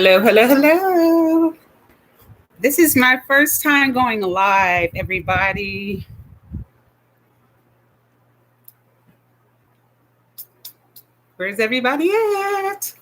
Hello, hello, hello. This is my first time going live, everybody. Where's everybody at?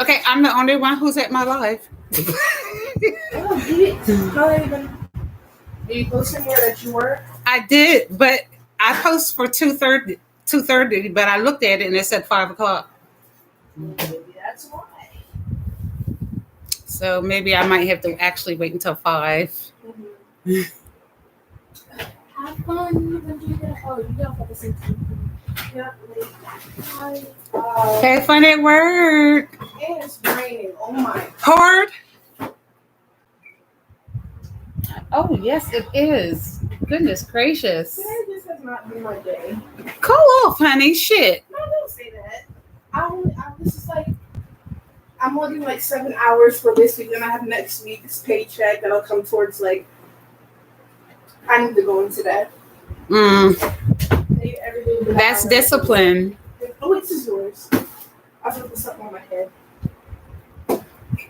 Okay, I'm the only one who's at my live. Are you posting where that you work? I did, but I post for 2:30, but I looked at it and it said 5:00. Maybe that's why. So maybe I might have to actually wait until 5. Mm-hmm. Have fun when you get home. You don't have to say something. Yeah, Have fun at work. And it's raining. Oh my. Hard. Oh, yes, it is. Goodness gracious. Today just has not been my day. Cool off, honey. Shit. No, don't say that. This is like, I'm working like 7 hours for this week, and I have next week's paycheck that'll come towards like, I need to go into that. That's discipline. Oh, this is yours. I put this up on my head.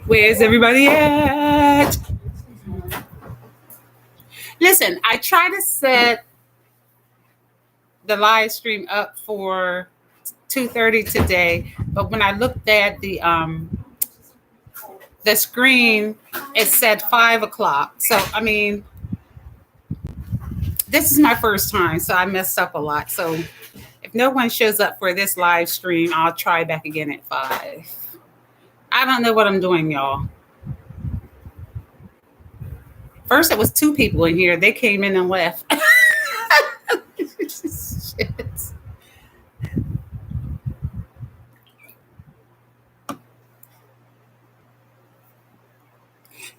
Where's everybody at? Listen, I try to set the live stream up for 2:30 today, but when I looked at the screen, it said 5:00. So I mean, this is my first time, so I messed up a lot. So if no one shows up for this live stream, I'll try back again at 5. I don't know what I'm doing, y'all. First, it was 2 people in here. They came in and left. Shit.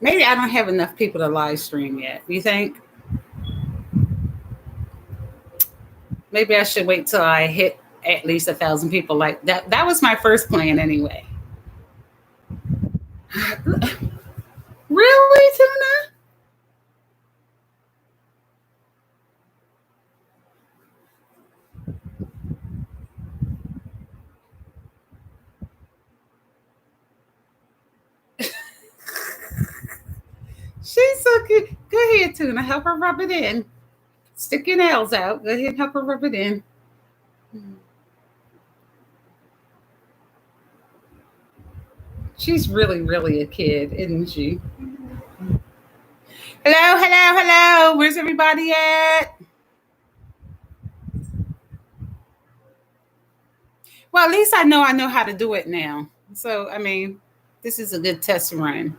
Maybe I don't have enough people to live stream yet. You think? Maybe I should wait till I hit at least 1,000 people. Like that. That was my first plan anyway. Really, Tuna? She's so cute. Go ahead, Tuna. Help her rub it in. Stick your nails out. Go ahead and help her rub it in. She's really, really a kid, isn't she? Hello, hello, hello. Where's everybody at? Well, at least I know how to do it now. So, I mean, this is a good test run.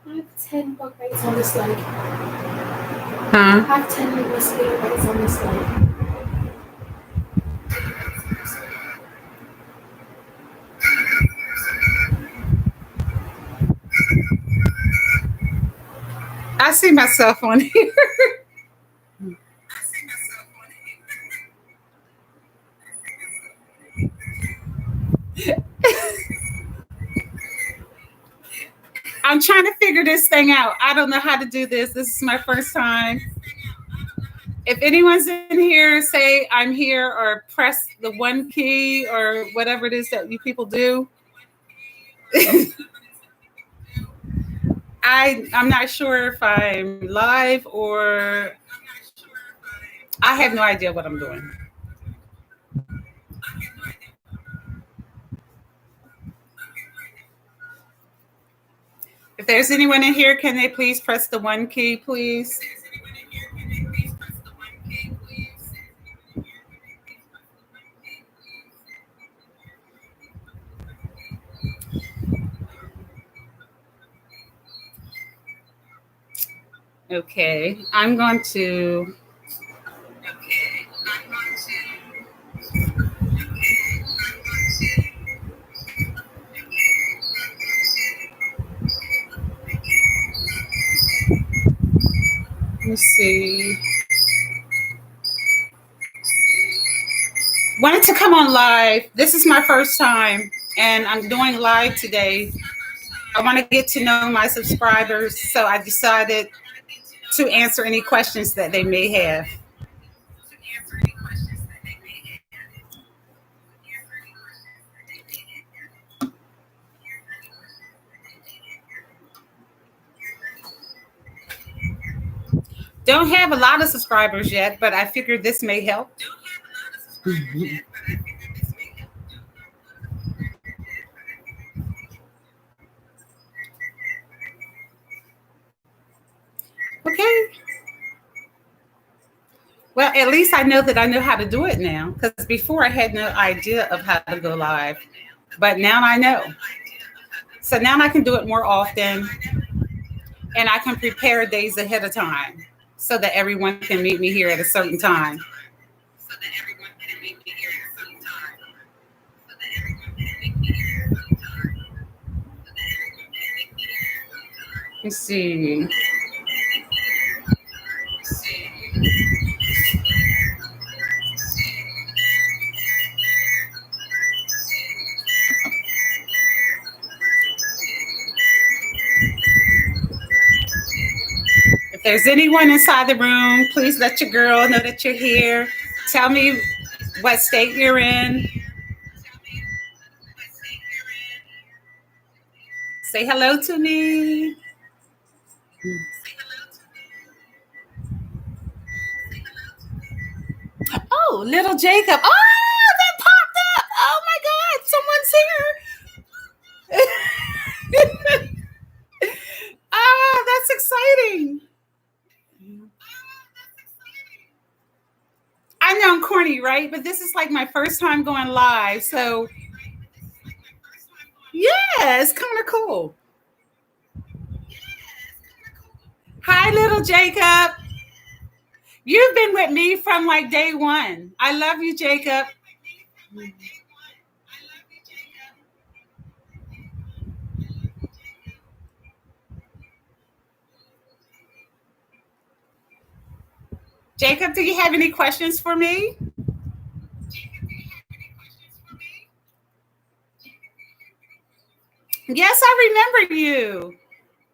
I have 10 book rights on this light. Huh? I have 10 mosquito bites on this light. I see myself on here. I'm trying to figure this thing out. I don't know how to do this. This is my first time. If anyone's in here, say I'm here or press the one key or whatever it is that you people do. I'm not sure if I'm live or I have no idea what I'm doing. If there's anyone in here, can they please press the one key, please? Okay, I'm going to. Let me see. Wanted to come on live. This is my first time, and I'm doing live today. I want to get to know my subscribers, so I decided to answer any questions that they may have. Don't have a lot of subscribers yet, but I figured this may help. Okay. Well, at least I know that I know how to do it now, because before I had no idea of how to go live, but now I know. So now I can do it more often, and I can prepare days ahead of time so that everyone can meet me here at a certain time. Let's see. If there's anyone inside the room, please let your girl know that you're here. Tell me what state you're in. Say hello to me. Oh, little Jacob. Oh, that popped up. Oh my God, someone's here. Oh, that's exciting. I know I'm corny, right? But this is like my first time going live. So, yeah, it's kind of cool. Hi, little Jacob. You've been with me from like day one. I love you, Jacob. Jacob, do you have any questions for me? Yes, I remember you.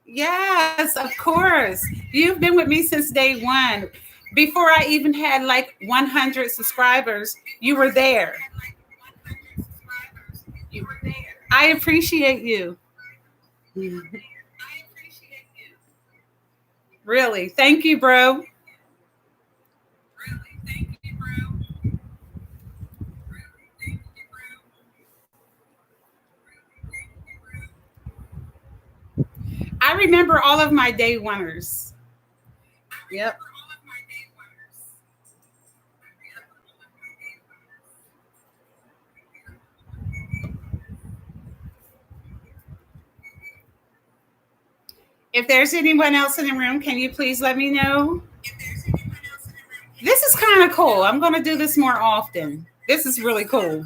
Yes, of course. You've been with me since day one. Before I even had like 100 subscribers, you were there. I appreciate you. Really. Thank you, bro. I remember all of my day oneers. Yep. If there's anyone else in the room, can you please let me know? This is kind of cool. I'm going to do this more often. This is really cool.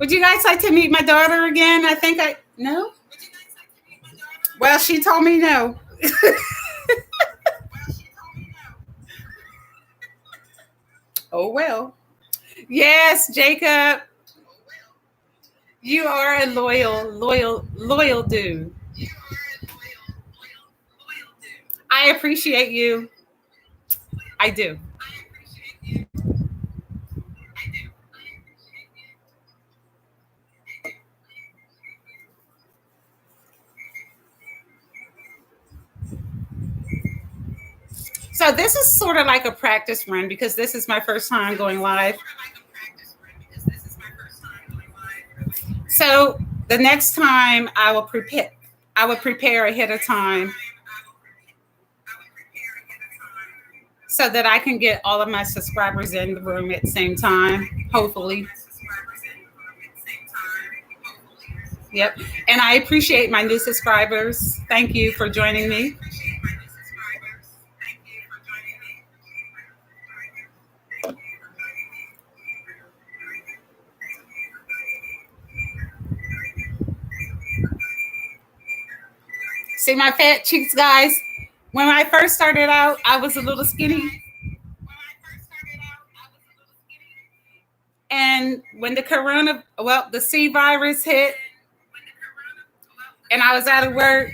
Would you guys like to meet my daughter again? No? Well, she told me no. Oh well. Yes, Jacob, you are a loyal dude. I appreciate you. I do. So this is sort of like a practice run because this is my first time going live. So the next time I will prepare ahead of time so that I can get all of my subscribers in the room at the same time, hopefully. Yep. And I appreciate my new subscribers. Thank you for joining me. See my fat cheeks, guys? When I first started out, I was a little skinny. And when the C virus hit and I was out of work,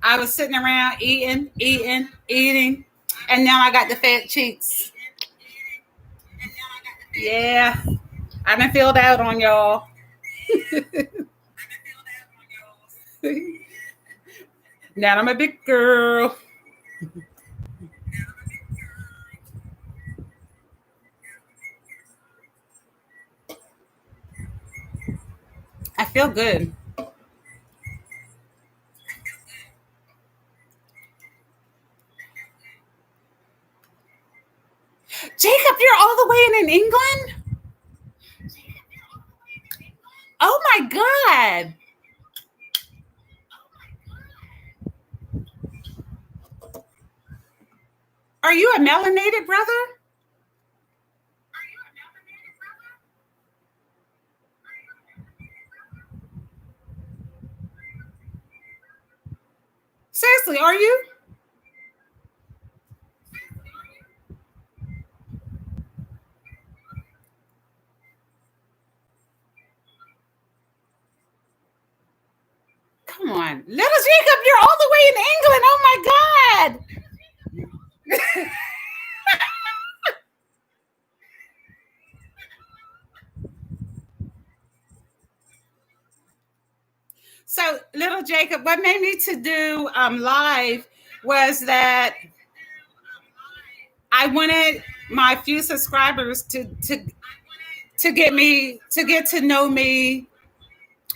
I was sitting around eating. And now I got the fat cheeks. Yeah, I done filled out on y'all. Now I'm a big girl. I feel good. Jacob, you're all the way in England? Oh my God. Are you a melanated brother? Seriously, are you? Come on. Little Jacob, you're all the way in England. Oh my God. So, little Jacob, what made me to do live was that I wanted my few subscribers to get to know me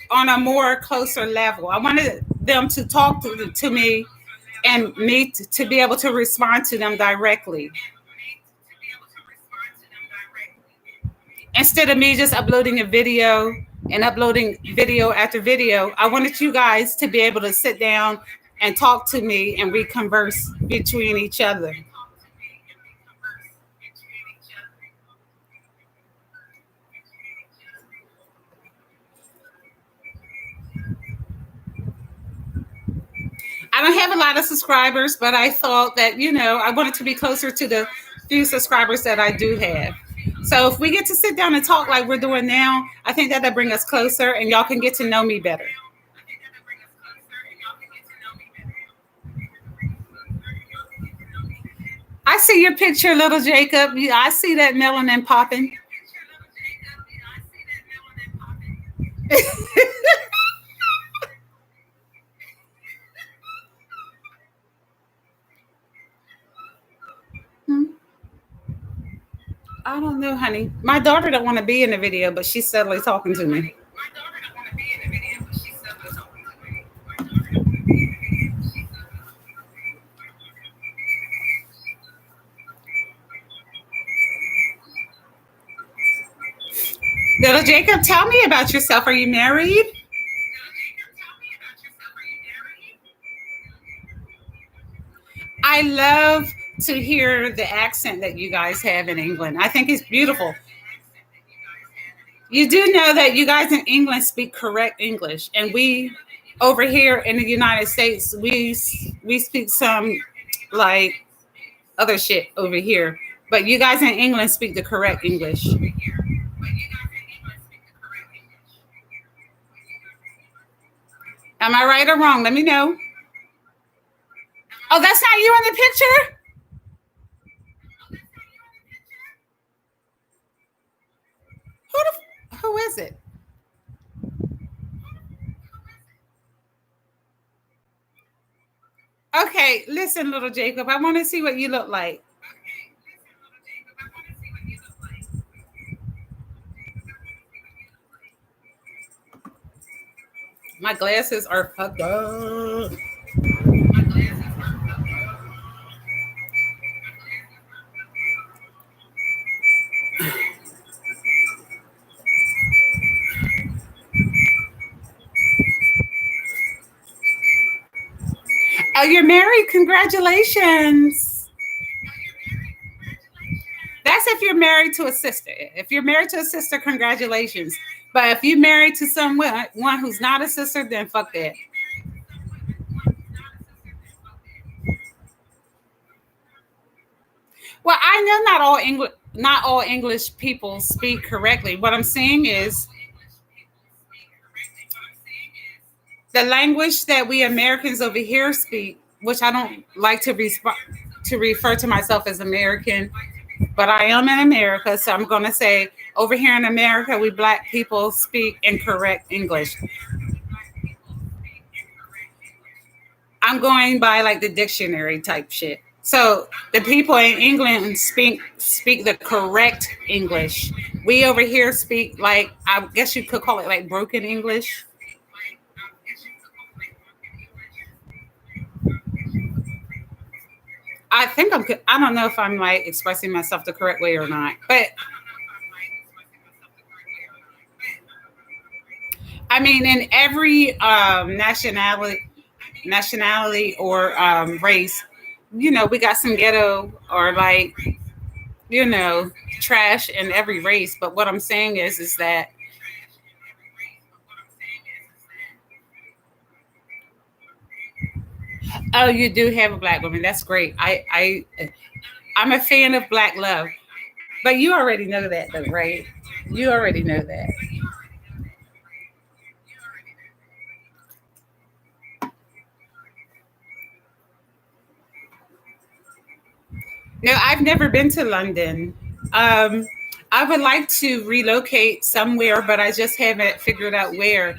on a more closer level. I wanted them to talk to me and me to be able to respond to them directly. Instead of me just uploading a video and uploading video after video, I wanted you guys to be able to sit down and talk to me and we converse between each other. I don't have a lot of subscribers, but I thought that, I wanted to be closer to the few subscribers that I do have. So if we get to sit down and talk like we're doing now, I think that'll bring us closer and y'all can get to know me better. I see your picture, little Jacob. I see that melanin popping. I don't know, honey. My daughter don't want to be in the video, but she's steadily talking to me. Little Jacob, tell me about yourself. Are you married? I love to hear the accent that you guys have in England. I think it's beautiful. You do know that you guys in England speak correct English, and we over here in the United States, we speak some like other shit over here. But you guys in England speak the correct English. Am I right or wrong? Let me know. Oh, that's not you in the picture? Who is it? Okay, listen, little Jacob. I want to see what you look like. My glasses are fucked up. Oh, you're married? Congratulations. That's if you're married to a sister. If you're married to a sister, congratulations. But if you're married to someone one who's not a sister, then fuck that. Well, I know not all English people speak correctly. What I'm saying is the language that we Americans over here speak, which I don't like to refer to myself as American, but I am in America, so I'm going to say over here in America, we black people speak incorrect English. I'm going by like the dictionary type shit. So the people in England speak the correct English. We over here speak like, I guess you could call it like broken English. I think I don't know if I'm like expressing myself the correct way or not, but I mean, in every nationality or race, we got some ghetto or like, you know, trash in every race. But what I'm saying is that, oh, you do have a black woman. That's great. I'm a fan of black love, but you already know that, though, right? You already know that. No, I've never been to London. Um, I would like to relocate somewhere, but I just haven't figured out where.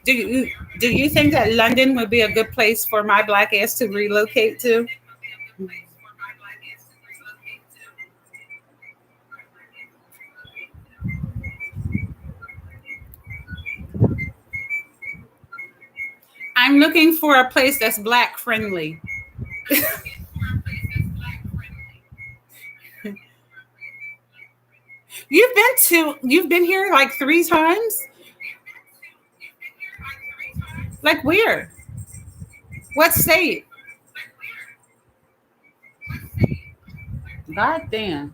Do you think that London would be a good place for my black ass to relocate to? I'm looking for a place that's black friendly. You've been here like 3 times? Like where? What state? God damn.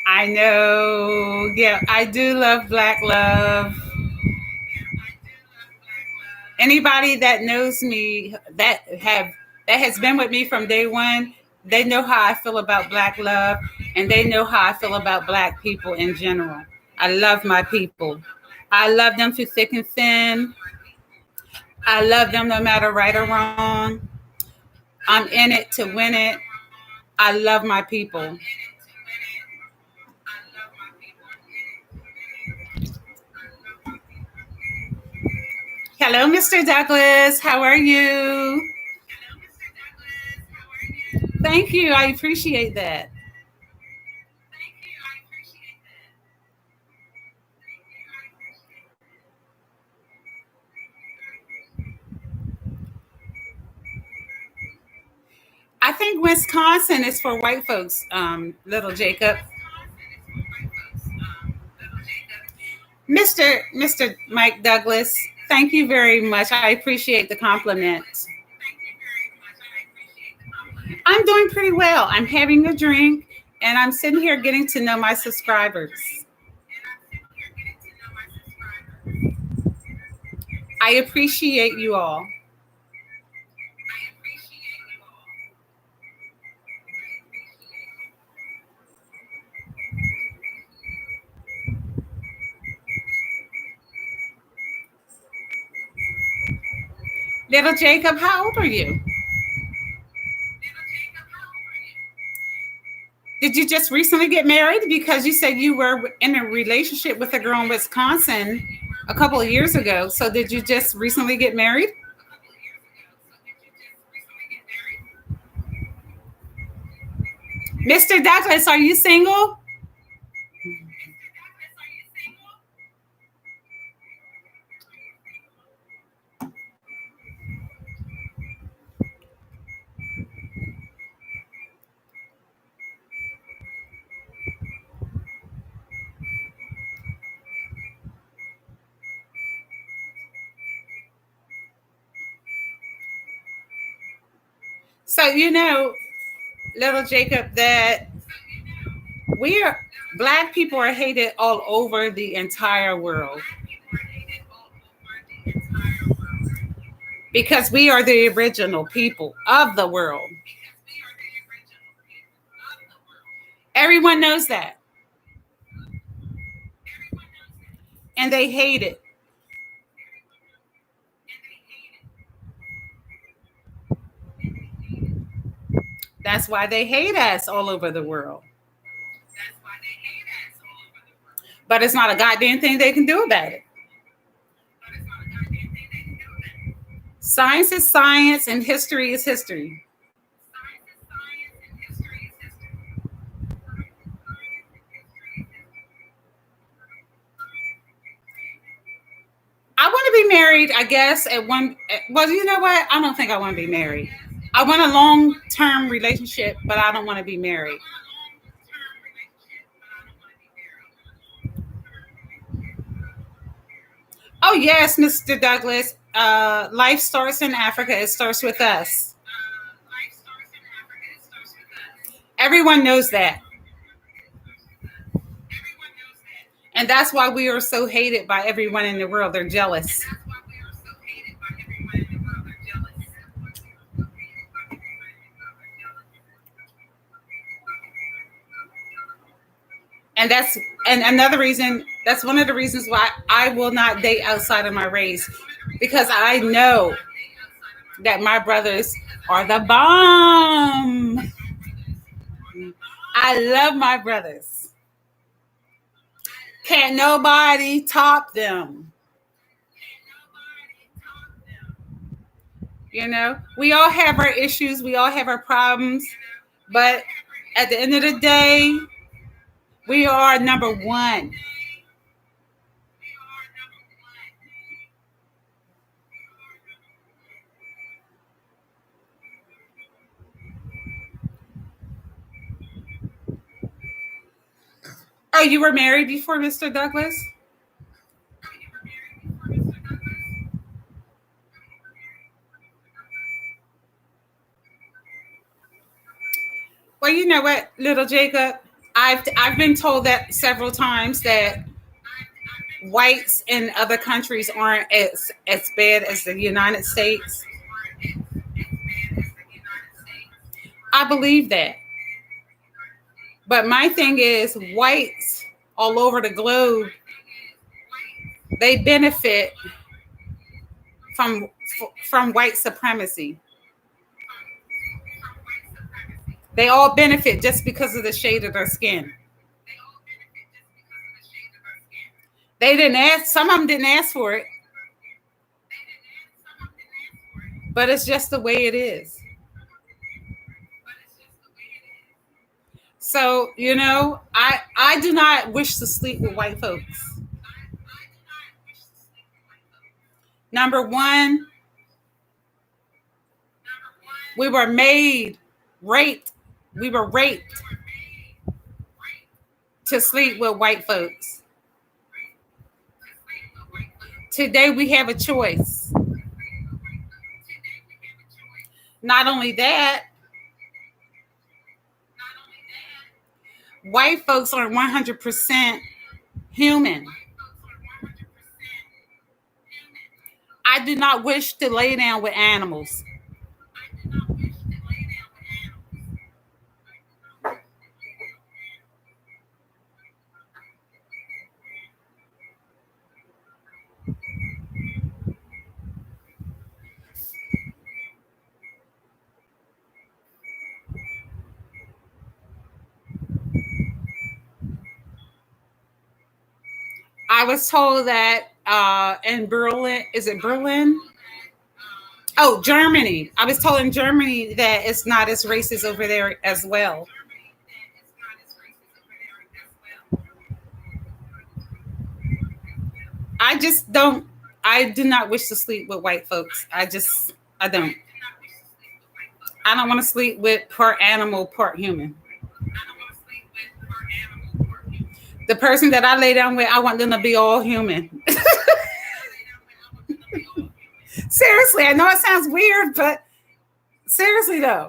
I know. Yeah, I do love black love. Anybody that knows me that has been with me from day one, they know how I feel about black love and they know how I feel about black people in general. I love my people. I love them through thick and thin. I love them no matter right or wrong. I'm in it to win it. I love my people. Hello, Mr. Douglas. How are you? Thank you. I appreciate that. I think Wisconsin is for white folks, little Jacob. Mr. Mike Douglas, thank you very much. I appreciate the compliment. I'm doing pretty well. I'm having a drink And I'm sitting here getting to know my subscribers. I appreciate you all. Little Jacob, how old are you? Did you just recently get married? Because you said you were in a relationship with a girl in Wisconsin a couple of years ago. So did you just recently get married? Mr. Douglas, are you single? So, little Jacob, that Black people are hated all over the entire world because we are the original people of the world. Everyone knows that. And they hate it. That's why they hate us all over the world. But it's not a goddamn thing they can do about it. Science is science and history is history. I want to be married, I guess, well, you know what? I don't think I want to be married. I want a long-term relationship, but I don't want to be married. Oh, yes, Mr. Douglas. Life starts in Africa. It starts with us. Everyone knows that. And that's why we are so hated by everyone in the world. They're jealous. And another reason, that's one of the reasons why I will not date outside of my race, because I know that my brothers are the bomb. I love my brothers. Can't nobody top them. We all have our issues, we all have our problems, but at the end of the day, we are number one. Oh, you were married before, Mr. Douglas? Well, you know what, little Jacob? I've been told that several times that whites in other countries aren't as bad as the United States. I believe that. But my thing is, whites all over the globe, they benefit from white supremacy. They all benefit just because of the shade of their skin. They didn't ask, some of them didn't ask for it. But it's just the way it is. So, I do not wish to sleep with white folks. Number one, we were raped. We were raped to sleep with white folks. Today we have a choice. Not only that, White folks aren't 100% human. I do not wish to lay down with animals. I was told that in Berlin, is it Berlin? Oh, Germany. I was told in Germany that it's not as racist over there as well. I just don't. I do not wish to sleep with white folks. I don't. I don't want to sleep with part animal, part human. The person that I lay down with, I want them to be all human. Seriously, I know it sounds weird, but seriously though,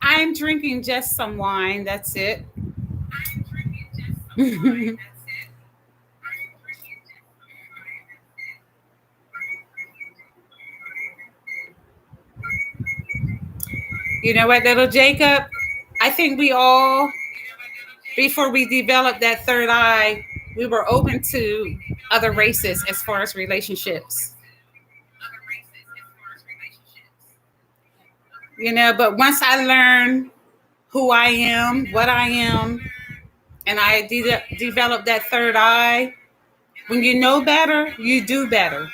I'm drinking just some wine. That's it. You know what, little Jacob? I think we all, before we developed that third eye, we were open to other races as far as relationships. But once I learned who I am, what I am, and I developed that third eye, when you know better, you do better.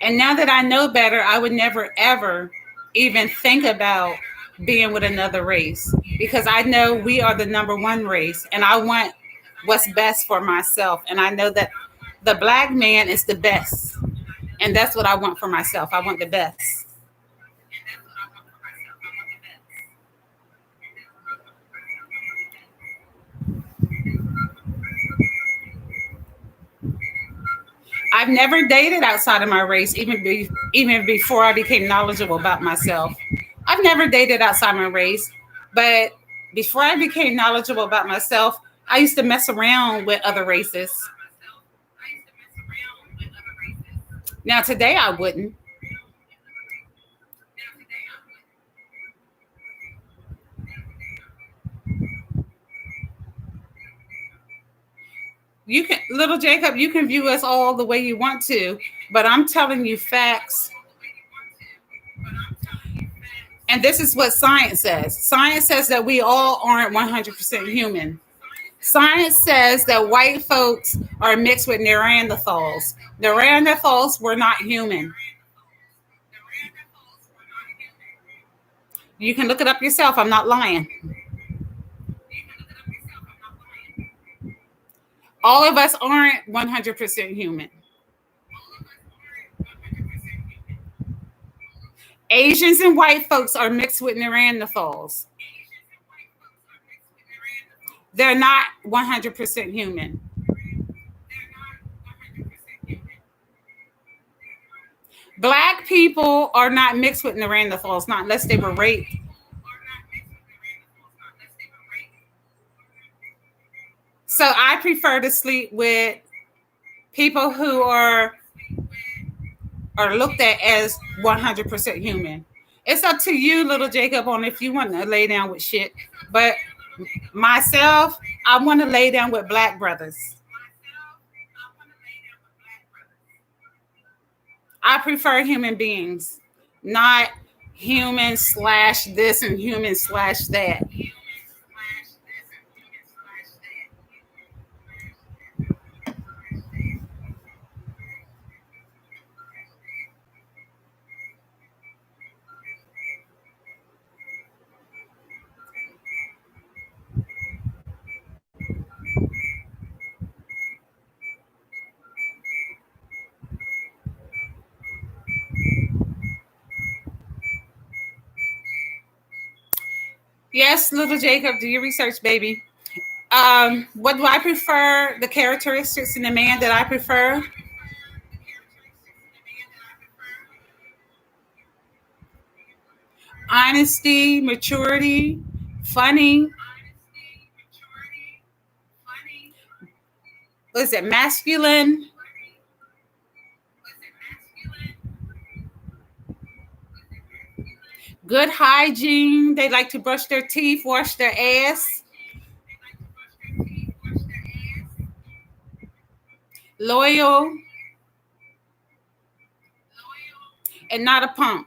And now that I know better, I would never ever even think about being with another race because I know we are the number one race and I want what's best for myself. And I know that the black man is the best. And that's what I want for myself. I want the best. I've never dated outside of my race, even before I became knowledgeable about myself. I've never dated outside my race, but before I became knowledgeable about myself, I used to mess around with other races. Now today I wouldn't. You can, little Jacob, you can view us all the way you want to, but I'm telling you facts. And this is what science says. Science says that we all aren't 100% human. Science says that white folks are mixed with Neanderthals. Neanderthals were not human. You can look it up yourself. I'm not lying. All of us aren't 100% human. Asians and white folks are mixed with Neanderthals. They're not 100% human. Black people are not mixed with Neanderthals, not unless they were raped. So I prefer to sleep with people who are looked at as 100% human. It's up to you, little Jacob, on if you want to lay down with shit. But myself, I want to lay down with black brothers. I prefer human beings, not human slash this and human slash that. Yes, little Jacob, do your research, baby. What do I prefer? The characteristics in the man that I prefer? Honesty, maturity, funny. What is it? Masculine, good hygiene. They like to brush their teeth, wash their ass. Loyal, and not a punk.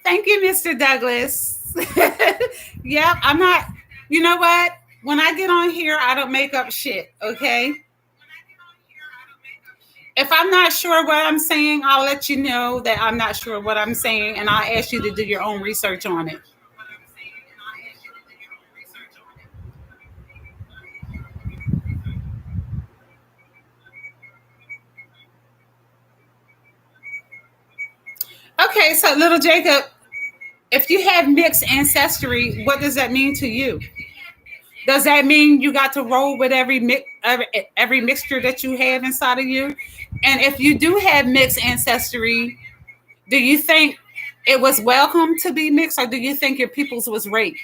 Thank you, Mr. Douglas. Yep, I'm not, you know what? When I get on here, I don't make up shit, okay? If I'm not sure what I'm saying, I'll let you know that I'm not sure what I'm saying, and I'll ask you to do your own research on it. Okay, so little Jacob, if you have mixed ancestry, what does that mean to you? Does that mean you got to roll with every mixture that you have inside of you? And if you do have mixed ancestry, do you think it was welcome to be mixed, or do you think your peoples was raped?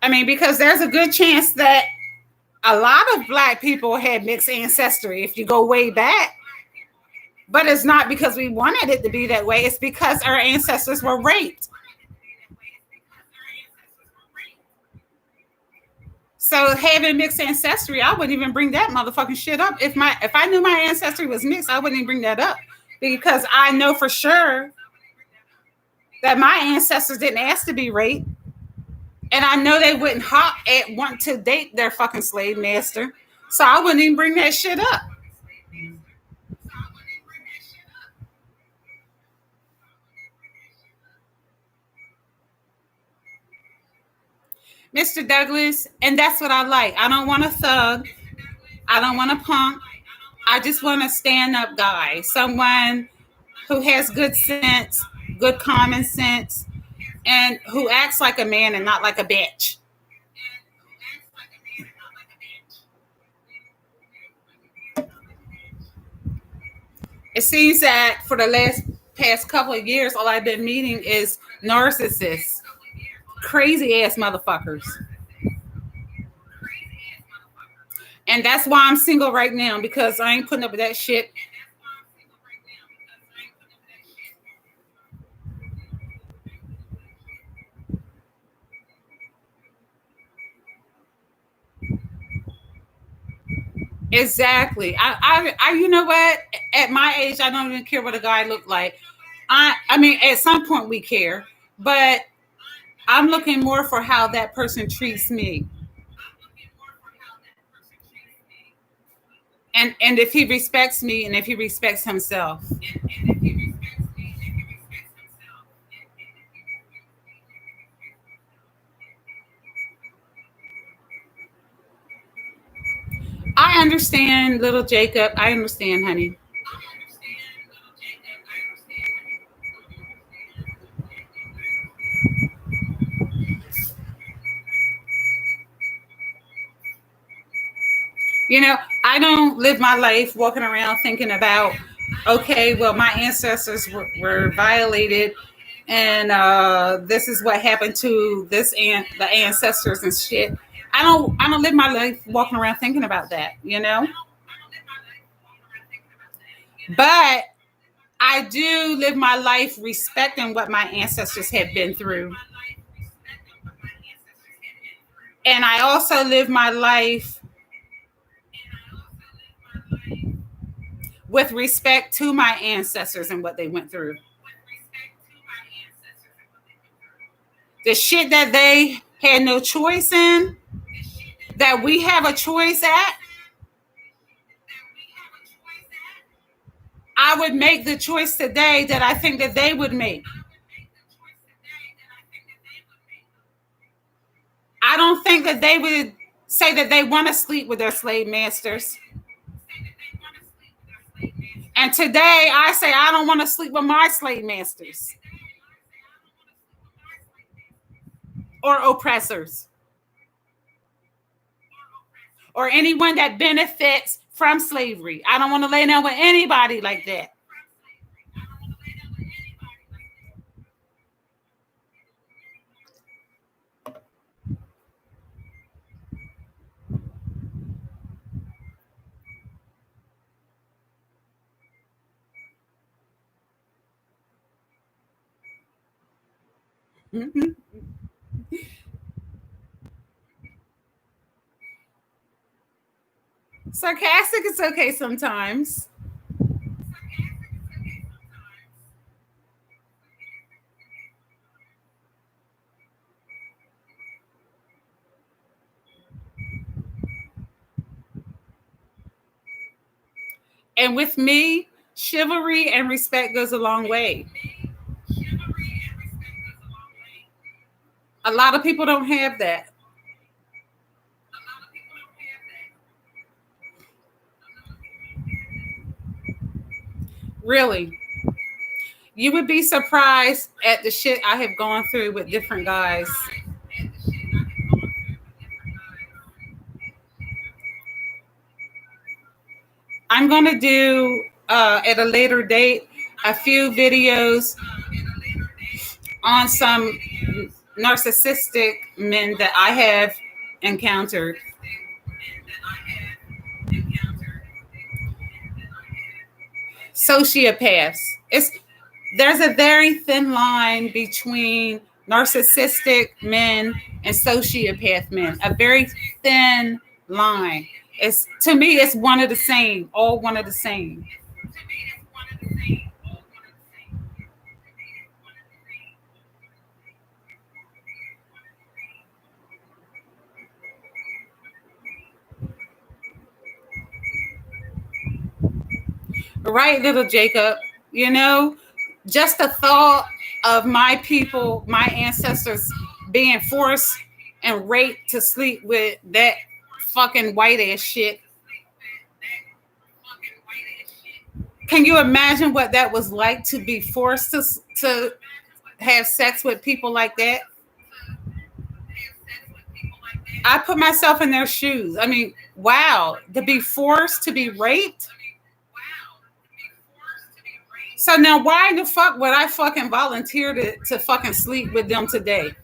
I mean, because there's a good chance that a lot of black people had mixed ancestry if you go way back. But it's not because we wanted it to be that way. It's because our ancestors were raped. So having mixed ancestry, I wouldn't even bring that motherfucking shit up. If I knew my ancestry was mixed, I wouldn't even bring that up because I know for sure that my ancestors didn't ask to be raped, and I know they wouldn't want to date their fucking slave master. So I wouldn't even bring that shit up. Mr. Douglas, and that's what I like. I don't want a thug. I don't want a punk. I just want a stand up guy, someone who has good sense, good common sense, and who acts like a man and not like a bitch. It seems that for the past couple of years, all I've been meeting is narcissists, crazy ass motherfuckers. And that's why I'm single right now, because I ain't putting up with that shit. Exactly. You know what? At my age, I don't even care what a guy looked like. I mean, at some point we care, but I'm looking more for how that person treats me. And if he respects me and if he respects himself. I understand, little Jacob. I understand, honey. You know, I don't live my life walking around thinking about, okay, well, my ancestors were violated, and this is what happened to the ancestors and shit. I don't live my life walking around thinking about that, you know. But I do live my life respecting what my ancestors have been through, and I also live my life with respect to my ancestors and what they went through. The shit that they had no choice in, that we have a choice at, I would make the choice today that I think that they would make. I don't think that they would say that they want to sleep with their slave masters. And today I say I don't want to sleep with my slave masters or oppressors or anyone that benefits from slavery. I don't want to lay down with anybody like that. Mm-hmm. Sarcastic is okay sometimes. And with me, chivalry and respect goes a long way. A lot of people don't have that. Really. You would be surprised at the shit I have gone through with different guys. I'm going to do at a later date a few videos on some narcissistic men that I have encountered. Sociopaths. There's a very thin line between narcissistic men and sociopath men. A very thin line. It's to me, it's one of the same. All one of the same. Right, little Jacob. You know, just the thought of my people, my ancestors being forced and raped to sleep with that fucking white ass shit. Can you imagine what that was like to be forced to have sex with people like that? I put myself in their shoes. I mean, wow, to be forced to be raped. So now why the fuck would I fucking volunteer to fucking sleep with them today?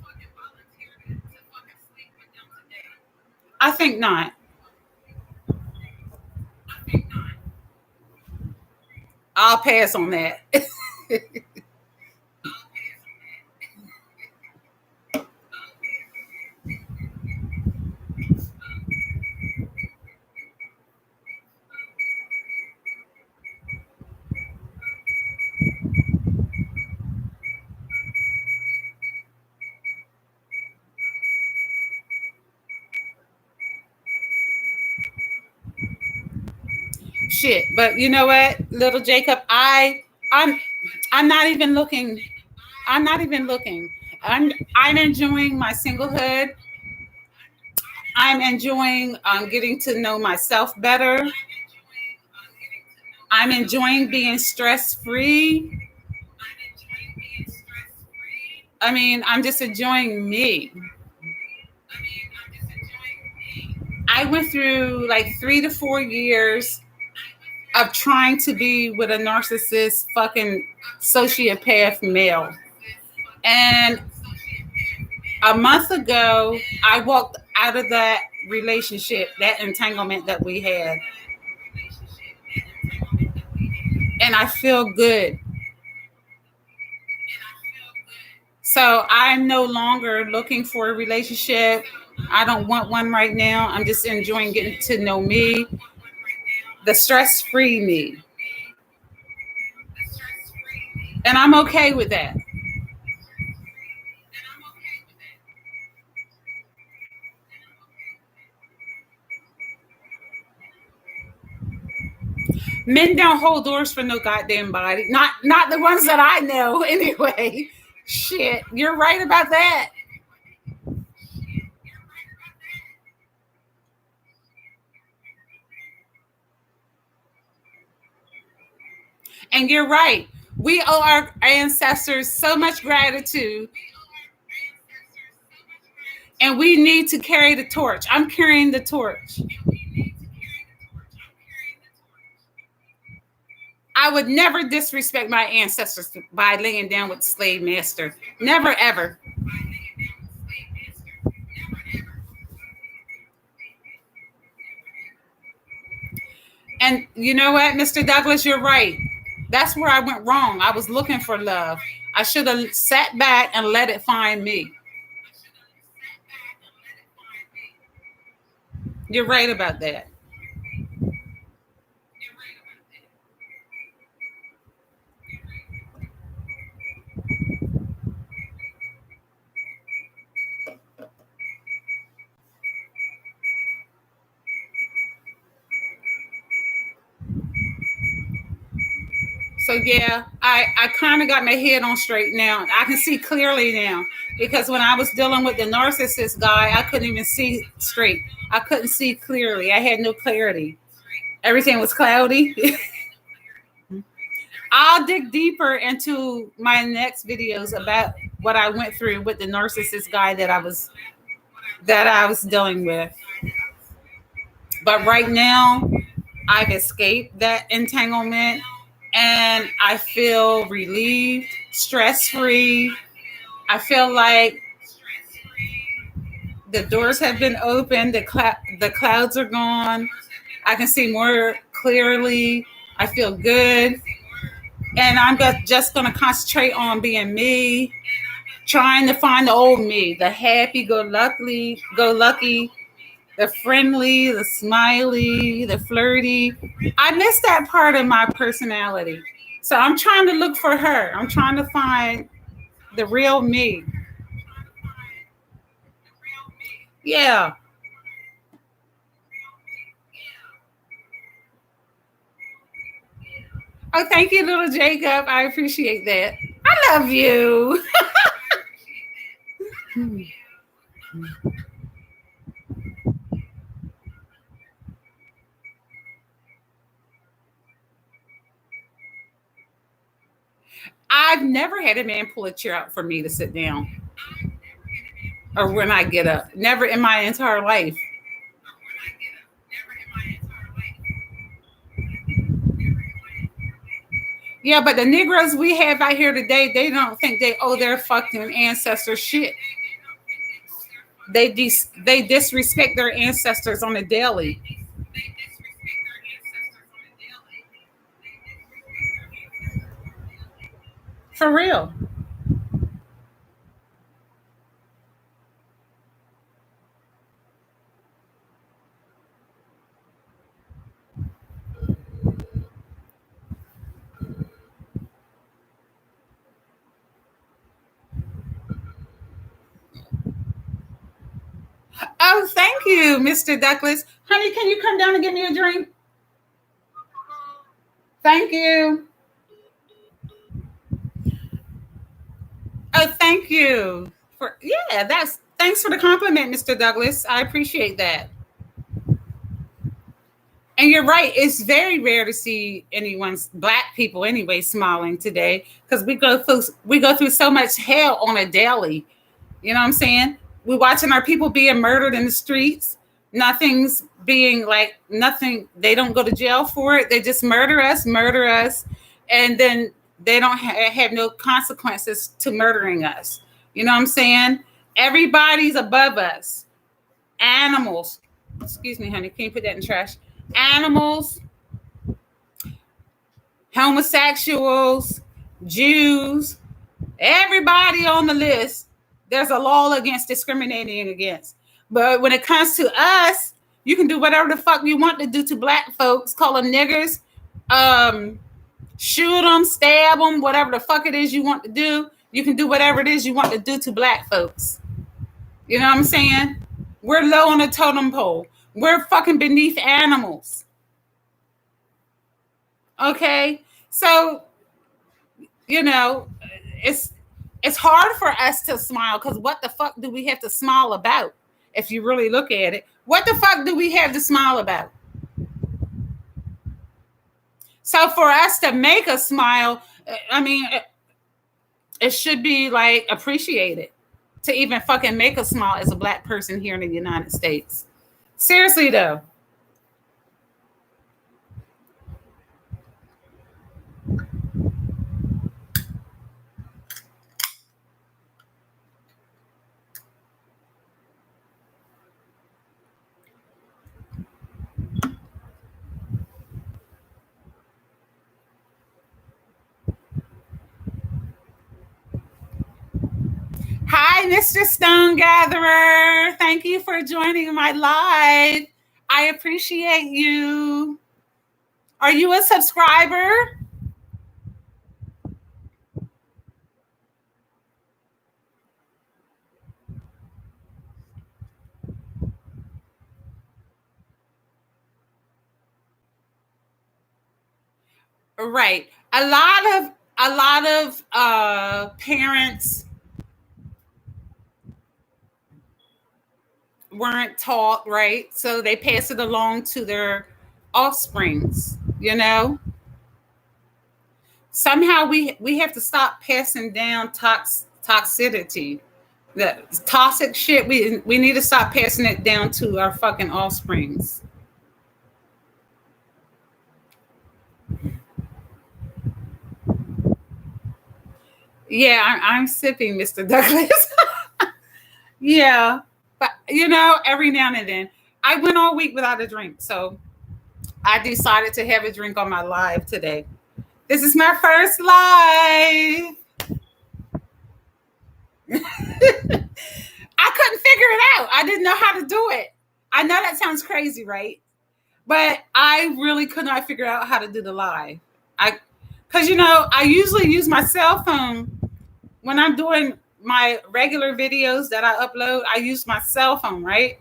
I think not. I'll pass on that. Shit. But you know what, little Jacob, I'm I'm not even looking. I'm not even looking. I'm enjoying my singlehood. I'm enjoying getting to know myself better. I'm enjoying being stress free. I mean, I'm just enjoying me. I went through like 3 to 4 years of trying to be with a narcissist, fucking sociopath male. And a month ago, I walked out of that relationship, that entanglement that we had, and I feel good. So I'm no longer looking for a relationship. I don't want one right now. I'm just enjoying getting to know me, the stress free me. And I'm okay with that. Men don't hold doors for no goddamn body. Not the ones that I know anyway. Shit, you're right about that. And you're right. We owe our ancestors so much gratitude, and we need to carry the torch. I'm carrying the torch. I would never disrespect my ancestors by laying down with the slave master. Never, ever. And you know what, Mr. Douglas, you're right. That's where I went wrong. I was looking for love. I should have sat back and let it find me. You're right about that. So yeah, I kind of got my head on straight now. I can see clearly now because when I was dealing with the narcissist guy, I couldn't even see straight. I couldn't see clearly. I had no clarity. Everything was cloudy. I'll dig deeper into my next videos about what I went through with the narcissist guy that I was dealing with. But right now, I've escaped that entanglement and I feel relieved, stress free. I feel like the doors have been opened, the clouds are gone. I can see more clearly. I feel good. And I'm just going to concentrate on being me, trying to find the old me, the happy, go lucky, the friendly, the smiley, the flirty. I miss that part of my personality. So I'm trying to look for her. I'm trying to find the real me. Yeah. Oh, thank you, little Jacob. I appreciate that. I love you. I've never had a man pull a chair out for me to sit down or when I get up. Never in my entire life. Yeah, but the Negroes we have out here today, they don't think they owe their fucking ancestors shit. They disrespect their ancestors on a daily. For real. Oh, thank you, Mr. Douglas. Honey, can you come down and get me a drink? Thank you. Oh, thank you. For yeah, that's thanks for the compliment, Mr. Douglas. I appreciate that. And you're right. It's very rare to see anyone's black people anyway smiling today because we go through so much hell on a daily. You know what I'm saying? We're watching our people being murdered in the streets. Nothing's being like nothing. They don't go to jail for it. They just murder us, and then they don't have no consequences to murdering us. You know what I'm saying? Everybody's above us. Animals. Excuse me, honey. Can you put that in the trash? Animals, homosexuals, Jews, everybody on the list, there's a law against discriminating against. But when it comes to us, you can do whatever the fuck you want to do to black folks, call them niggers, shoot them, stab them, whatever the fuck it is you want to do. You can do whatever it is you want to do to black folks. You know what I'm saying? We're low on the totem pole. We're fucking beneath animals. Okay. So, you know, it's it's hard for us to smile because what the fuck do we have to smile about? If you really look at it, what the fuck do we have to smile about? So for us to make a smile, I mean, it should be like appreciated to even fucking make a smile as a black person here in the United States. Seriously though. Hi, Mr. Stone Gatherer. Thank you for joining my live. I appreciate you. Are you a subscriber? Right. A lot of parents weren't taught right, so they pass it along to their offsprings. Somehow we have to stop passing down toxicity, the toxic shit. We need to stop passing it down to our fucking offsprings. Yeah, I'm sipping, Mr. Douglas. Yeah, but every now and then I went all week without a drink, so I decided to have a drink on my live today. This is my first live. I couldn't figure it out. I didn't know how to do it. I know that sounds crazy, right? But I really could not figure out how to do the live. Because I usually use my cell phone when I'm doing my regular videos that I upload. I use my cell phone, right?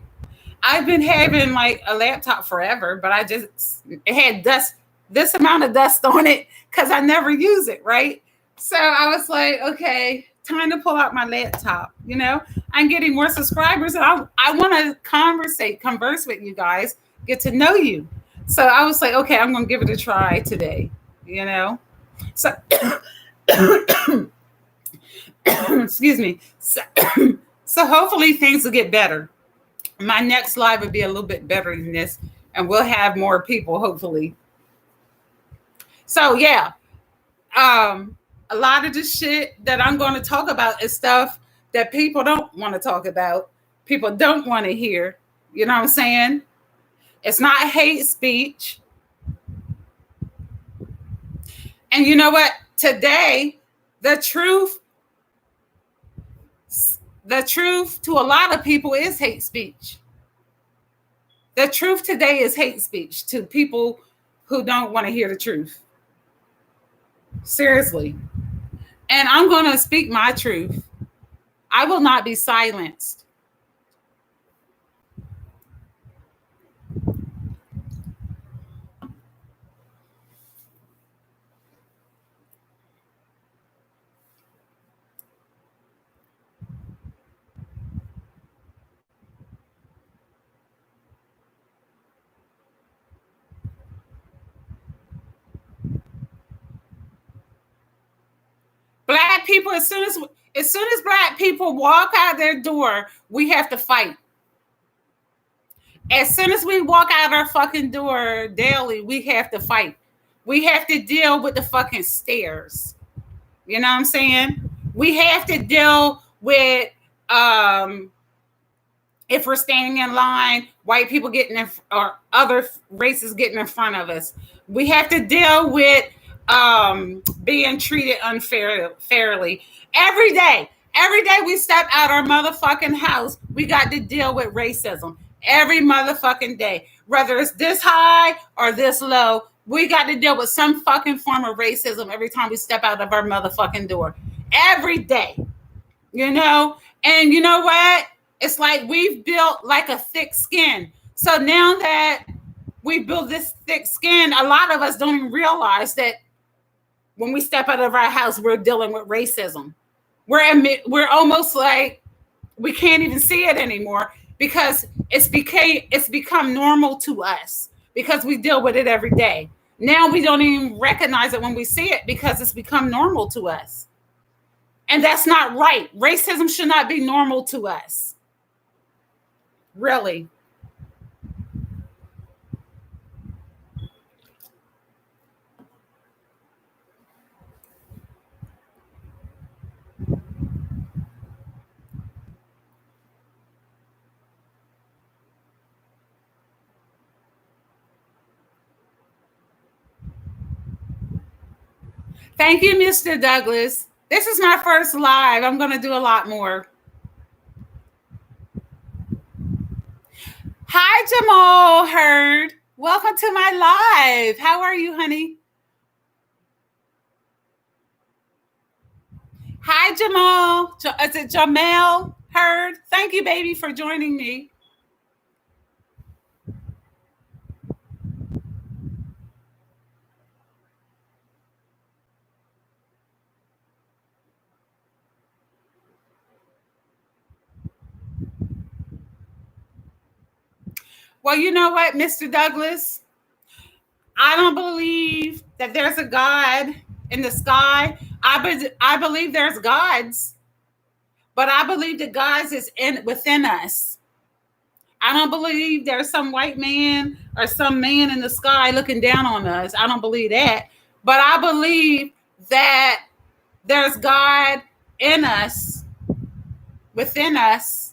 I've been having like a laptop forever, but it had dust, this amount of dust on it because I never use it, right? So I was like, okay, time to pull out my laptop. I'm getting more subscribers, and I want to converse with you guys, get to know you. So I was like, okay, I'm going to give it a try today. So excuse me. So hopefully things will get better. My next live will be a little bit better than this, and we'll have more people, hopefully. So yeah, a lot of the shit that I'm going to talk about is stuff that people don't want to talk about. People don't want to hear. You know what I'm saying? It's not hate speech. And you know what? Today, the truth to a lot of people is hate speech. The truth today is hate speech to people who don't want to hear the truth. Seriously. And I'm going to speak my truth. I will not be silenced. Black people, as soon as black people walk out their door, we have to fight. As soon as we walk out our fucking door daily, we have to fight. We have to deal with the fucking stares. You know what I'm saying? We have to deal with if we're standing in line, white people getting in, or other races getting in front of us. We have to deal with being treated fairly every day. Every day we step out our motherfucking house, we got to deal with racism every motherfucking day. Whether it's this high or this low, we got to deal with some fucking form of racism every time we step out of our motherfucking door. Every day. And you know what? It's like we've built like a thick skin. So now that We build this thick skin. A lot of us don't even realize that when we step out of our house, we're dealing with racism. We're almost like we can't even see it anymore because it's become normal to us because we deal with it every day. Now we don't even recognize it when we see it because it's become normal to us. And that's not right. Racism should not be normal to us. Really. Thank you, Mr. Douglas. This is my first live. I'm going to do a lot more. Hi, Jamal Hurd. Welcome to my live. How are you, honey? Hi, Jamal. Is it Jamal Hurd? Thank you, baby, for joining me. Well, you know what, Mr. Douglas? I don't believe that there's a God in the sky. I believe there's gods, but I believe that God is within us. I don't believe there's some white man or some man in the sky looking down on us. I don't believe that. But I believe that there's God in us, within us.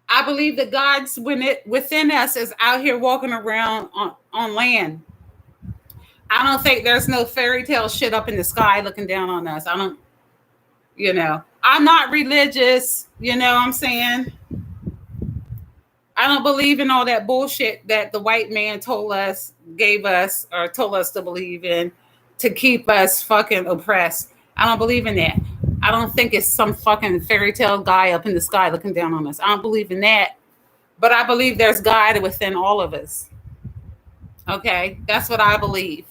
I believe that God's within us is out here walking around on land. I don't think there's no fairy tale shit up in the sky looking down on us. I don't, I'm not religious, you know what I'm saying? I don't believe in all that bullshit that the white man gave us, or told us to believe in to keep us fucking oppressed. I don't believe in that. I don't think it's some fucking fairy tale guy up in the sky looking down on us. I don't believe in that. But I believe there's God within all of us. Okay? That's what I believe.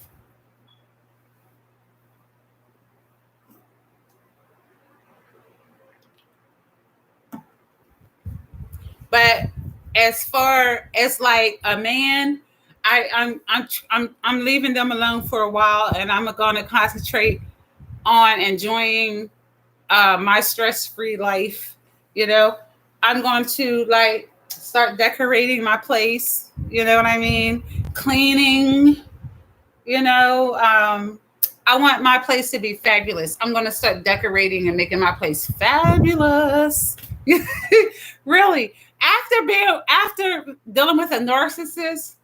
But as far as like a man, I'm leaving them alone for a while, and I'm going to concentrate on enjoying my stress-free life. I'm going to like start decorating my place. You know what I mean? Cleaning. I want my place to be fabulous. I'm going to start decorating and making my place fabulous. Really. After dealing with a narcissist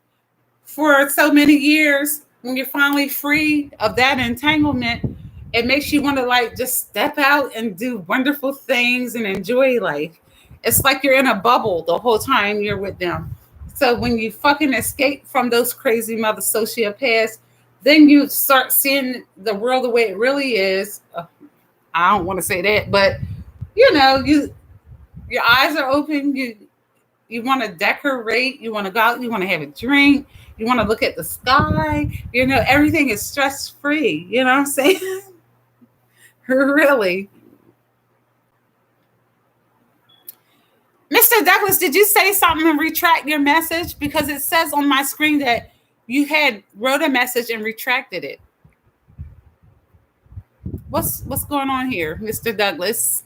for so many years, when you're finally free of that entanglement, it makes you want to like just step out and do wonderful things and enjoy life. It's like you're in a bubble the whole time you're with them. So when you fucking escape from those crazy mother sociopaths, then you start seeing the world the way it really is. I don't want to say that, but your eyes are open. You want to decorate. You want to go out. You want to have a drink. You want to look at the sky. Everything is stress free. You know what I'm saying? Really. Mr. Douglas, did you say something and retract your message? Because it says on my screen that you had wrote a message and retracted it. What's going on here, Mr. Douglas?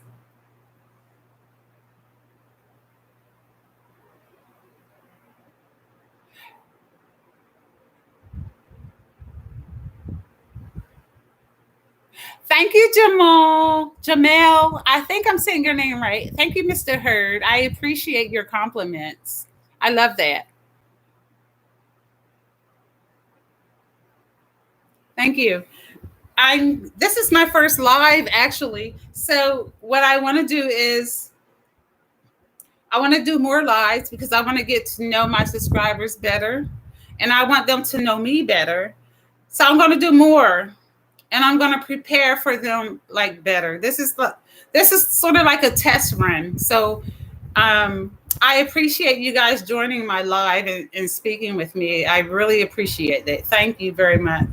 Thank you, Jamel. I think I'm saying your name right. Thank you, Mr. Hurd. I appreciate your compliments. I love that. Thank you. This is my first live, actually. So what I want to do is I want to do more lives because I want to get to know my subscribers better, and I want them to know me better. So I'm going to do more, and I'm going to prepare for them like better. This is sort of like a test run. So I appreciate you guys joining my live and speaking with me. I really appreciate it. Thank you very much.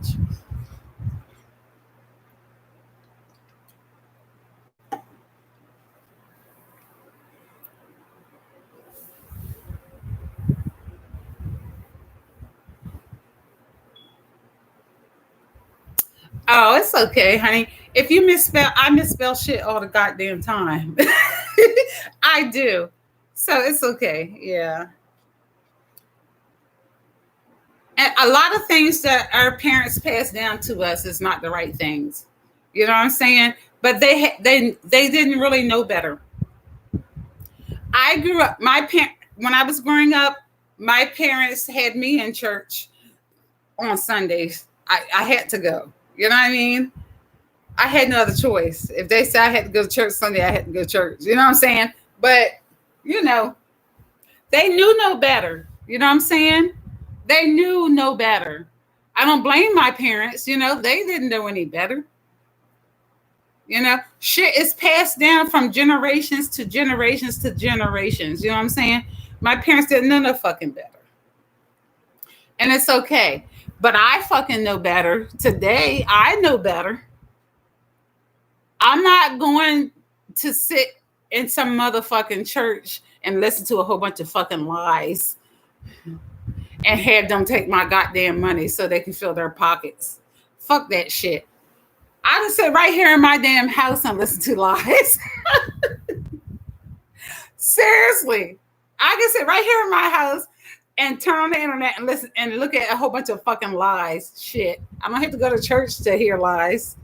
Oh, it's okay, honey. If you misspell, I misspell shit all the goddamn time. I do. So it's okay. Yeah. And a lot of things that our parents passed down to us is not the right things. You know what I'm saying? But they didn't really know better. I grew up. When I was growing up, my parents had me in church on Sundays. I had to go. You know what I mean? I had no other choice. If they said I had to go to church Sunday, I had to go to church. You know what I'm saying? But you know, they knew no better. You know what I'm saying? They knew no better. I don't blame my parents. You know, they didn't know any better. You know, shit is passed down from generations to generations to generations. You know what I'm saying? My parents didn't know no fucking better. And it's okay. But I fucking know better. Today, I know better. I'm not going to sit in some motherfucking church and listen to a whole bunch of fucking lies and have them take my goddamn money so they can fill their pockets. Fuck that shit. I just sit right here in my damn house and listen to lies. Seriously. I can sit right here in my house and turn on the internet and listen and look at a whole bunch of fucking lies. Shit. I don't have to go to church to hear lies.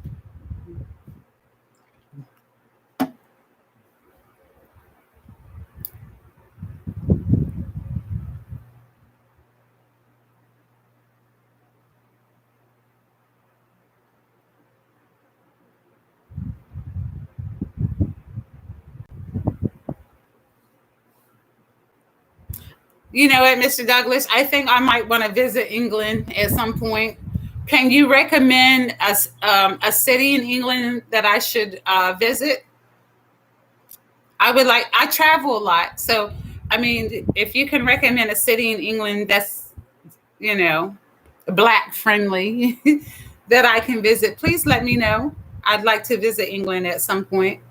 You know what, Mr. Douglas? I think I might want to visit England at some point. Can you recommend a city in England that I should visit? I would like, I travel a lot. So, I mean, if you can recommend a city in England that's, you know, black friendly that I can visit, please let me know. I'd like to visit England at some point.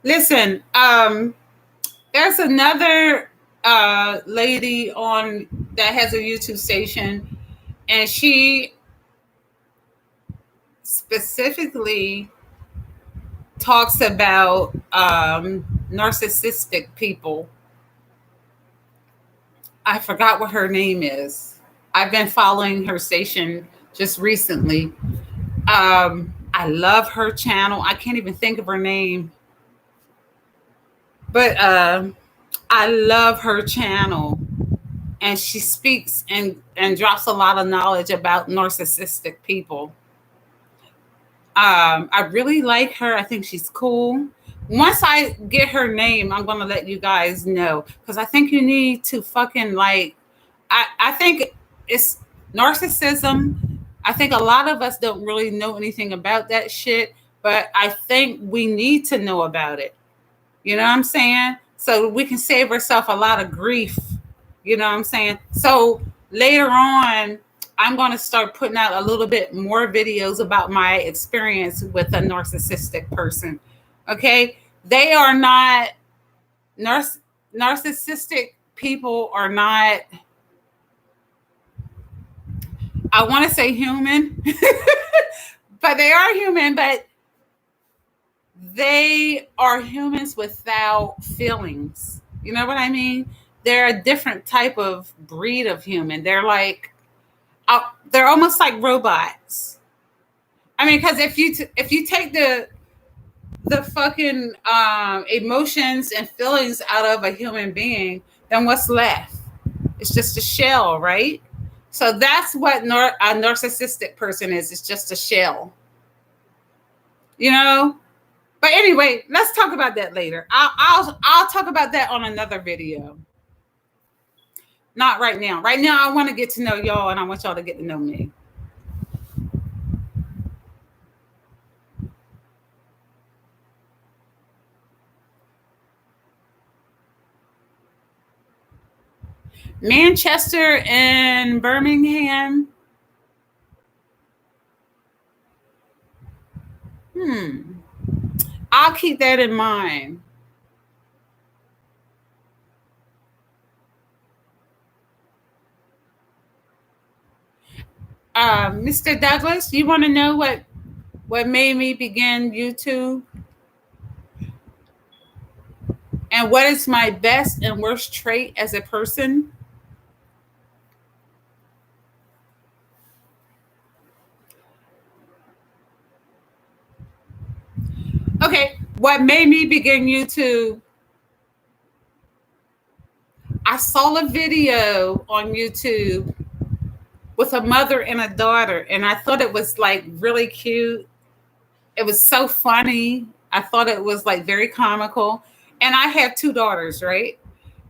Listen, there's another lady on that has a YouTube station, and she specifically talks about narcissistic people. I forgot what her name is. I've been following her station just recently. I love her channel. I can't even think of her name, but I love her channel, and she speaks and drops a lot of knowledge about narcissistic people. I really like her. I think she's cool. Once I get her name, I'm gonna let you guys know because I think you need to fucking like. I think it's narcissism. I think a lot of us don't really know anything about that shit, but I think we need to know about it. You know what I'm saying? So we can save ourselves a lot of grief. You know what I'm saying? So later on, I'm going to start putting out a little bit more videos about my experience with a narcissistic person. Okay? They are not narcissistic people are not, I want to say human, but they are human, but they are humans without feelings. You know what I mean? They're a different type of breed of human. They're almost like robots. I mean, because if you take the fucking emotions and feelings out of a human being, then what's left? It's just a shell, right? So that's what a narcissistic person is. It's just a shell. You know, But anyway, let's talk about that later. I'll talk about that on another video. Not right now. Right now, I want to get to know y'all, and I want y'all to get to know me. Manchester and Birmingham. I'll keep that in mind. Mr. Douglas, you want to know what made me begin YouTube? And what is my best and worst trait as a person? Okay, what made me begin YouTube? I saw a video on YouTube with a mother and a daughter, and I thought it was like really cute. It was so funny. I thought it was like very comical. And I have 2 daughters, right?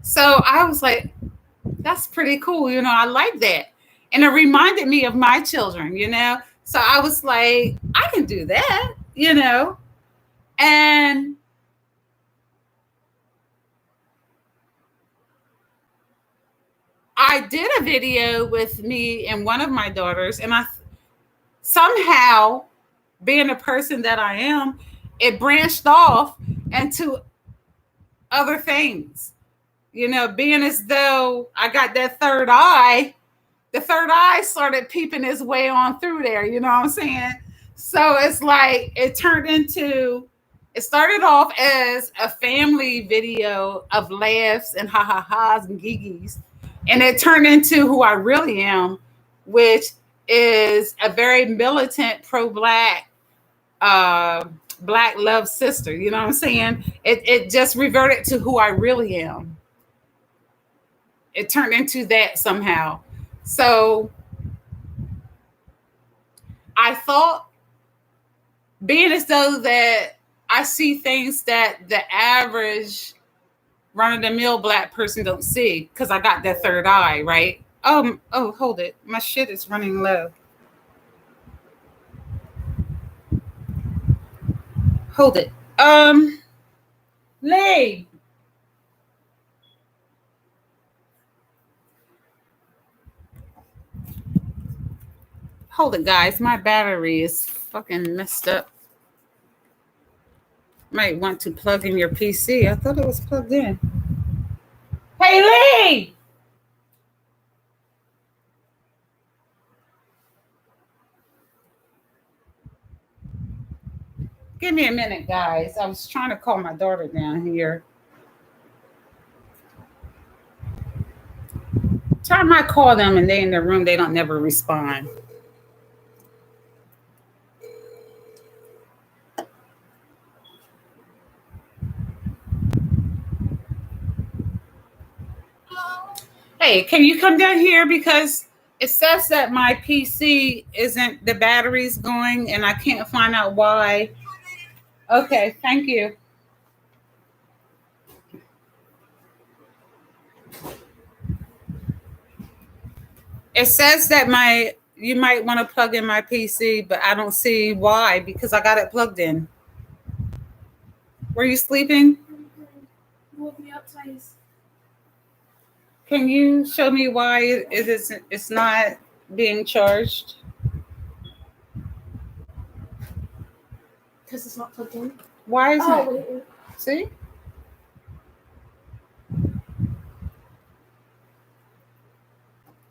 So I was like, that's pretty cool. I like that. And it reminded me of my children. So I was like, I can do that. And I did a video with me and one of my daughters, and I somehow, being a person that I am, it branched off into other things. Being as though I got that third eye, the third eye started peeping its way on through there. You know what I'm saying? So it's like it started off as a family video of laughs and ha-ha-has and gigis. And it turned into who I really am, which is a very militant, pro-Black, Black love sister. You know what I'm saying? It just reverted to who I really am. It turned into that somehow. So I thought, being as though that I see things that the average run-of-the-mill Black person don't see, because I got that third eye, right? Oh, hold it. My shit is running low. Hold it. Lee. Hold it, guys. My battery is fucking messed up. Might want to plug in your PC. I thought it was plugged in. Hey, Lee! Give me a minute, guys. I was trying to call my daughter down here. Time I call them and they in their room, they don't never respond. Hey, can you come down here, because it says that my PC isn't, the battery's going, and I can't find out why. Okay, thank you. It says that you might want to plug in my PC, but I don't see why, because I got it plugged in. Were you sleeping? You woke me up twice. Can you show me why it's not being charged? Because it's not plugged in. Why is it? Wait. See?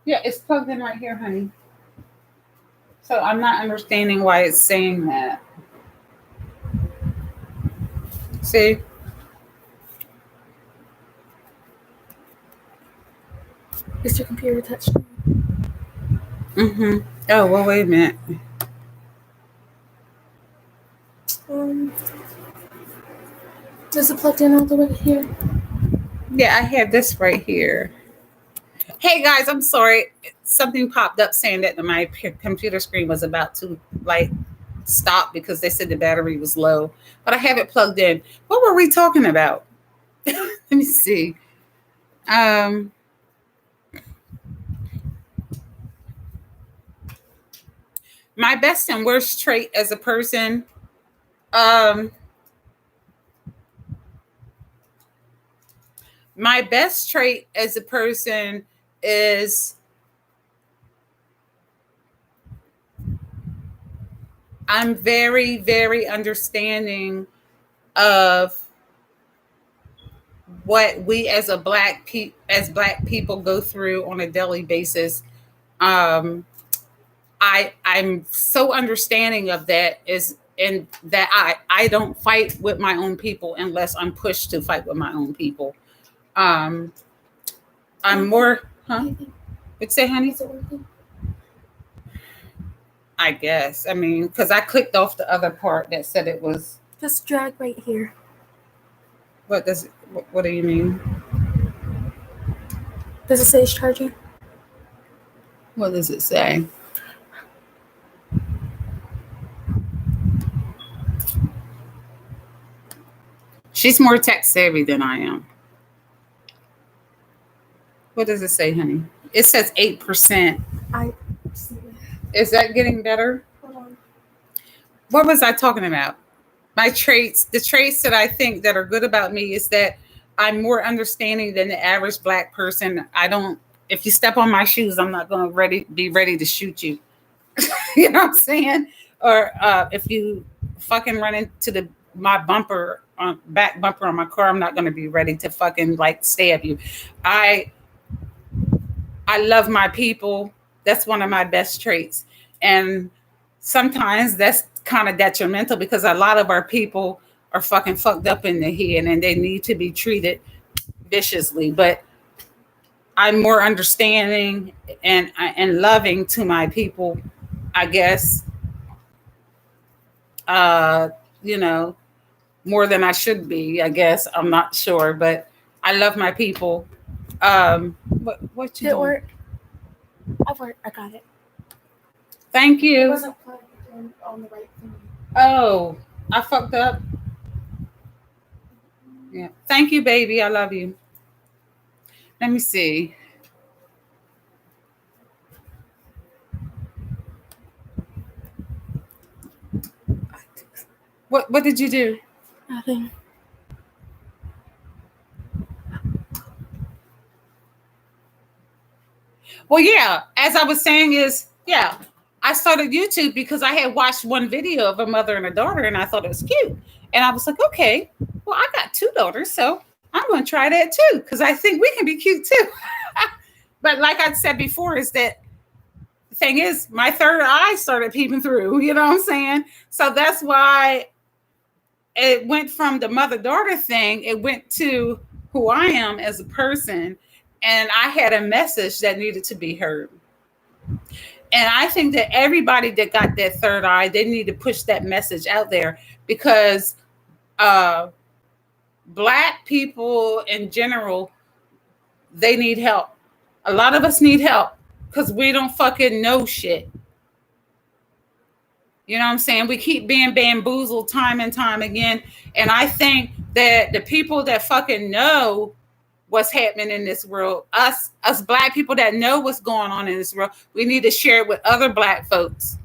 Yeah, it's plugged in right here, honey. So I'm not understanding why it's saying that. See? Is your computer touchscreen? Mm-hmm. Oh, well, wait a minute. Is it plugged in all the way here? Yeah, I have this right here. Hey, guys, I'm sorry. Something popped up saying that my computer screen was about to, like, stopped because they said the battery was low, but I have it plugged in. What were we talking about? Let me see. Um, my best and worst trait as a person. Um, my best trait as a person is I'm very, very understanding of what we as black people go through on a daily basis. Um, I'm so understanding of that is and that I don't fight with my own people unless I'm pushed to fight with my own people. Um, I'm more, huh? What'd you say, honey? I guess. I mean, because I clicked off the other part that said it was. Just drag right here. What does? What do you mean? Does it say it's charging? What does it say? She's more tech savvy than I am. What does it say, honey? It says 8%. I see it. Is that getting better? Hold on. What was I talking about? My traits, the traits that I think that are good about me is that I'm more understanding than the average black person. I don't, if you step on my shoes, I'm not going to be ready to shoot you. You know what I'm saying? Or if you fucking run into my bumper, back bumper on my car, I'm not going to be ready to fucking like stab you. I love my people. That's one of my best traits. And sometimes that's kind of detrimental because a lot of our people are fucking fucked up in the head and they need to be treated viciously. But I'm more understanding and loving to my people, I guess. Uh, you know, more than I should be, I guess. I'm not sure, but I love my people. What you Did it doing? work? I got it. Thank It you. wasn't plugged in on the right thing. Oh, I fucked up. Yeah. Thank you, baby. I love you. Let me see. What did you do? Nothing. Well, yeah, as I was saying is, yeah, I started YouTube because I had watched one video of a mother and a daughter and I thought it was cute. And I was like, okay, well, I got two daughters, so I'm going to try that too because I think we can be cute too. But like I said before, is that the thing is, my third eye started peeping through, you know what I'm saying? So that's why it went from the mother daughter thing, it went to who I am as a person. And I had a message that needed to be heard. And I think that everybody that got that third eye, they need to push that message out there because uh, black people in general, they need help. A lot of us need help because we don't fucking know shit. You know what I'm saying? We keep being bamboozled time and time again. And I think that the people that fucking know what's happening in this world, us black people that know what's going on in this world, we need to share it with other black folks.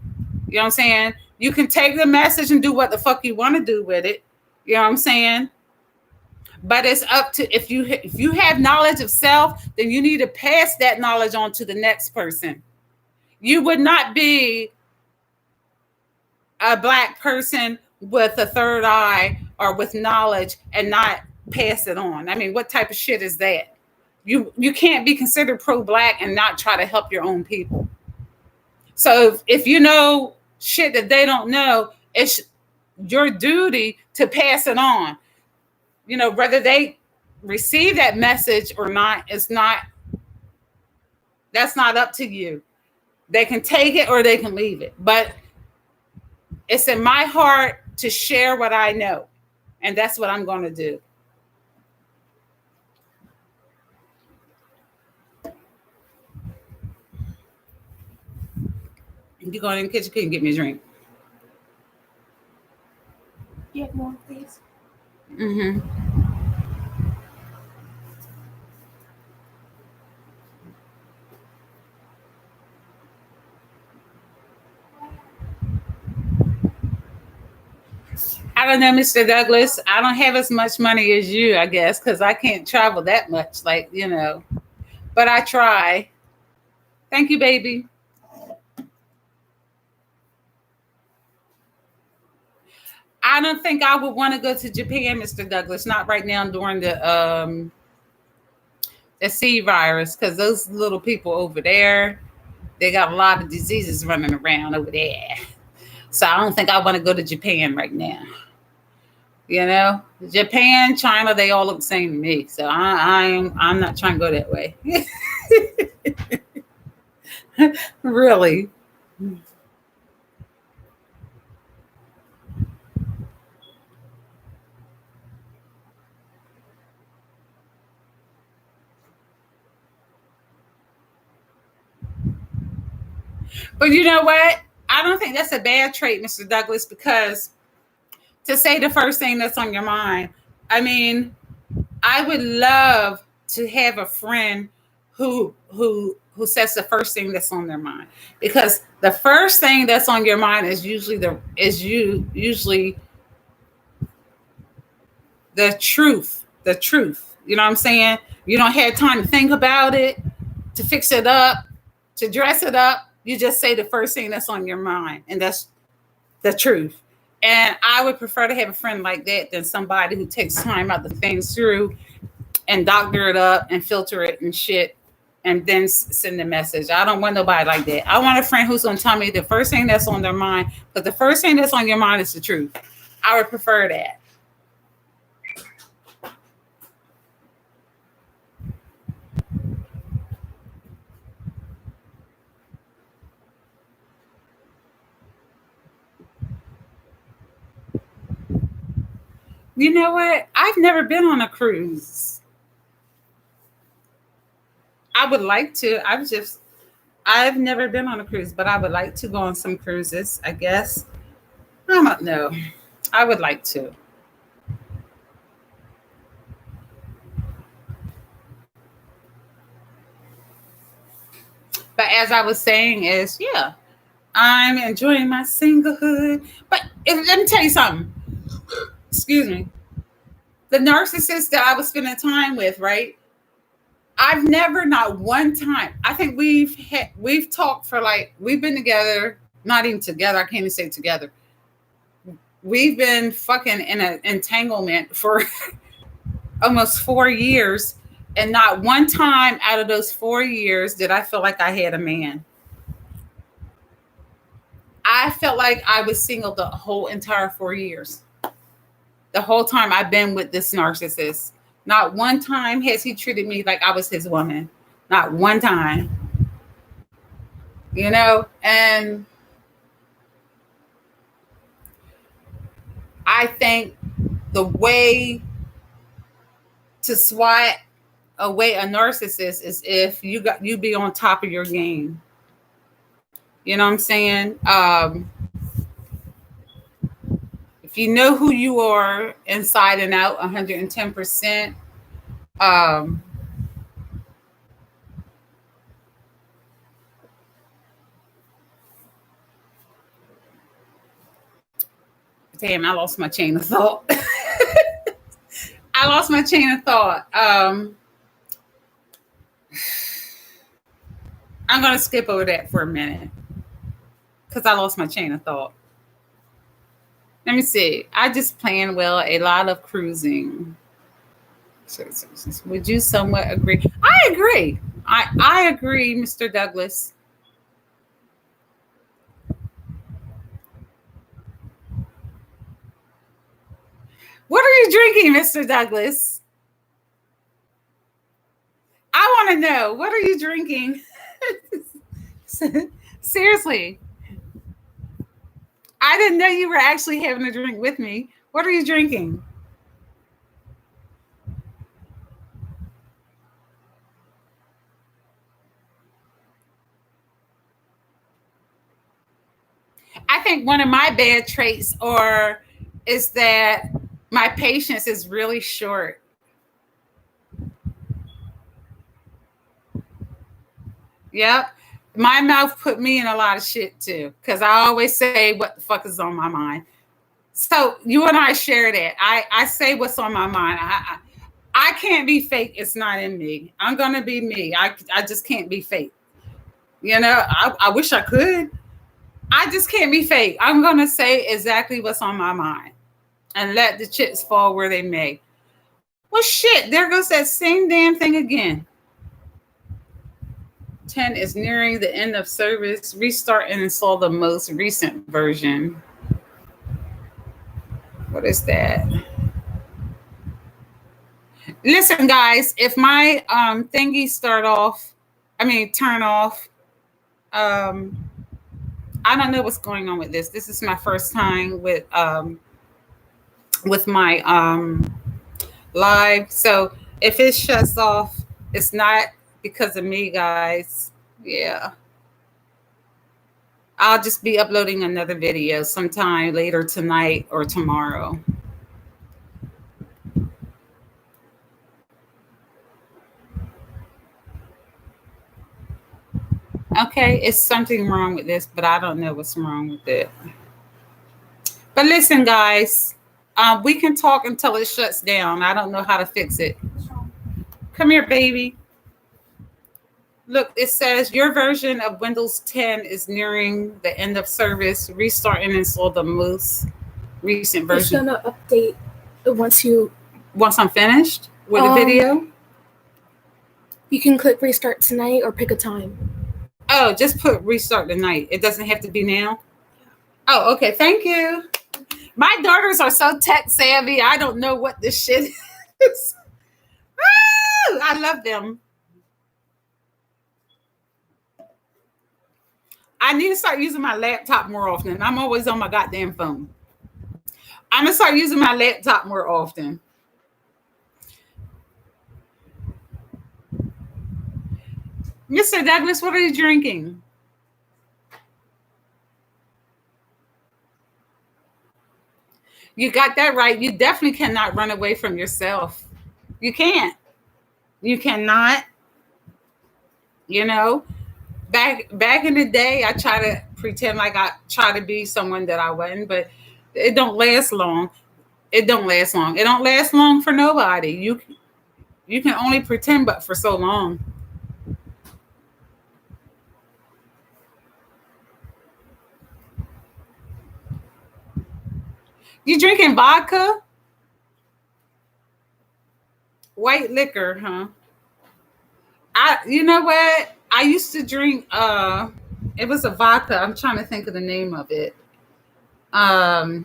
You know what I'm saying? You can take the message and do what the fuck you want to do with it. You know what I'm saying? But it's up to if you have knowledge of self, then you need to pass that knowledge on to the next person. You would not be a black person with a third eye or with knowledge and not pass it on. I mean, what type of shit is that? You can't be considered pro-black and not try to help your own people. So if you know shit that they don't know, it's your duty to pass it on. You know, whether they receive that message or not, that's not up to you. They can take it or they can leave it. But it's in my heart to share what I know. And that's what I'm going to do. You go in the kitchen, can you get me a drink? like more of these? Hmm. I don't know, Mr. Douglas. I don't have as much money as you, I guess, because I can't travel that much. Like, but I try. Thank you, baby. I don't think I would want to go to Japan, Mr. Douglas. Not right now during the C virus, because those little people over there, they got a lot of diseases running around over there. So I don't think I want to go to Japan right now. Japan, China, they all look the same to me. So I'm not trying to go that way. Really. But you know what? I don't think that's a bad trait, Mr. Douglas, because to say the first thing that's on your mind, I mean, I would love to have a friend who says the first thing that's on their mind, because the first thing that's on your mind is usually the truth. You know what I'm saying? You don't have time to think about it, to fix it up, to dress it up. You just say the first thing that's on your mind, and that's the truth. And I would prefer to have a friend like that than somebody who takes time out to think through and doctor it up and filter it and shit and then send a message. I don't want nobody like that. I want a friend who's going to tell me the first thing that's on their mind, but the first thing that's on your mind is the truth. I would prefer that. You know what? I've never been on a cruise. I would like to. I've never been on a cruise, but I would like to go on some cruises, I guess. I don't know. I would like to. But as I was saying, is yeah, I'm enjoying my singlehood. But let me tell you something. Excuse me. The narcissist that I was spending time with, right? I've never, not one time. I think we've talked for like we've been together, not even together. I can't even say together. We've been fucking in an entanglement for almost 4 years, and not one time out of those 4 years did I feel like I had a man. I felt like I was single the whole entire 4 years. The whole time I've been with this narcissist. Not one time has he treated me like I was his woman. Not one time. And I think the way to swat away a narcissist is if you be on top of your game. You know what I'm saying? If you know who you are inside and out 110%, um, damn, I lost my chain of thought. I lost my chain of thought. I'm going to skip over that for a minute because I lost my chain of thought. Let me see. I just plan well a lot of cruising. Would you somewhat agree? I agree. I agree, Mr. Douglas. What are you drinking, Mr. Douglas? I want to know. What are you drinking? Seriously. I didn't know you were actually having a drink with me. What are you drinking? I think one of my bad traits are is that my patience is really short. Yep. My mouth put me in a lot of shit too, because I always say what the fuck is on my mind. So you and I share that. I say what's on my mind. I can't be fake. It's not in me. I'm gonna be me. I just can't be fake. I wish I could. I just can't be fake. I'm gonna say exactly what's on my mind and let the chips fall where they may. Well, shit, there goes that same damn thing again. 10 is nearing the end of service. Restart and install the most recent version. What is that? Listen, guys, if my thingy turn off, um, I don't know what's going on with this. This is my first time with my live. So if it shuts off, it's not because of me, guys. Yeah. I'll just be uploading another video sometime later tonight or tomorrow. Okay, it's something wrong with this, but I don't know what's wrong with it. But listen, guys, we can talk until it shuts down. I don't know how to fix it. Come here, baby. Look, it says your version of Windows 10 is nearing the end of service. Restart and install the most recent version. It's gonna update once I'm finished with the video. You can click restart tonight or pick a time. Oh, just put restart tonight. It doesn't have to be now. Oh, okay. Thank you. My daughters are so tech savvy. I don't know what this shit is. I love them. I need to start using my laptop more often. I'm always on my goddamn phone. I'm going to start using my laptop more often. Mr. Douglas, what are you drinking? You got that right. You definitely cannot run away from yourself. You can't. You cannot. Back in the day, I try to pretend like I try to be someone that I wasn't, but it don't last long. It don't last long. It don't last long for nobody. You can only pretend, but for so long. You drinking vodka? White liquor, huh? You know what? I used to drink it was a vodka. I'm trying to think of the name of it. Oh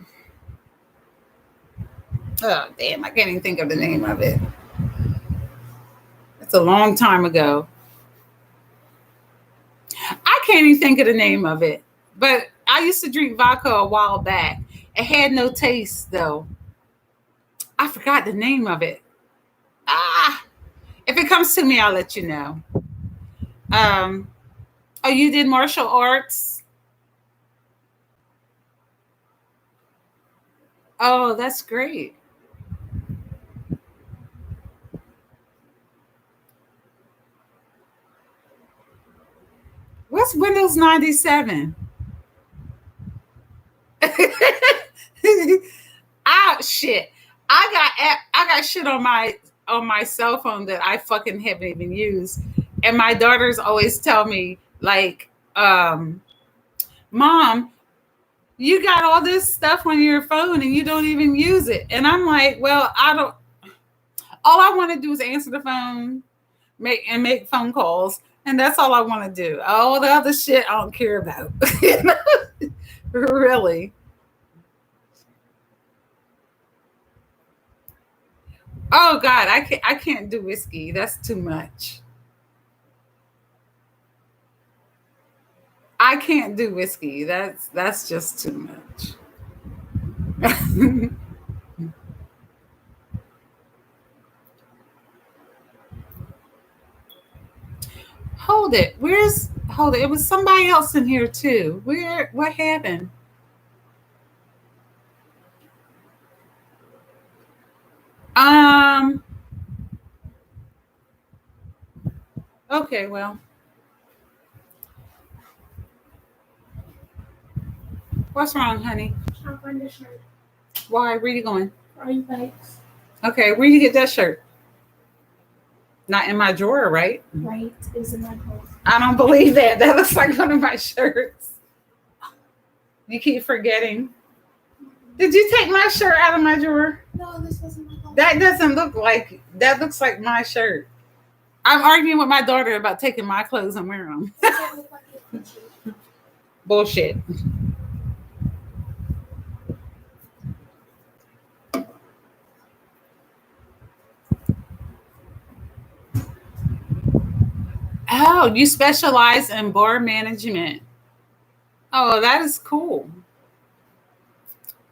damn, I can't even think of the name of it. It's a long time ago. I can't even think of the name of it. But I used to drink vodka a while back. It had no taste though. I forgot the name of it. If it comes to me, I'll let you know. Oh, you did martial arts? Oh, that's great. What's Windows 97? Shit. I got shit on my cell phone that I fucking haven't even used. And my daughters always tell me, like, Mom, you got all this stuff on your phone and you don't even use it. And I'm like, well, all I want to do is answer the phone, make phone calls, and that's all I want to do. All the other shit I don't care about. Really. Oh God, I can't do whiskey. That's too much. I can't do whiskey. That's just too much. Hold it. Hold it. It was somebody else in here too. What happened? Um. Okay. Well, what's wrong, honey? I'll find the shirt. Why? Where you going? Are you thanks? Okay. Where you get that shirt? Not in my drawer, right? Right is in my clothes. I don't believe that. That looks like one of my shirts. You keep forgetting. Did you take my shirt out of my drawer? No, this wasn't my clothes. That doesn't look like. That looks like my shirt. I'm arguing with my daughter about taking my clothes and wearing them. Doesn't look like your picture. Bullshit. Oh, you specialize in bar management. Oh, that is cool.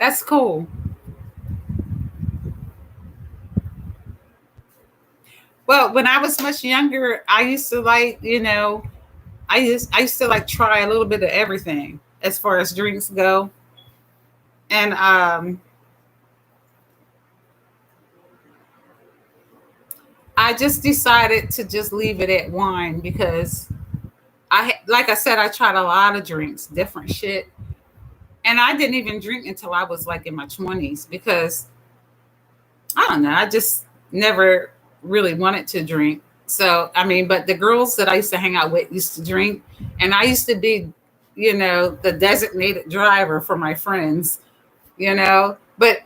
That's cool. Well, when I was much younger, I used to like, I used to like try a little bit of everything as far as drinks go. And I just decided to just leave it at wine because like I said, I tried a lot of drinks, different shit. And I didn't even drink until I was like in my 20s because I don't know, I just never really wanted to drink. So, I mean, but the girls that I used to hang out with used to drink, and I used to be, the designated driver for my friends, but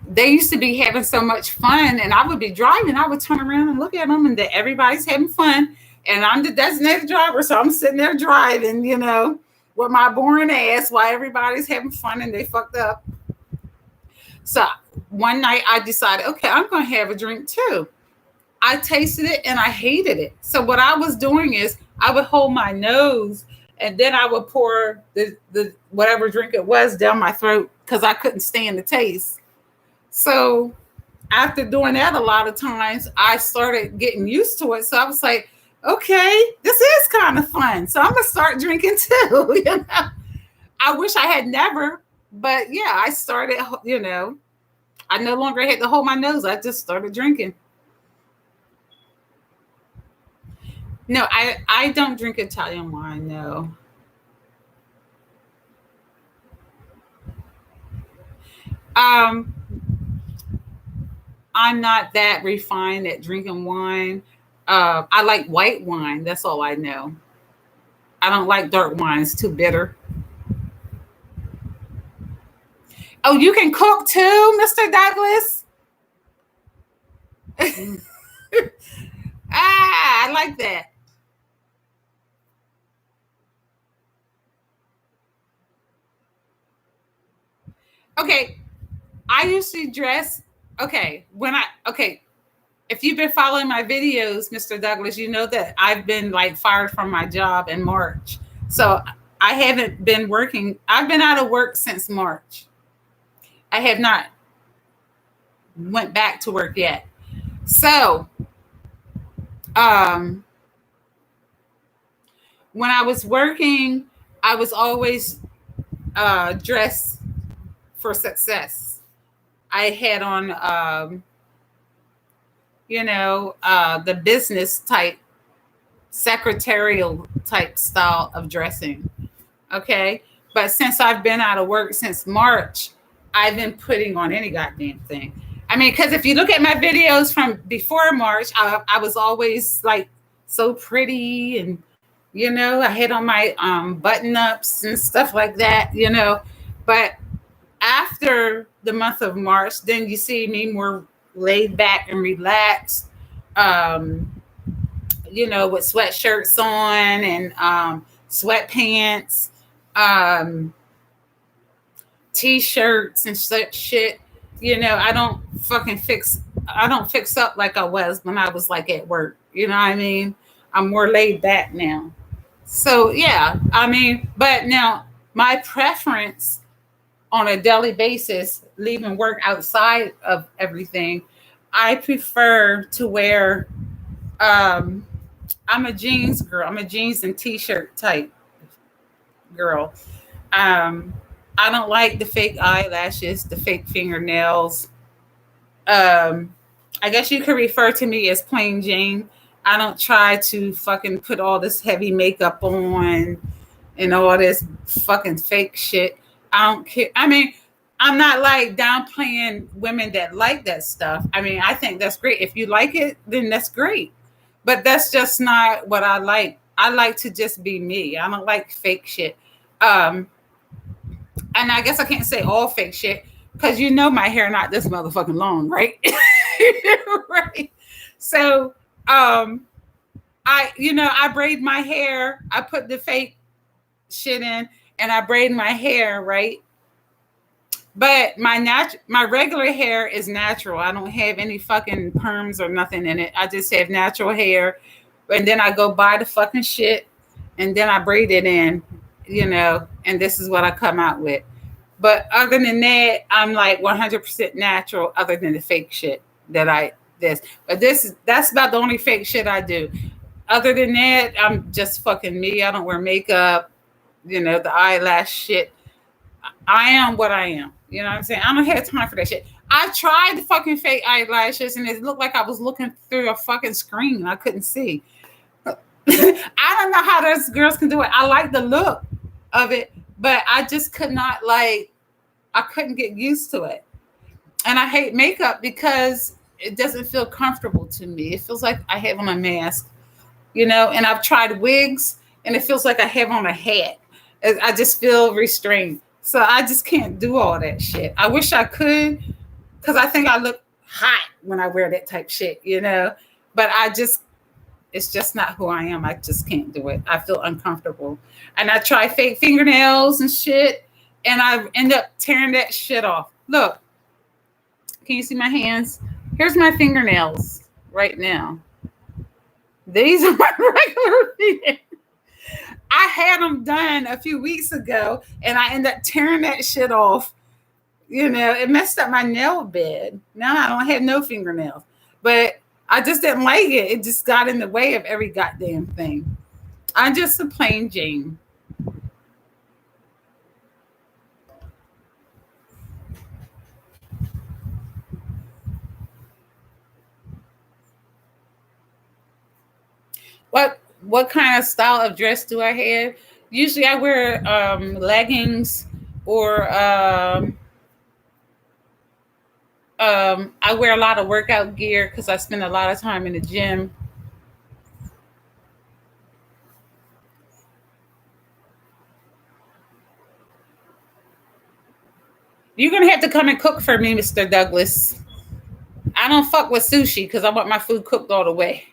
they used to be having so much fun, and I would be driving. I would turn around and look at them, and everybody's having fun, and I'm the designated driver, so I'm sitting there driving, with my boring ass while everybody's having fun and they fucked up. So one night I decided, okay, I'm going to have a drink too. I tasted it and I hated it. So what I was doing is I would hold my nose and then I would pour the whatever drink it was down my throat because I couldn't stand the taste. So after doing that a lot of times, I started getting used to it. So I was like, okay, this is kind of fun. So I'm gonna start drinking too. I wish I had never, but yeah, I started. I no longer had to hold my nose. I just started drinking. No, I don't drink Italian wine. No. Um, I'm not that refined at drinking wine. I like white wine. That's all I know. I don't like dark wine. It's too bitter. Oh, you can cook too, Mr. Douglas? I like that. Okay, I usually dress. Okay, if you've been following my videos, Mr. Douglas, you know that I've been like fired from my job in March. So I haven't been working. I've been out of work since March. I have not went back to work yet. So um, when I was working, I was always dressed for success. I had on, the business type, secretarial type style of dressing. Okay. But since I've been out of work since March, I've been putting on any goddamn thing. I mean, because if you look at my videos from before March, I was always like so pretty and, I had on my button ups and stuff like that. But after the month of March, then you see me more laid back and relaxed, with sweatshirts on and sweatpants, um, t-shirts and such shit. I don't fix up like I was when I was like at work. You know what I mean? I'm more laid back now. So yeah, I mean, but now my preference on a daily basis, leaving work outside of everything, I prefer to wear. Um, I'm a jeans girl. I'm a jeans and t-shirt type girl. Um, I don't like the fake eyelashes, the fake fingernails. Um, I guess you could refer to me as plain Jane. I don't try to fucking put all this heavy makeup on and all this fucking fake shit. I don't care. I mean, I'm not like downplaying women that like that stuff. I mean, I think that's great. If you like it, then that's great. But that's just not what I like. I like to just be me. I don't like fake shit. Um, and I guess I can't say all fake shit because you know my hair not this motherfucking long, right? Right. So I braid my hair. I put the fake shit in and I braid my hair, right? But my regular hair is natural. I don't have any fucking perms or nothing in it. I just have natural hair. And then I go buy the fucking shit and then I braid it in, and this is what I come out with. But other than that, I'm like 100% natural other than the fake shit that But that's about the only fake shit I do. Other than that, I'm just fucking me. I don't wear makeup, the eyelash shit. I am what I am. You know what I'm saying? I don't have time for that shit. I tried the fucking fake eyelashes and it looked like I was looking through a fucking screen. I couldn't see. I don't know how those girls can do it. I like the look of it, but I just could not I couldn't get used to it. And I hate makeup because it doesn't feel comfortable to me. It feels like I have on a mask, and I've tried wigs and it feels like I have on a hat. I just feel restrained. So I just can't do all that shit. I wish I could because I think I look hot when I wear that type shit, but it's just not who I am. I just can't do it. I feel uncomfortable. And I try fake fingernails and shit, and I end up tearing that shit off. Look, can you see my hands? Here's my fingernails right now. These are my regular fingernails. I had them done a few weeks ago, and I ended up tearing that shit off. It messed up my nail bed. Now I don't have no fingernails. But I just didn't like it. It just got in the way of every goddamn thing. I'm just a plain Jane. What kind of style of dress do I have? Usually I wear leggings or I wear a lot of workout gear because I spend a lot of time in the gym. You're going to have to come and cook for me, Mr. Douglas. I don't fuck with sushi because I want my food cooked all the way.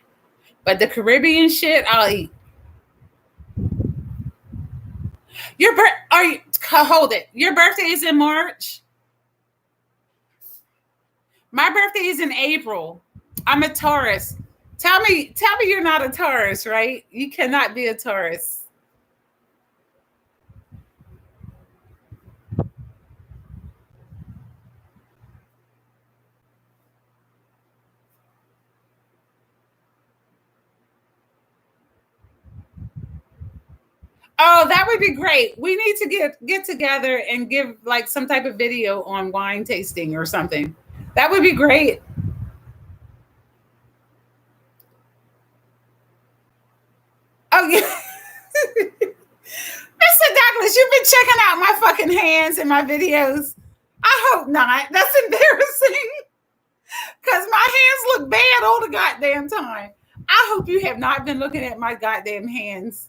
But the Caribbean shit, I'll eat. Hold it. Your birthday is in March? My birthday is in April. I'm a Taurus. Tell me you're not a Taurus, right? You cannot be a Taurus. Oh, that would be great. We need to get together and give like some type of video on wine tasting or something. That would be great. Oh yeah. Mr. Douglas, you've been checking out my fucking hands in my videos. I hope not. That's embarrassing. Because my hands look bad all the goddamn time. I hope you have not been looking at my goddamn hands.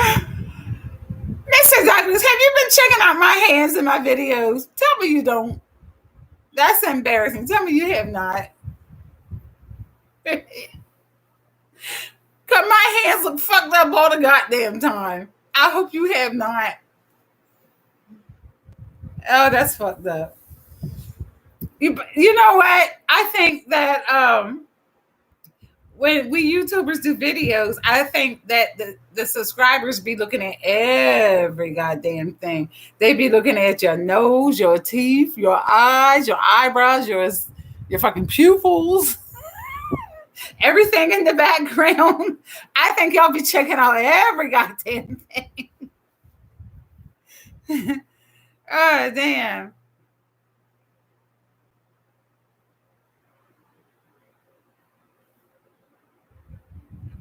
Mr. Douglas, have you been checking out my hands in my videos? Tell me you don't. That's embarrassing. Tell me you have not. Because my hands look fucked up all the goddamn time. I hope you have not. Oh, that's fucked up. You know what? I think that when we YouTubers do videos, I think that the subscribers be looking at every goddamn thing. They be looking at your nose, your teeth, your eyes, your eyebrows, your fucking pupils, everything in the background. I think y'all be checking out every goddamn thing. Oh, damn.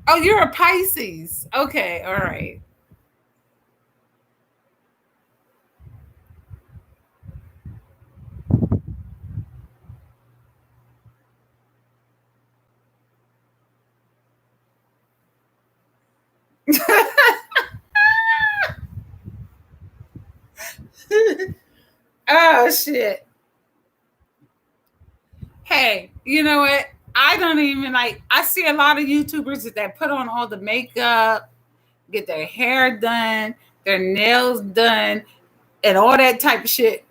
Oh, you're a Pisces. Okay, all right. Oh, shit. Hey, you know what? I don't even like, I see a lot of YouTubers that put on all the makeup, get their hair done, their nails done, and all that type of shit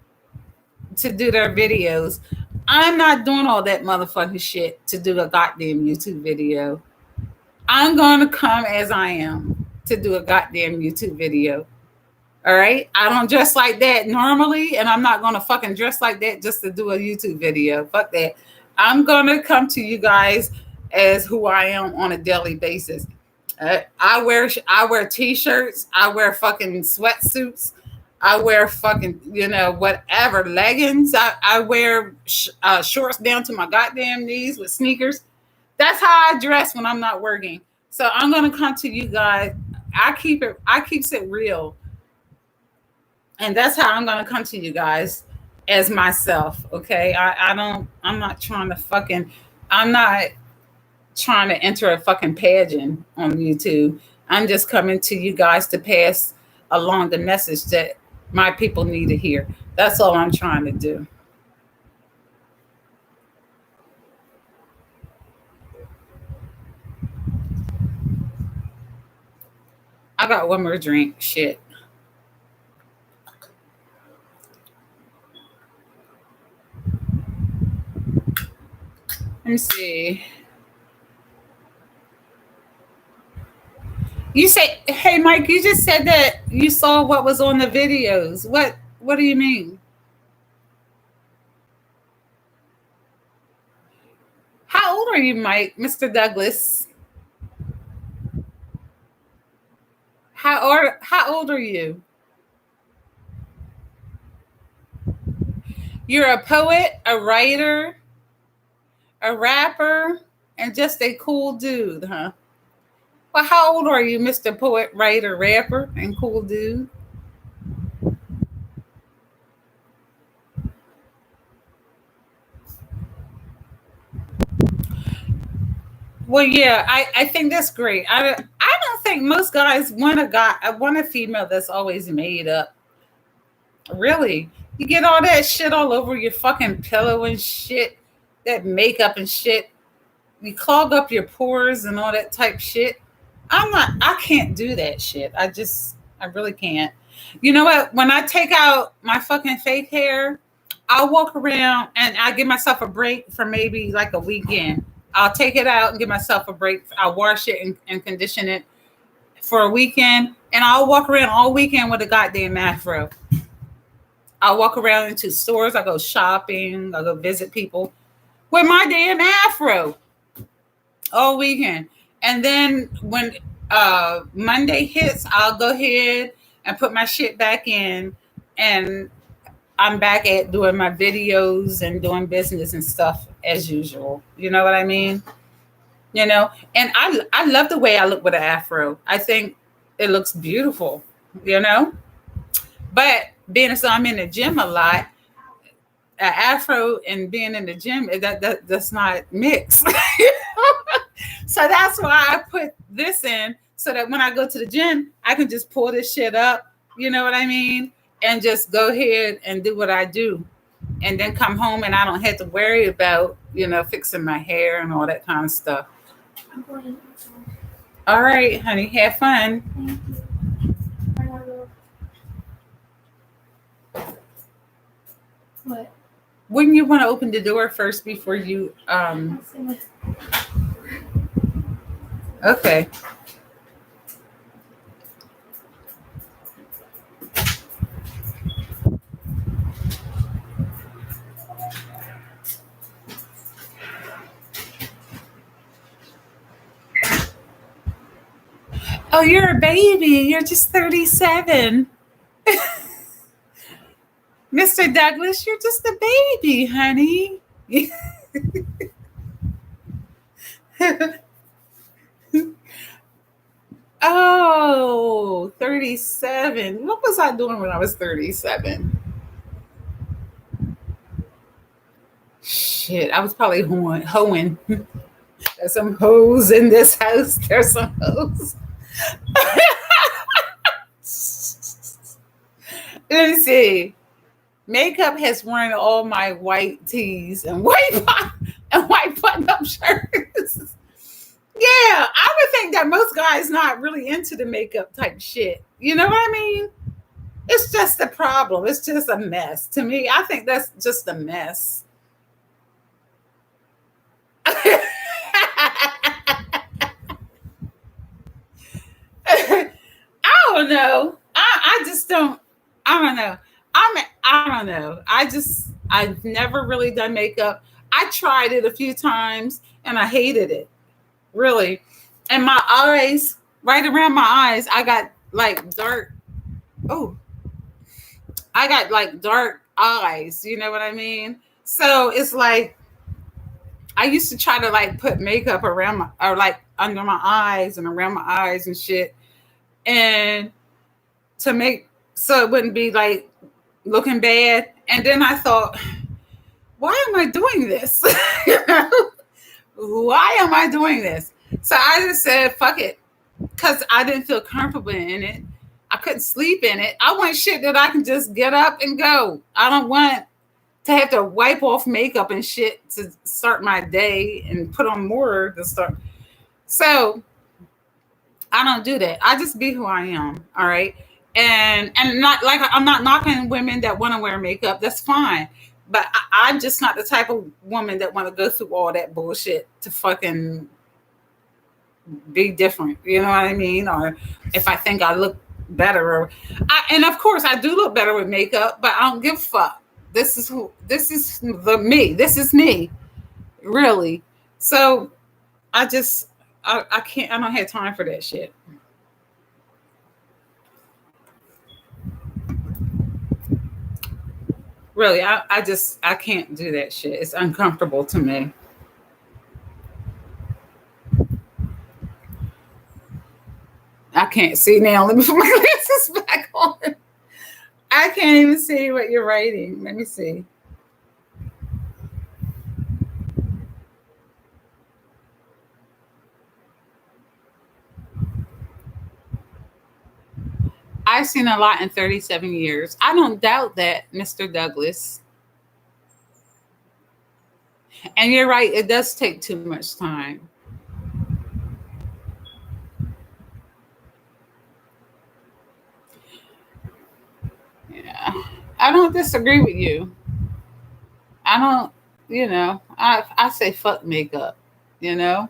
to do their videos. I'm not doing all that motherfucking shit to do a goddamn YouTube video. I'm going to come as I am to do a goddamn YouTube video. All right. I don't dress like that normally, and I'm not going to fucking dress like that just to do a YouTube video. Fuck that. I'm going to come to you guys as who I am on a daily basis. I wear t-shirts. I wear fucking sweatsuits. I wear fucking, whatever, leggings. I wear shorts down to my goddamn knees with sneakers. That's how I dress when I'm not working. So I'm gonna come to you guys. I keeps it real. And that's how I'm gonna come to you guys as myself. Okay. I'm not trying to fucking I'm not trying to enter a fucking pageant on YouTube. I'm just coming to you guys to pass along the message that my people need to hear. That's all I'm trying to do. I got one more drink. Shit. Let me see. You say, hey Mike, you just said that you saw what was on the videos. What do you mean? How old are you, Mike? Mr. Douglas? How old are you? You're a poet, a writer, a rapper, and just a cool dude, huh? Well, how old are you, Mr. Poet, writer, rapper, and cool dude? Well, yeah, I think that's great. I don't think most guys want a female that's always made up. Really, you get all that shit all over your fucking pillow and shit, that makeup and shit. You clog up your pores and all that type shit. I can't do that shit. I really can't. You know what? When I take out my fucking fake hair, I'll walk around and I give myself a break for maybe like a weekend. I'll take it out and give myself a break. I'll wash it and condition it for a weekend. And I'll walk around all weekend with a goddamn afro. I'll walk around into stores. I go shopping. I go visit people with my damn afro all weekend. And then when Monday hits, I'll go ahead and put my shit back in, and I'm back at doing my videos and doing business and stuff as usual. You know what I mean? And I love the way I look with an afro. I think it looks beautiful. You know, but being as I'm in the gym a lot, an afro and being in the gym that's not mixed. So that's why I put this in so that when I go to the gym, I can just pull this shit up. You know what I mean? And just go ahead and do what I do. And then come home and I don't have to worry about, fixing my hair and all that kind of stuff. I'm going. All right, honey, have fun. Thank you. I gotta go. What? Wouldn't you want to open the door first before you okay. Oh, you're a baby. You're just 37. Mr. Douglas, you're just a baby, honey. Oh, 37. What was I doing when I was 37? Shit, I was probably hoeing. There's some hoes in this house. There's some hoes. Let me see. Makeup has worn all my white tees and white button-up shirts. Yeah, I would think that most guys not really into the makeup type shit. You know what I mean? It's just a problem. It's just a mess. To me, I think that's just a mess. I don't know. I just don't. I don't know. I don't know. I've never really done makeup. I tried it a few times and I hated it. Really. And my eyes, right around my eyes, I got like dark. Oh, I got like dark eyes. You know what I mean? So it's like I used to try to like put makeup around my or like under my eyes and around my eyes and shit, and to make so it wouldn't be like looking bad. And then I thought, why am I doing this? You know? Why am I doing this? So I just said, fuck it, because I didn't feel comfortable in it. I couldn't sleep in it. I want shit that I can just get up and go. I don't want to have to wipe off makeup and shit to start my day and put on more to start. So I don't do that. I just be who I am. All right. And not like I'm not knocking women that want to wear makeup. That's fine. But I'm just not the type of woman that want to go through all that bullshit to fucking be different. You know what I mean? Or if I think I look better, and of course I do look better with makeup, but I don't give a fuck. This is the me. This is me, really. So I can't. I don't have time for that shit. Really, I can't do that shit. It's uncomfortable to me. I can't see now. Let me put my glasses back on. I can't even see what you're writing. Let me see. I've seen a lot in 37 years. I don't doubt that, Mr. Douglas. And you're right, it does take too much time. Yeah. I don't disagree with you. I don't, I say fuck makeup, you know?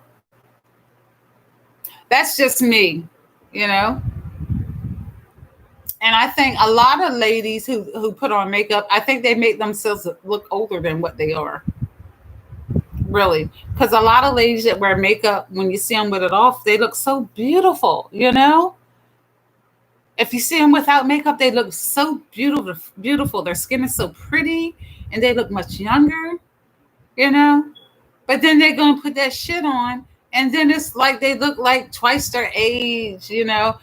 That's just me, you know? And I think a lot of ladies who put on makeup, I think they make themselves look older than what they are. Really. Because a lot of ladies that wear makeup, when you see them with it off, they look so beautiful, you know? If you see them without makeup, they look so beautiful, beautiful. Their skin is so pretty and they look much younger, you know? But then they're gonna put that shit on, and then it's like they look like twice their age, you know?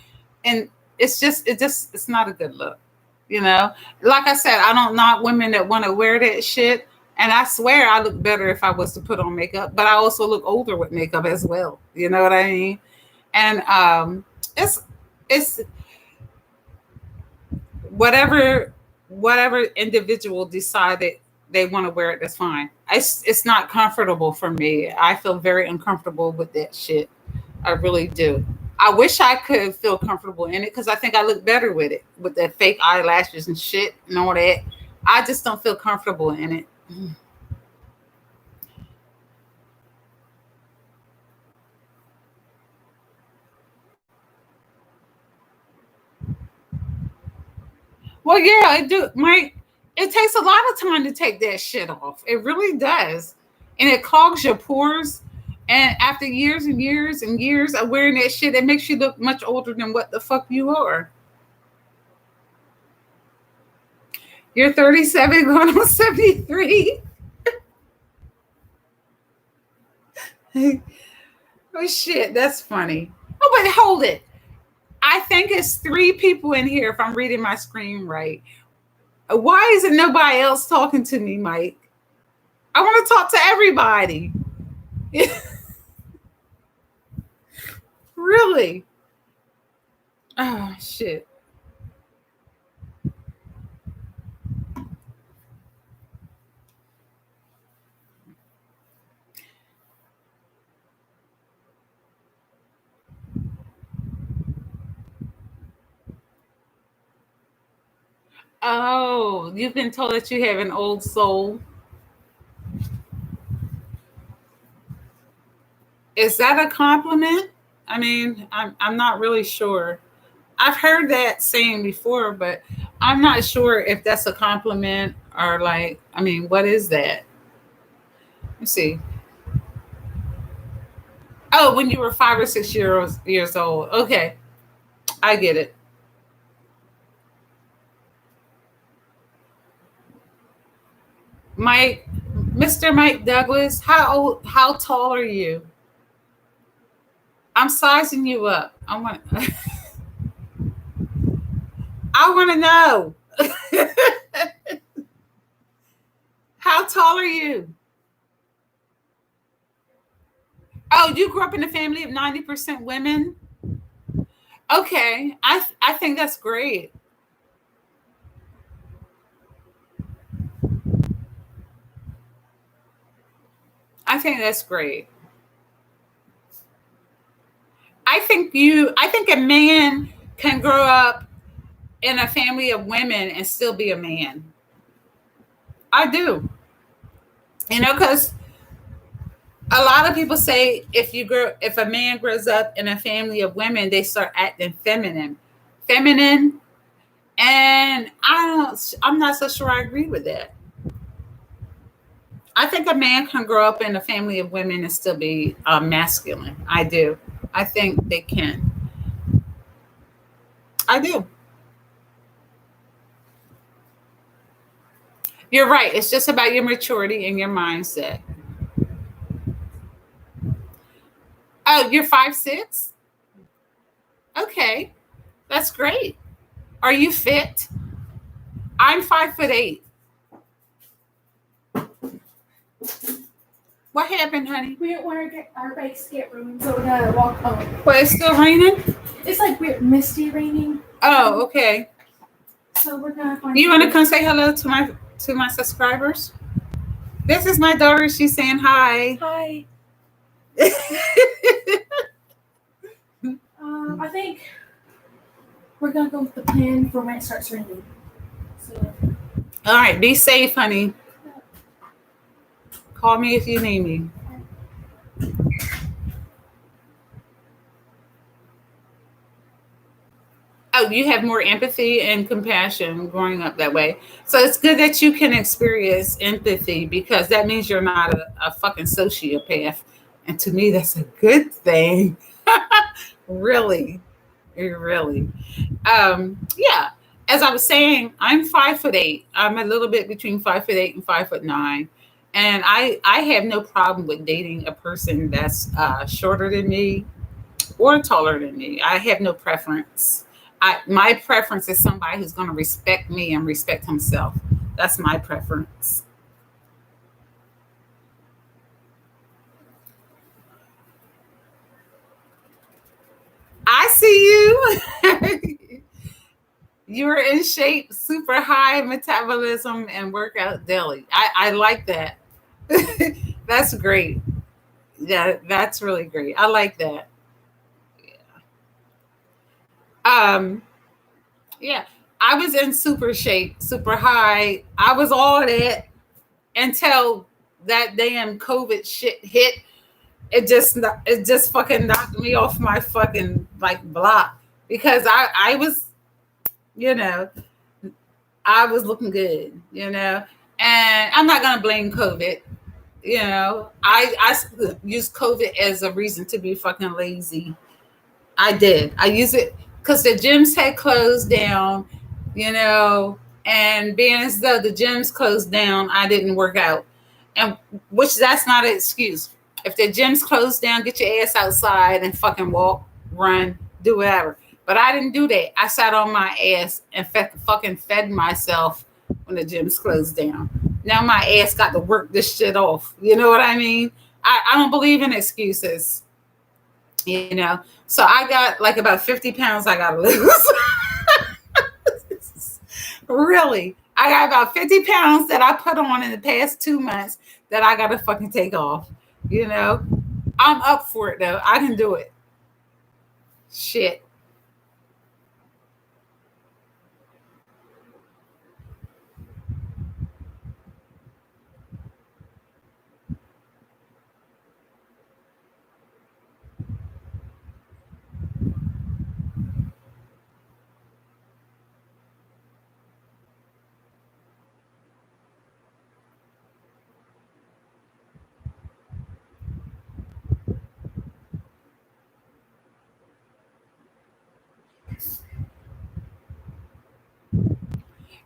And it's not a good look, you know? Like I said, I don't knock women that want to wear that shit. And I swear I look better if I was to put on makeup, but I also look older with makeup as well. You know what I mean? And it's it's whatever whatever individual decided they want to wear it, that's fine. It's not comfortable for me. I feel very uncomfortable with that shit. I really do. I wish I could feel comfortable in it because I think I look better with it, with the fake eyelashes and shit and all that. I just don't feel comfortable in it. Well, yeah, I do. It takes a lot of time to take that shit off. It really does, and it clogs your pores. And after years and years and years of wearing that shit, it makes you look much older than what the fuck you are. You're 37 going on 73. Oh shit, that's funny. Oh, but hold it. I think it's three people in here if I'm reading my screen right. Why isn't nobody else talking to me, Mike? I want to talk to everybody. Really? Oh shit. Oh, you've been told that you have an old soul. Is that a compliment? I mean, I'm not really sure. I've heard that saying before, but I'm not sure if that's a compliment or like, I mean, what is that? Let's see. Oh, when you were 5 or 6 years old. Okay, I get it. Mike, Mr. Mike Douglas, how tall are you? I'm sizing you up. I want to know. How tall are you? Oh, you grew up in a family of 90% women? Okay. I think that's great. I think that's great. I think a man can grow up in a family of women and still be a man. I do. Cuz a lot of people say if a man grows up in a family of women, they start acting feminine. Feminine, and I'm not so sure I agree with that. I think a man can grow up in a family of women and still be masculine. I do. I think they can. I do. You're right. It's just about your maturity and your mindset. Oh, you're 5'6"? Okay. That's great. Are you fit? I'm 5'8". What happened, honey? We didn't want our bikes get ruined, so we're gonna walk home. Well, it's still raining? It's like weird misty raining. Oh, okay. So we're gonna find. You want to come say hello to my subscribers? This is my daughter. She's saying hi. Hi. I think we're gonna go with the plan for when it starts raining. So. All right. Be safe, honey. Call me if you need me. Oh, you have more empathy and compassion growing up that way. So it's good that you can experience empathy because that means you're not a fucking sociopath. And to me, that's a good thing. Really. Really. Yeah. As I was saying, I'm 5'8". I'm a little bit between 5'8" and 5'9". And I have no problem with dating a person that's shorter than me or taller than me. I have no preference. My preference is somebody who's going to respect me and respect himself. That's my preference. I see you. You're in shape, super high metabolism, and workout daily. I like that. That's great. Yeah, that's really great. I like that. Yeah, I was in super shape, super high. I was all that until that damn COVID shit hit. It just fucking knocked me off my fucking like block because I was, you know, I was looking good, and I'm not gonna blame COVID. I use COVID as a reason to be fucking lazy. I did. I use it because the gyms had closed down, you know, And being as though the gym's closed down, I didn't work out. And which that's not an excuse. If the gym's closed down, get your ass outside and fucking walk, run, do whatever. But I didn't do that. I sat on my ass and fucking fed myself when the gym's closed down. Now my ass got to work this shit off. You know what I mean? I don't believe in excuses. You know? So I got like about 50 pounds I got to lose. Really. I got about 50 pounds that I put on in the past 2 months that I got to fucking take off. You know? I'm up for it though. I can do it. Shit.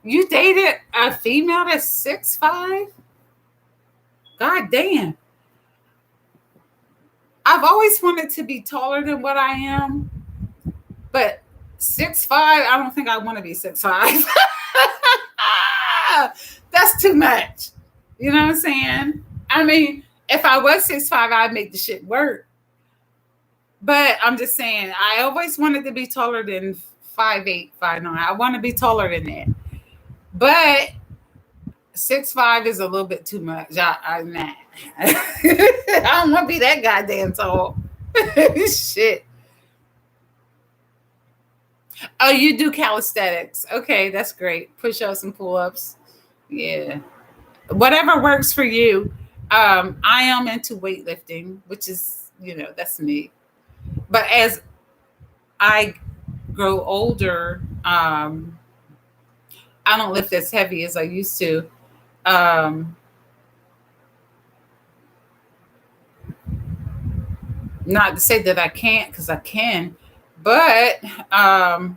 You dated a female that's 6'5"? God damn. I've always wanted to be taller than what I am, but 6'5", I don't think I want to be 6'5". That's too much. You know what I'm saying? I mean, if I was 6'5", I'd make the shit work. But I'm just saying, I always wanted to be taller than 5'8", 5'9". I want to be taller than that. But 6'5" is a little bit too much. Nah. I don't want to be that goddamn tall. Shit. Oh, you do calisthenics. Okay, that's great. Push-ups and pull-ups. Yeah. Whatever works for you. I am into weightlifting, which is, that's me. But as I grow older, I don't lift as heavy as I used to. Not to say that I can't, because I can, but oh,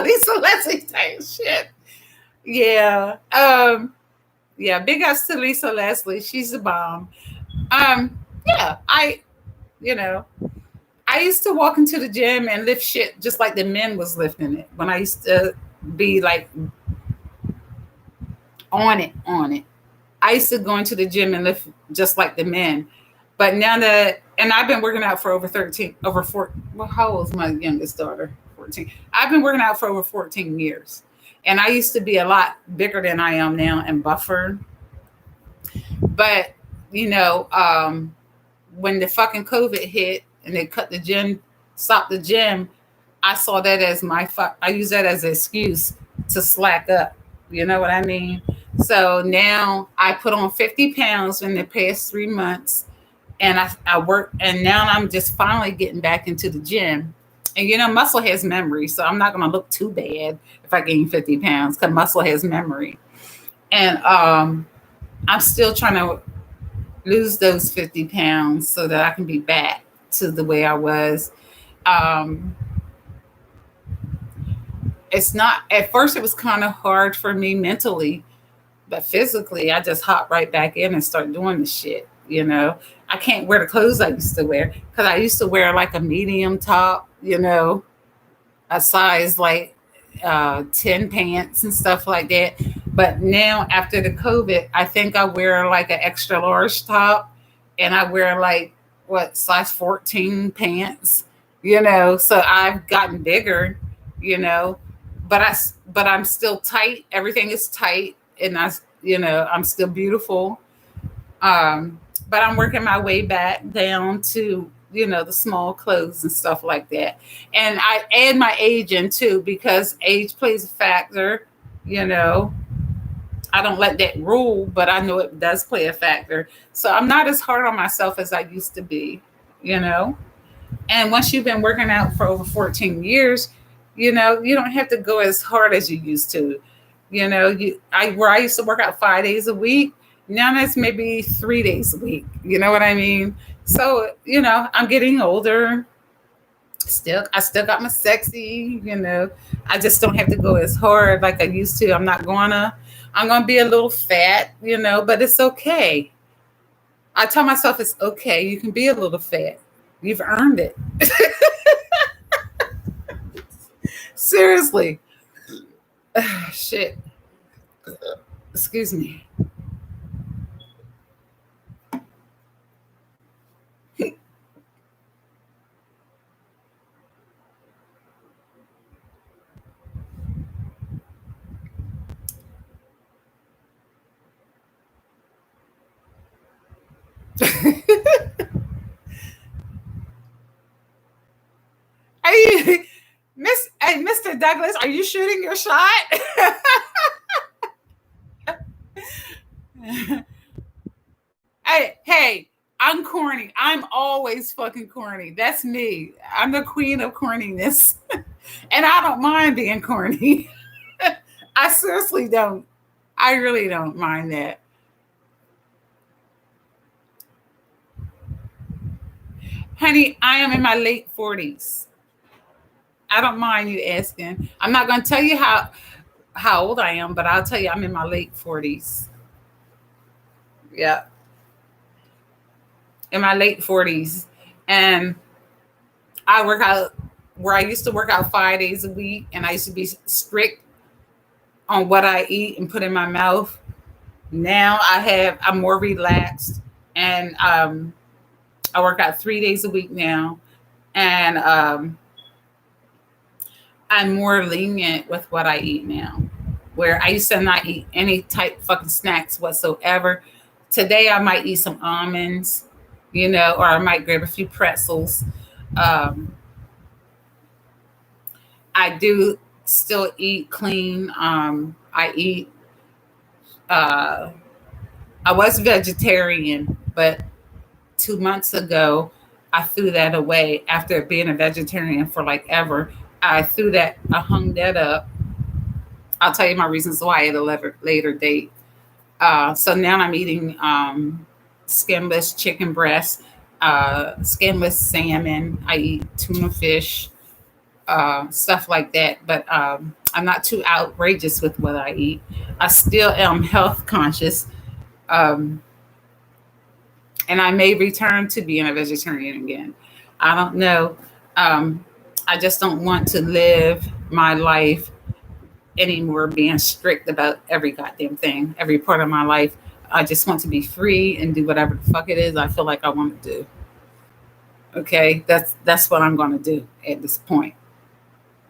Lisa Leslie type shit. Yeah. Yeah, big ups to Lisa Leslie. She's a bomb. Yeah, you know, I used to walk into the gym and lift shit just like the men was lifting it when I used to be like on it. I used to go into the gym and lift just like the men. But now that, and I've been working out for over 4, well, how old is my youngest daughter? 14. I've been working out for over 14 years. And I used to be a lot bigger than I am now and buffer. But, when the fucking COVID hit and they stopped the gym, I saw that as I use that as an excuse to slack up. You know what I mean? So now I put on 50 pounds in the past 3 months and I work, and now I'm just finally getting back into the gym. And muscle has memory, so I'm not going to look too bad if I gain 50 pounds because muscle has memory. And I'm still trying to lose those 50 pounds so that I can be back to the way I was. It's not, at first it was kind of hard for me mentally, but physically I just hop right back in and start doing the shit. I can't wear the clothes I used to wear because I used to wear like a medium top, a size like 10 pants and stuff like that. But now after the COVID, I think I wear like an extra large top and I wear like size 14 pants, so I've gotten bigger, but I'm still tight. Everything is tight and I'm still beautiful. But I'm working my way back down to, the small clothes and stuff like that. And I add my age in too, because age plays a factor, I don't let that rule, but I know it does play a factor. So I'm not as hard on myself as I used to be, And once you've been working out for over 14 years, you don't have to go as hard as you used to. Where I used to work out 5 days a week, now that's maybe 3 days a week. You know what I mean? So, I'm getting older. I still got my sexy, I just don't have to go as hard like I used to. I'm gonna be a little fat, but it's okay. I tell myself it's okay. You can be a little fat. You've earned it. Seriously. Shit. Excuse me. Hey, Mr. Douglas, are you shooting your shot? Hey, I'm corny. I'm always fucking corny. That's me. I'm the queen of corniness. And I don't mind being corny. I seriously don't. I really don't mind that. Honey, I am in my late 40s. I don't mind you asking. I'm not going to tell you how old I am, but I'll tell you I'm in my late 40s. Yeah, in my late 40s. And I work out where I used to work out 5 days a week, and I used to be strict on what I eat and put in my mouth. Now I'm more relaxed, and I work out 3 days a week now, and I'm more lenient with what I eat now. Where I used to not eat any type fucking snacks whatsoever. Today I might eat some almonds, or I might grab a few pretzels. Um, I do still eat clean. I eat. Uh, I was vegetarian, but 2 months ago I threw that away after being a vegetarian for like ever. I hung that up. I'll tell you my reasons why at a later date. So now I'm eating skinless chicken breast, skinless salmon. I eat tuna fish, stuff like that. But I'm not too outrageous with what I eat. I still am health conscious, um, and I may return to being a vegetarian again. I don't know. Um, I just don't want to live my life anymore being strict about every goddamn thing, every part of my life. I just want to be free and do whatever the fuck it is I feel like I want to do. Okay, that's what I'm going to do at this point.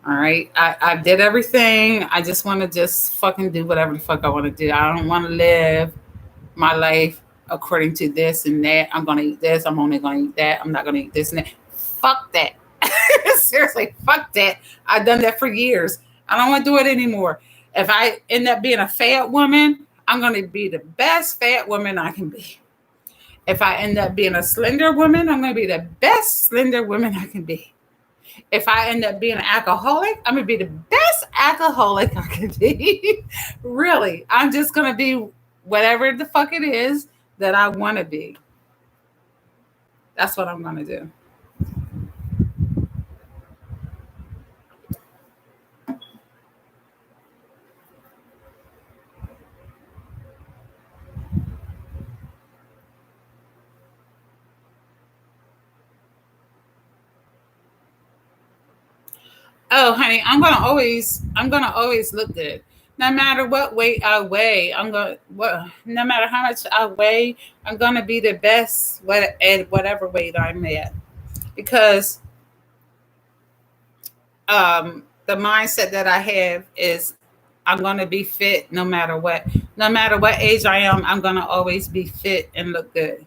All right, I did everything. I just want to just fucking do whatever the fuck I want to do. I don't want to live my life according to this and that. I'm going to eat this. I'm only going to eat that. I'm not going to eat this and that. Fuck that. Seriously, fuck that. I've done that for years. I don't want to do it anymore. If I end up being a fat woman, I'm going to be the best fat woman I can be. If I end up being a slender woman, I'm going to be the best slender woman I can be. If I end up being an alcoholic, I'm going to be the best alcoholic I can be. Really, I'm just going to be whatever the fuck it is that I want to be. That's what I'm going to do. Oh, honey, I'm gonna always look good. No matter what weight I weigh, no matter how much I weigh, I'm gonna be the best at whatever weight I'm at. Because the mindset that I have is I'm gonna be fit no matter what. No matter what age I am, I'm gonna always be fit and look good.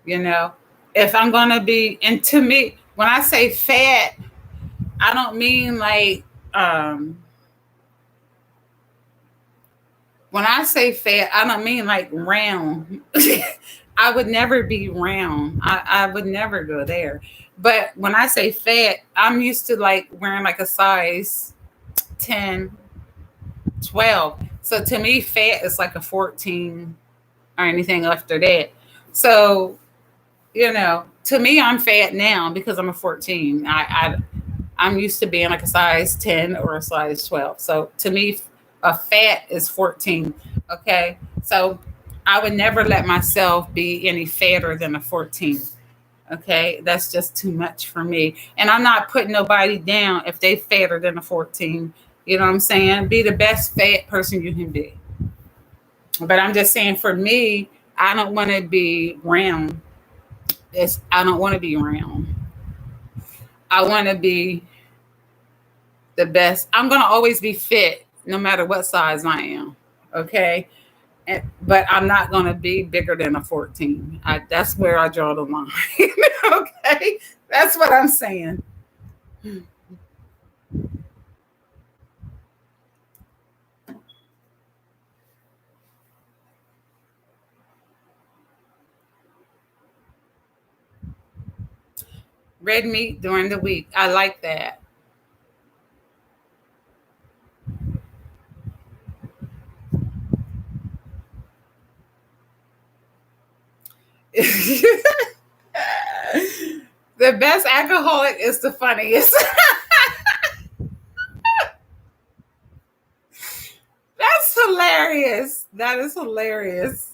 You know, if I'm gonna be, and to me, when I say fat, I don't mean like when I say fat, I don't mean like round. I would never be round. I would never go there. But when I say fat, I'm used to like wearing like a size 10, 12. So to me, fat is like a 14 or anything after that. So To me, I'm fat now because I'm a 14. I'm used to being like a size 10 or a size 12. So to me, a fat is 14. Okay. So I would never let myself be any fatter than a 14. Okay. That's just too much for me. And I'm not putting nobody down if they fatter than a 14. You know what I'm saying? Be the best fat person you can be. But I'm just saying for me, I don't want to be round. I don't want to be round. I want to be the best. I'm going to always be fit no matter what size I am. Okay. But I'm not going to be bigger than a 14. That's where I draw the line. Okay. That's what I'm saying. Red meat during the week. I like that. The best alcoholic is the funniest. That's hilarious. That is hilarious.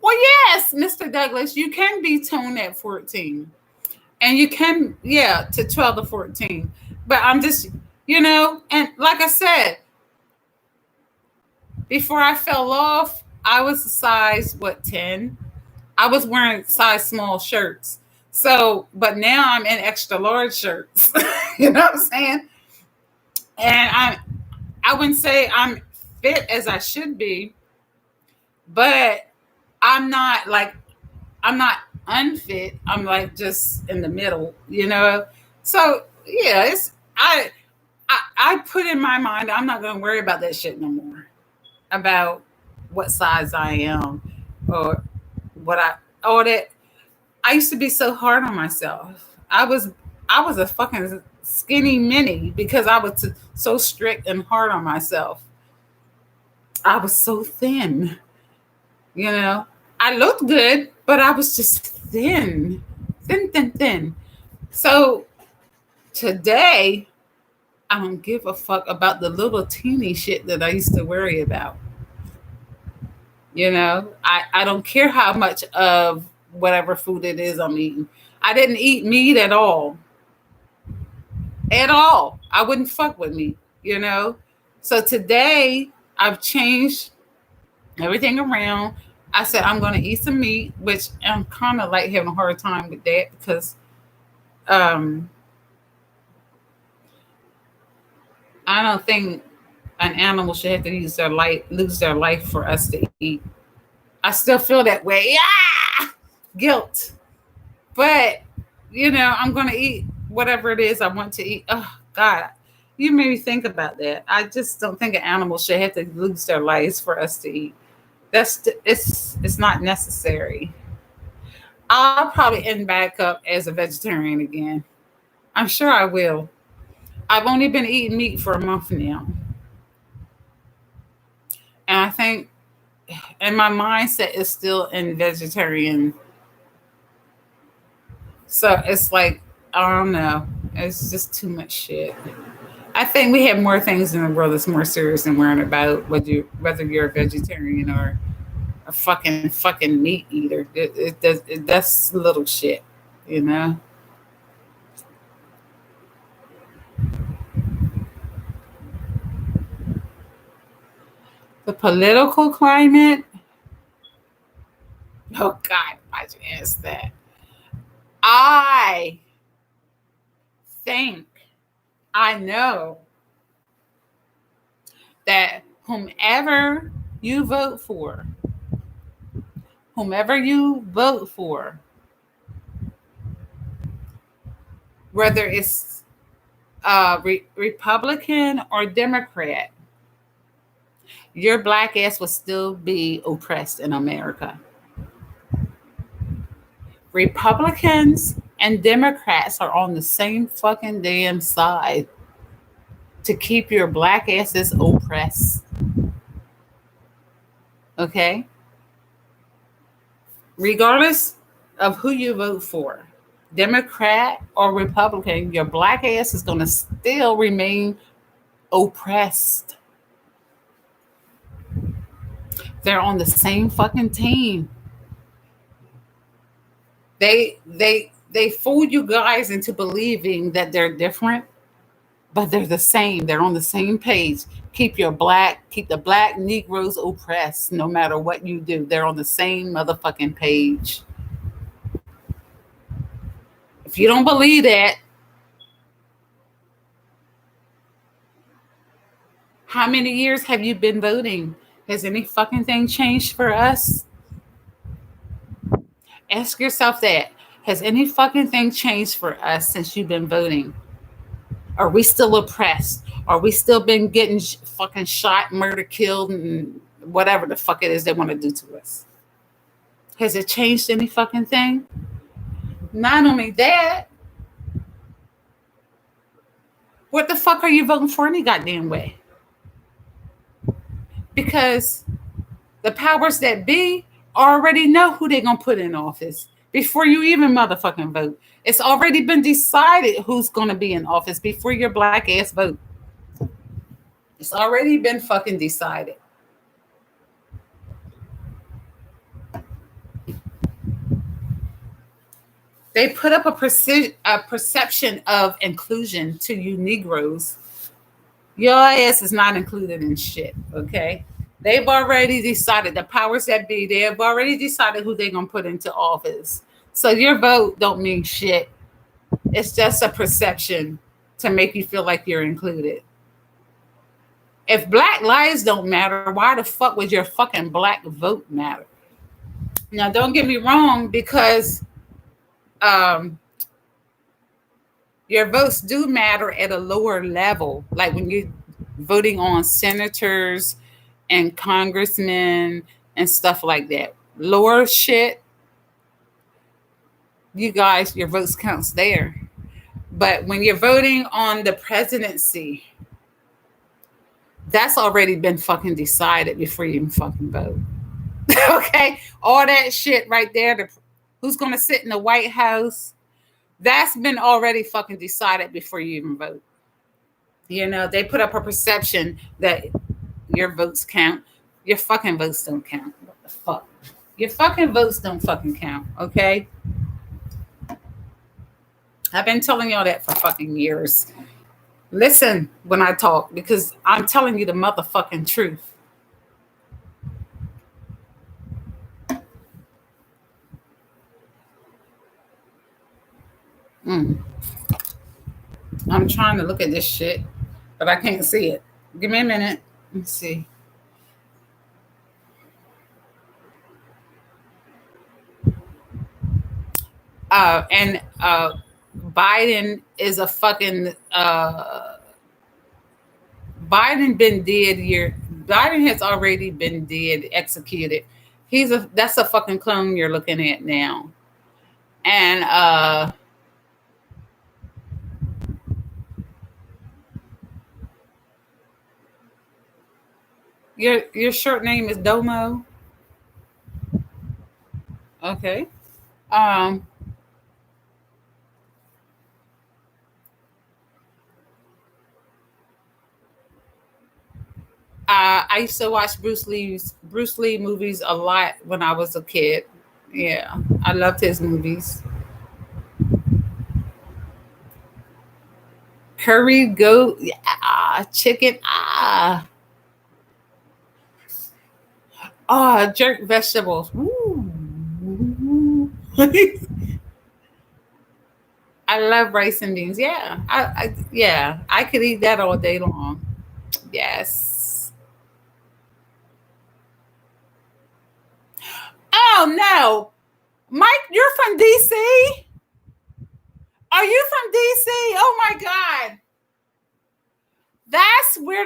Well, yes, Mr. Douglas, you can be toned at 14. And you can, yeah, to 12 to 14. But I'm just, and like I said, before I fell off, I was a size, what, 10? I was wearing size small shirts. So, but now I'm in extra large shirts. You know what I'm saying? And I wouldn't say I'm fit as I should be, but I'm not unfit. I'm like just in the middle. So yeah, I put in my mind I'm not gonna worry about that shit no more. About what size I am or what I all that I used to be so hard on myself. I was a fucking skinny mini because I was so strict and hard on myself. I was so thin, you know. I looked good, but I was just thin, thin, thin, thin. So today, I don't give a fuck about the little teeny shit that I used to worry about. I don't care how much of whatever food it is I'm eating. I didn't eat meat at all. At all. I wouldn't fuck with meat. So today, I've changed everything around. I said I'm going to eat some meat, which I'm kind of like having a hard time with that because um, I don't think an animal should have to lose their life for us to eat. I still feel that way. Yeah, guilt. But I'm going to eat whatever it is I want to eat. Oh God, you made me think about that. I just don't think an animal should have to lose their lives for us to eat. It's not necessary. I'll probably end back up as a vegetarian again. I'm sure I will. I've only been eating meat for a month now. And I think and my mindset is still in vegetarian. So it's like, I don't know. It's just too much shit. I think we have more things in the world that's more serious than worrying about whether you're a vegetarian or a fucking meat eater. That's little shit, you know. The political climate. Oh God, why'd you ask that? I think I know that whomever you vote for, whether it's Republican or Democrat, your black ass will still be oppressed in America. Republicans and Democrats are on the same fucking damn side to keep your black asses oppressed. Okay? Regardless of who you vote for, Democrat or Republican, your black ass is going to still remain oppressed. They're on the same fucking team. They fool you guys into believing that they're different, but they're the same. They're on the same page. Keep the black Negroes oppressed no matter what you do. They're on the same motherfucking page. If you don't believe that, how many years have you been voting? Has any fucking thing changed for us? Ask yourself that. Has any fucking thing changed for us since you've been voting? Are we still oppressed? Are we still been getting fucking shot, murdered, killed, and whatever the fuck it is they want to do to us? Has it changed any fucking thing? Not only that, what the fuck are you voting for any goddamn way? Because the powers that be already know who they're gonna put in office before you even motherfucking vote. It's already been decided who's gonna be in office before your black ass vote. It's already been fucking decided. They put up a perception of inclusion to you Negroes. Your ass is not included in shit, okay? They've already decided, the powers that be, they have already decided who they're going to put into office. So your vote don't mean shit. It's just a perception to make you feel like you're included. If black lives don't matter, why the fuck would your fucking black vote matter? Now, don't get me wrong, because your votes do matter at a lower level, like when you're voting on senators and congressmen and stuff like that. Lower shit, you guys, your votes counts there. But when you're voting on the presidency, that's already been fucking decided before you even fucking vote. Okay? All that shit right there, who's going to sit in the White House, that's been already fucking decided before you even vote. You know, they put up a perception that your votes count. Your fucking votes don't count. What the fuck? Your fucking votes don't fucking count, okay? I've been telling y'all that for fucking years. Listen when I talk, because I'm telling you the motherfucking truth. I'm trying to look at this shit, but I can't see it. Give me a minute. Let's see. And Biden is a fucking Biden been dead year. Biden has already been dead, executed. That's a fucking clone you're looking at now. And your short name is Domo. Okay. Um I used to watch Bruce Lee movies a lot when I was a kid. Yeah, I loved his movies. Curry goat, chicken, jerk vegetables. Ooh. I love rice and beans. Yeah, yeah, I could eat that all day long. Yes. Oh no, Mike, you're from DC? Are you from DC? Oh my God. That's where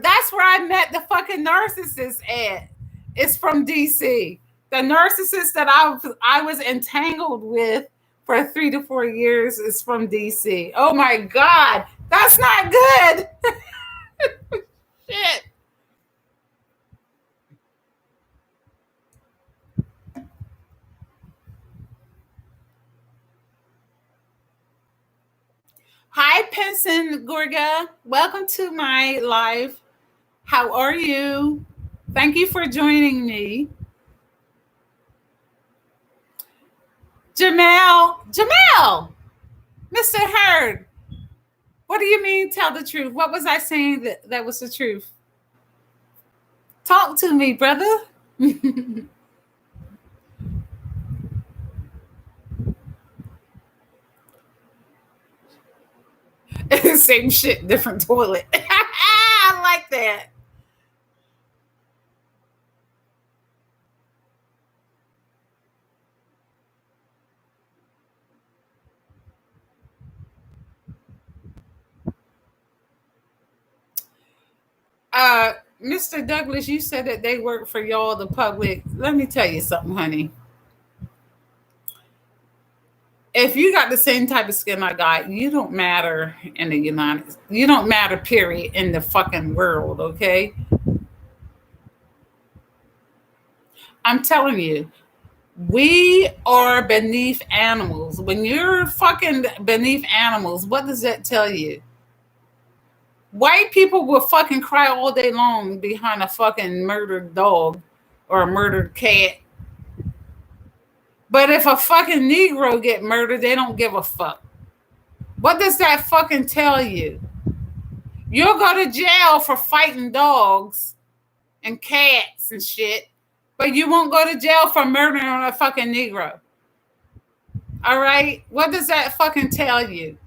that's where I met the fucking narcissist at. It's from DC. The narcissist that I was entangled with for 3 to 4 years is from DC. Oh my God. That's not good. Shit. Penson Gorga. Welcome to my live. How are you? Thank you for joining me. Jamal, Mr. Hurd. What do you mean tell the truth? What was I saying that was the truth? Talk to me, brother. Same shit, different toilet. I like that. Uh, Mr. Douglas, you said that they work for y'all, the public. Let me tell you something, honey. If you got the same type of skin I got, you don't matter in the United. You don't matter, period, in the fucking world. Okay, I'm telling you, we are beneath animals. When you're fucking beneath animals, what does that tell you? White people will fucking cry all day long behind a fucking murdered dog or a murdered cat. But if a fucking Negro get murdered, they don't give a fuck. What does that fucking tell you? You'll go to jail for fighting dogs and cats and shit, but you won't go to jail for murdering a fucking Negro. All right? What does that fucking tell you?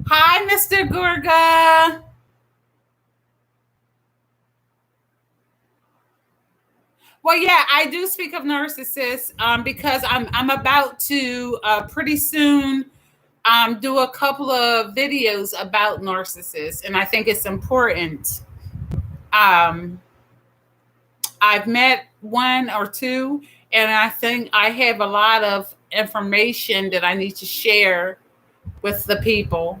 Hi, Mr. Gurga. Well, yeah, I do speak of narcissists because I'm about to pretty soon do a couple of videos about narcissists, and I think it's important. Um, I've met one or two, and I think I have a lot of information that I need to share with the people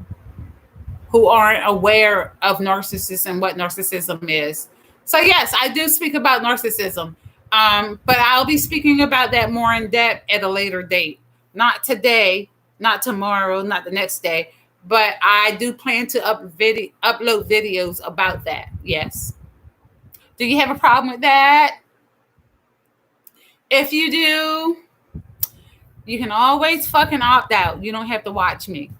who aren't aware of narcissism and what narcissism is. So, yes, I do speak about narcissism, but I'll be speaking about that more in depth at a later date. Not today, not tomorrow, not the next day, but I do plan to upload videos about that. Yes. Do you have a problem with that? If you do, you can always fucking opt out. You don't have to watch me.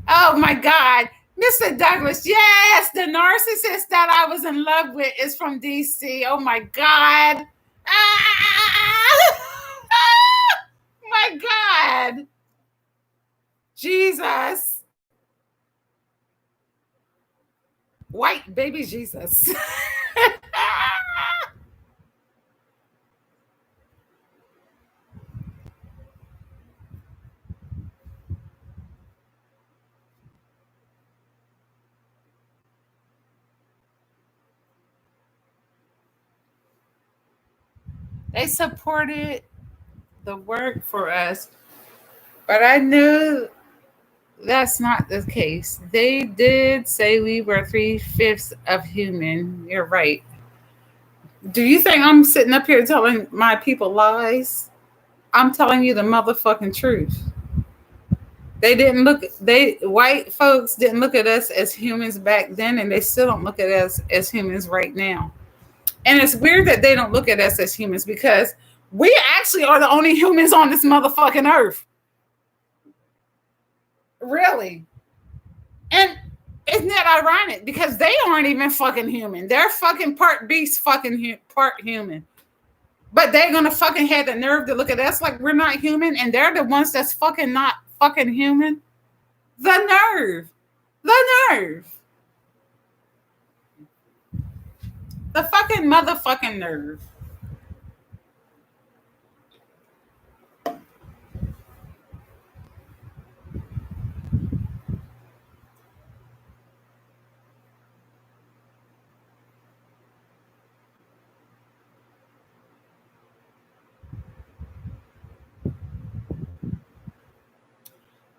Oh my God. Mr. Douglas, yes, the narcissist that I was in love with is from DC. Oh my God. Ah, my God. Jesus. White baby Jesus. They supported the work for us, but I knew that's not the case. They did say we were 3/5 of human. You're right. Do you think I'm sitting up here telling my people lies? I'm telling you the motherfucking truth. They didn't look, they white folks didn't look at us as humans back then, and they still don't look at us as humans right now. And it's weird that they don't look at us as humans because we actually are the only humans on this motherfucking earth. Really. And isn't that ironic? Because they aren't even fucking human. They're fucking part beast, part human. But they're gonna fucking have the nerve to look at us like we're not human, and they're the ones that's fucking not fucking human. The nerve. The nerve. The fucking motherfucking nerve.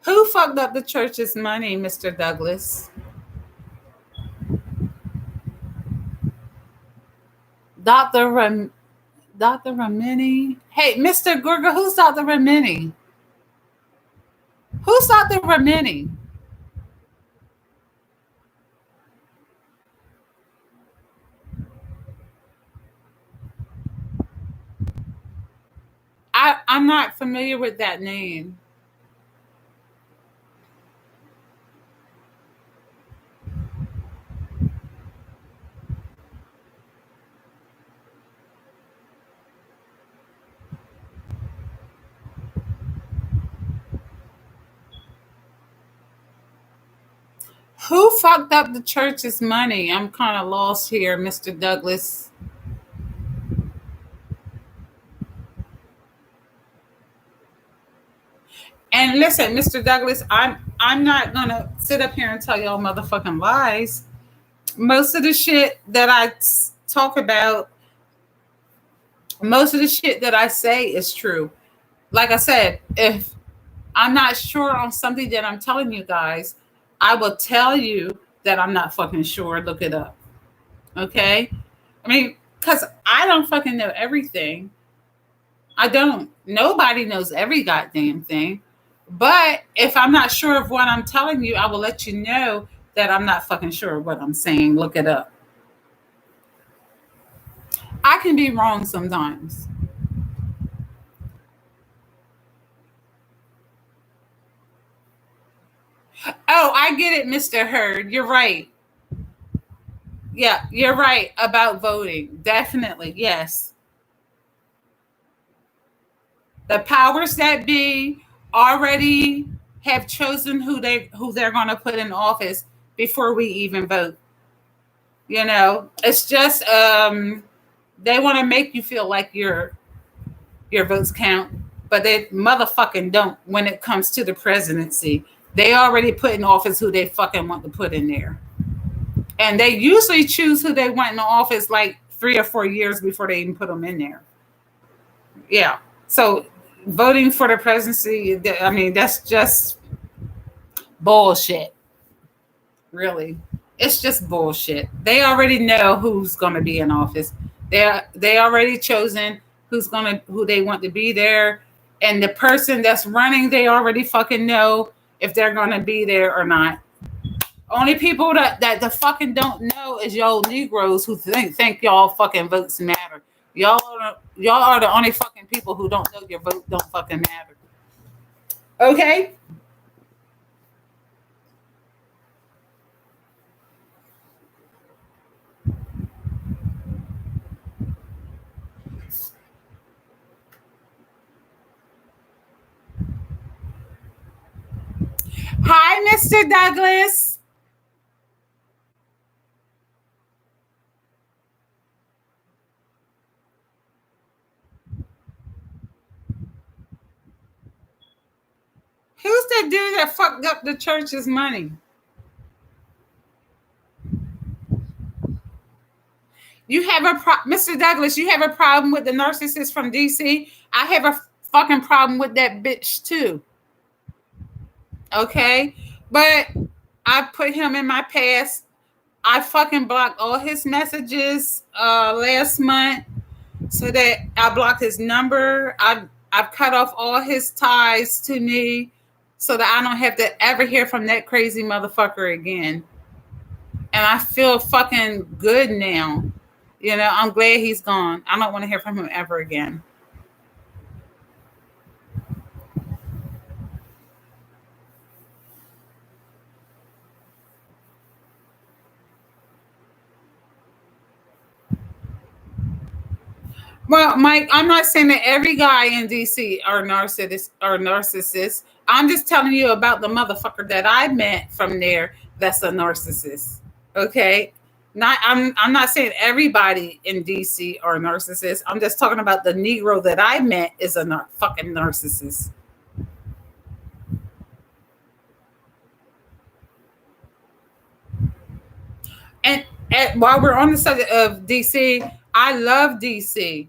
Who fucked up the church's money, Mr. Douglas? Dr. Dr. Ramini. Hey, Mr. Gurga, who's Dr. Ramini? Who's Dr. Ramini? I'm not familiar with that name. Who fucked up the church's money? I'm kind of lost here, Mr. Douglas. And listen, Mr. Douglas, I'm not gonna sit up here and tell y'all motherfucking lies. Most of the shit that talk about, most of the shit that I say is true. Like I said, if I'm not sure on something that I'm telling you guys, I will tell you that I'm not fucking sure. Look it up. Okay? I mean, because I don't fucking know everything. I don't. Nobody knows every goddamn thing. But if I'm not sure of what I'm telling you, I will let you know that I'm not fucking sure of what I'm saying. Look it up. I can be wrong sometimes. Oh, I get it, Mr. Hurd. You're right. Yeah, you're right about voting. Definitely. Yes. The powers that be already have chosen who they're going to put in office before we even vote. You know, it's just they want to make you feel like your votes count, but they motherfucking don't when it comes to the presidency. They already put in office who they fucking want to put in there. And they usually choose who they want in the office like 3 or 4 years before they even put them in there. Yeah. So voting for the presidency, I mean, that's just bullshit. Really. It's just bullshit. They already know who's going to be in office. They already chosen who they want to be there, and the person that's running, they already fucking know if they're going to be there or not. Only people that the fucking don't know is y'all Negroes who think y'all fucking votes matter. Y'all are the only fucking people who don't know your vote don't fucking matter. Okay? Hi, Mr. Douglas. Who's the dude that fucked up the church's money? You have Mr. Douglas, you have a problem with the narcissist from DC? I have a fucking problem with that bitch too. Okay? But I put him in my past. I fucking blocked all his messages last month so that I blocked his number. I've cut off all his ties to me so that I don't have to ever hear from that crazy motherfucker again. And I feel fucking good now. You know, I'm glad he's gone. I don't want to hear from him ever again. Well, Mike, I'm not saying that every guy in DC are narcissists. I'm just telling you about the motherfucker that I met from there that's a narcissist. Okay? I'm not saying everybody in DC are narcissists. I'm just talking about the Negro that I met is a fucking narcissist. And while we're on the subject of DC, I love DC.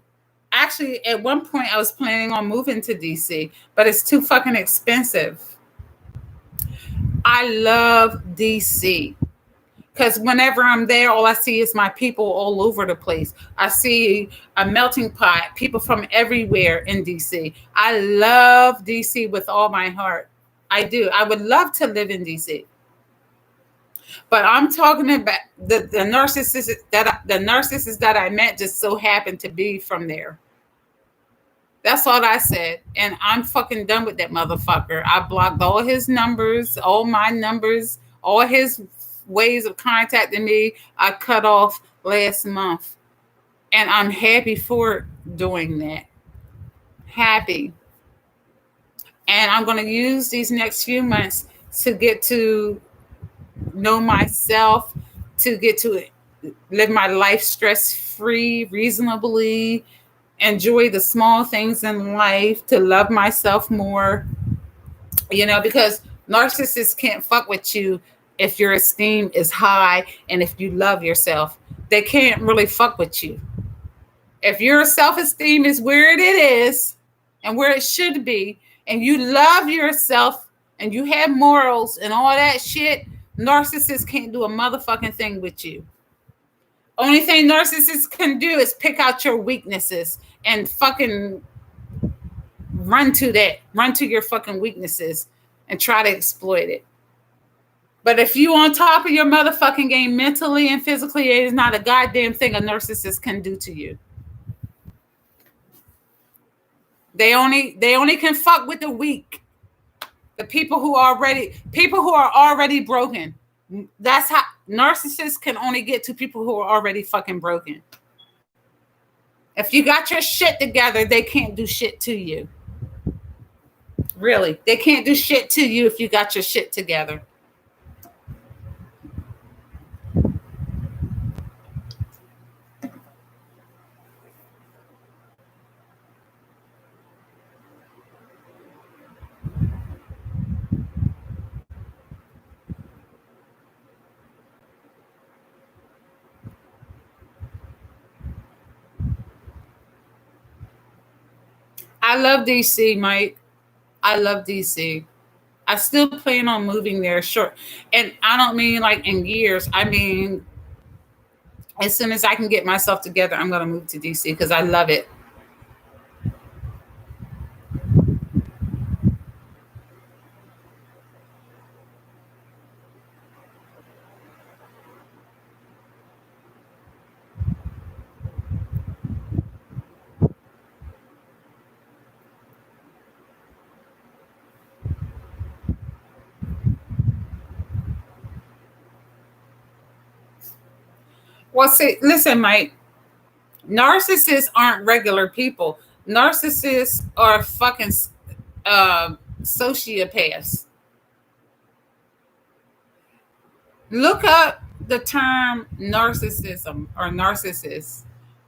Actually, at one point, I was planning on moving to DC, but it's too fucking expensive. I love DC because whenever I'm there, all I see is my people all over the place. I see a melting pot, people from everywhere in DC. I love DC with all my heart. I do. I would love to live in DC. But I'm talking about the narcissists that I met just so happened to be from there. That's all I said. And I'm fucking done with that motherfucker. I blocked all his numbers, all my numbers, all his ways of contacting me. I cut off last month. And I'm happy for doing that. Happy. And I'm going to use these next few months to get to know myself, to get to live my life stress free, reasonably, enjoy the small things in life, to love myself more, because narcissists can't fuck with you if your esteem is high and if you love yourself. They can't really fuck with you. If your self-esteem is where it is and where it should be, and you love yourself and you have morals and all that shit, narcissists can't do a motherfucking thing with you. Only thing narcissists can do is pick out your weaknesses and fucking run to your fucking weaknesses and try to exploit it. But if you on top of your motherfucking game mentally and physically, it is not a goddamn thing a narcissist can do to you. They only can fuck with the weak. The people who are already broken. That's how narcissists can only get to people who are already fucking broken. If you got your shit together, they can't do shit to you. Really, they can't do shit to you if you got your shit together. I love DC, Mike. I love DC. I still plan on moving there, sure. And I don't mean like in years. I mean, as soon as I can get myself together, I'm going to move to DC because I love it. Well, see, listen, Mike. Narcissists aren't regular people. Narcissists are fucking sociopaths. Look up the term narcissism or narcissists.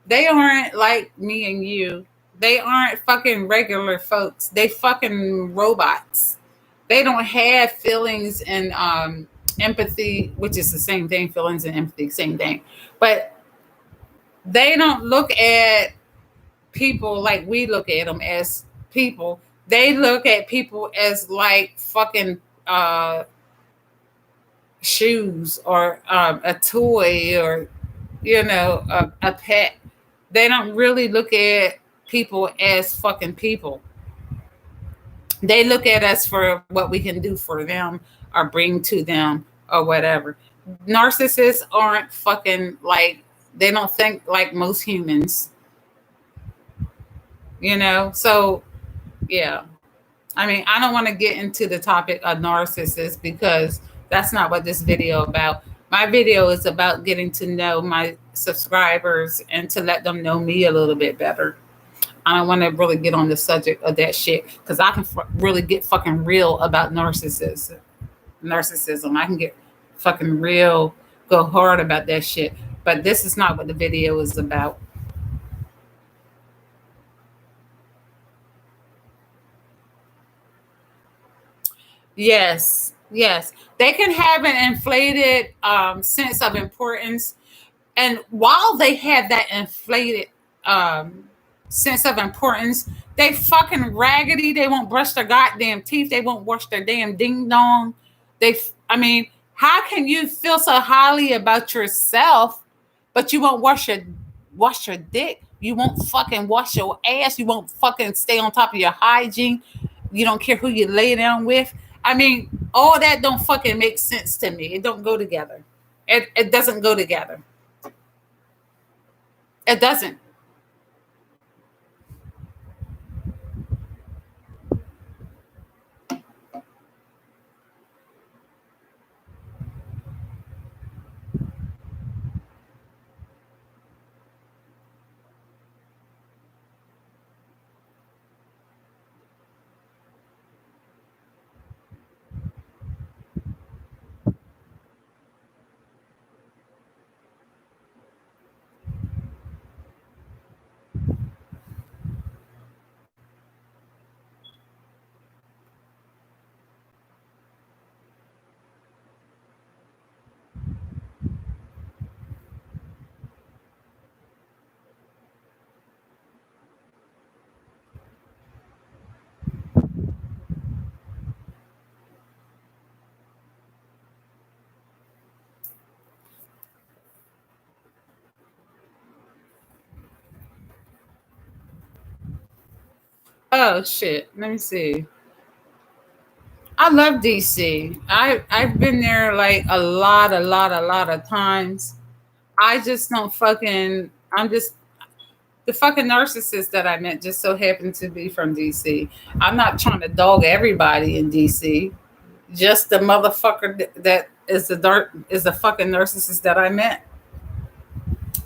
They aren't like me and you. They aren't fucking regular folks. They fucking robots. They don't have feelings and empathy, which is the same thing. Feelings and empathy, same thing. But they don't look at people like we look at them as people. They look at people as like fucking shoes or a toy or a pet. They don't really look at people as fucking people. They look at us for what we can do for them or bring to them or whatever. Narcissists aren't fucking like, they don't think like most humans. So yeah. I mean, I don't want to get into the topic of narcissists because that's not what this video about. My video is about getting to know my subscribers and to let them know me a little bit better. I don't want to really get on the subject of that shit because I can really get fucking real about narcissism. I can get fucking real, go hard about that shit. But this is not what the video is about. Yes. They can have an inflated sense of importance. And while they have that inflated sense of importance, they fucking raggedy. They won't brush their goddamn teeth. They won't wash their damn ding dong. I mean, How can you feel so highly about yourself, but you won't wash your dick? You won't fucking wash your ass. You won't fucking stay on top of your hygiene. You don't care who you lay down with. I mean, all that don't fucking make sense to me. It don't go together. It doesn't go together. It doesn't. Oh shit. Let me see. I love DC. I've been there like a lot of times. I just don't fucking. I'm just the fucking narcissist that I met just so happened to be from DC. I'm not trying to dog everybody in DC. Just the motherfucker that is the fucking narcissist that I met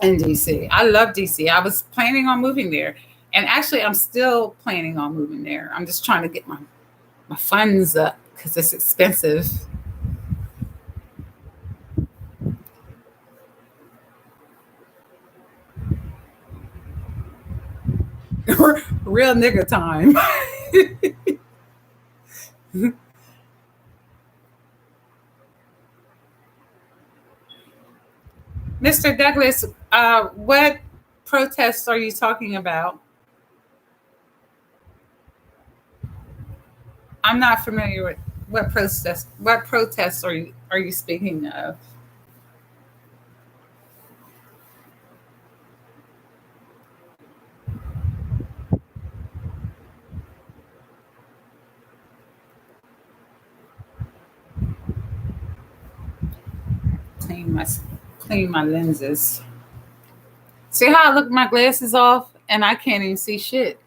in DC. I love DC. I was planning on moving there, and actually, I'm still planning on moving there. I'm just trying to get my funds up because it's expensive. Real nigga time. Mr. Douglas, what protests are you talking about? I'm not familiar with what protests. What protests are you speaking of? Clean my clean my lenses. See how I look my glasses off and I can't even see shit.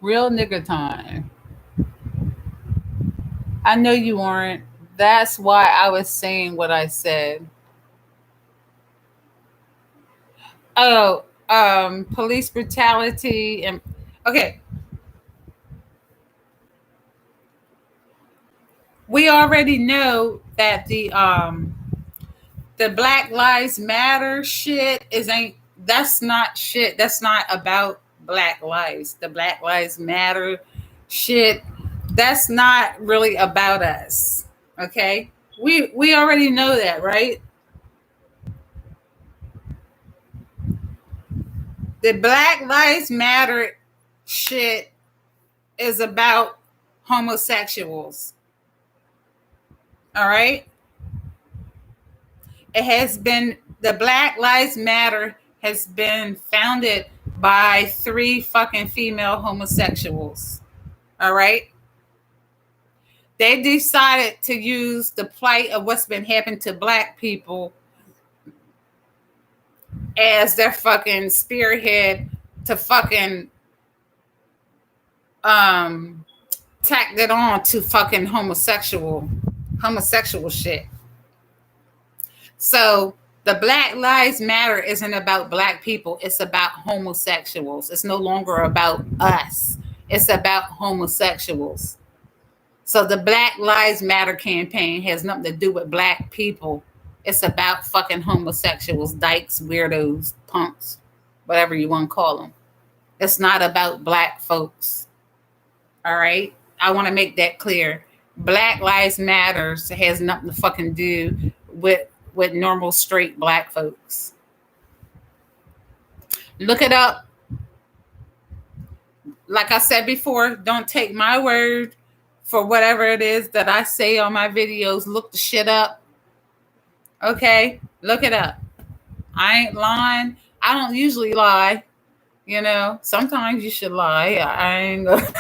Real nigga time. I know you aren't. That's why I was saying what I said. Oh, police brutality and okay. We already know that the Black Lives Matter shit is ain't that's not shit. That's not about Black lives. The Black Lives Matter shit, that's not really about us. Okay? We already know that, right? The Black Lives Matter shit is about homosexuals. All right? It has been the Black Lives Matter has been founded by three fucking female homosexuals. All right. They decided to use the plight of what's been happening to black people as their fucking spearhead to fucking um tack it on to fucking homosexual shit. So the Black Lives Matter isn't about black people. It's about homosexuals. It's no longer about us. It's about homosexuals. So the Black Lives Matter campaign has nothing to do with black people. It's about fucking homosexuals, dykes, weirdos, punks, whatever you want to call them. It's not about black folks. All right? I want to make that clear. Black Lives Matters has nothing to fucking do with normal straight black folks. Look it up. like I said before, don't take my word for whatever it is that I say on my videos. Look the shit up. Okay? Look it up. I ain't lying. I don't usually lie. Sometimes you should lie. I ain't gonna.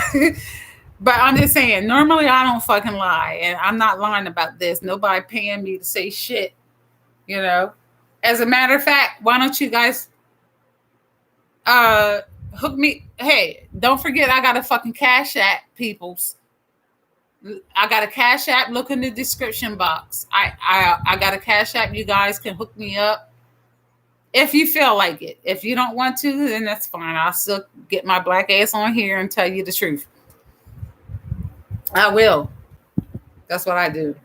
But I'm just saying, normally I don't fucking lie. And I'm not lying about this. Nobody paying me to say shit. As a matter of fact, why don't you guys hook me? Hey, don't forget I got a fucking Cash App, peoples. I got a Cash App. Look in the description box. I got a Cash App. You guys can hook me up if you feel like it. If you don't want to, then that's fine. I'll still get my black ass on here and tell you the truth. I will. That's what I do.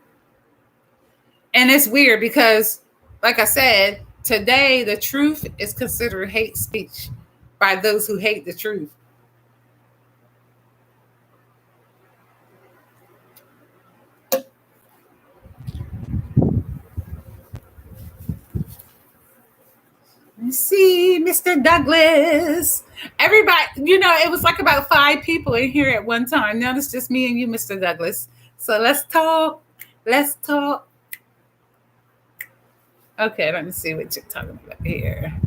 And it's weird because, like I said, today the truth is considered hate speech by those who hate the truth. Let's see, Mr. Douglas. Everybody, it was like about 5 people in here at one time. Now it's just me and you, Mr. Douglas. So let's talk. Let's talk. Okay, let me see what you're talking about here.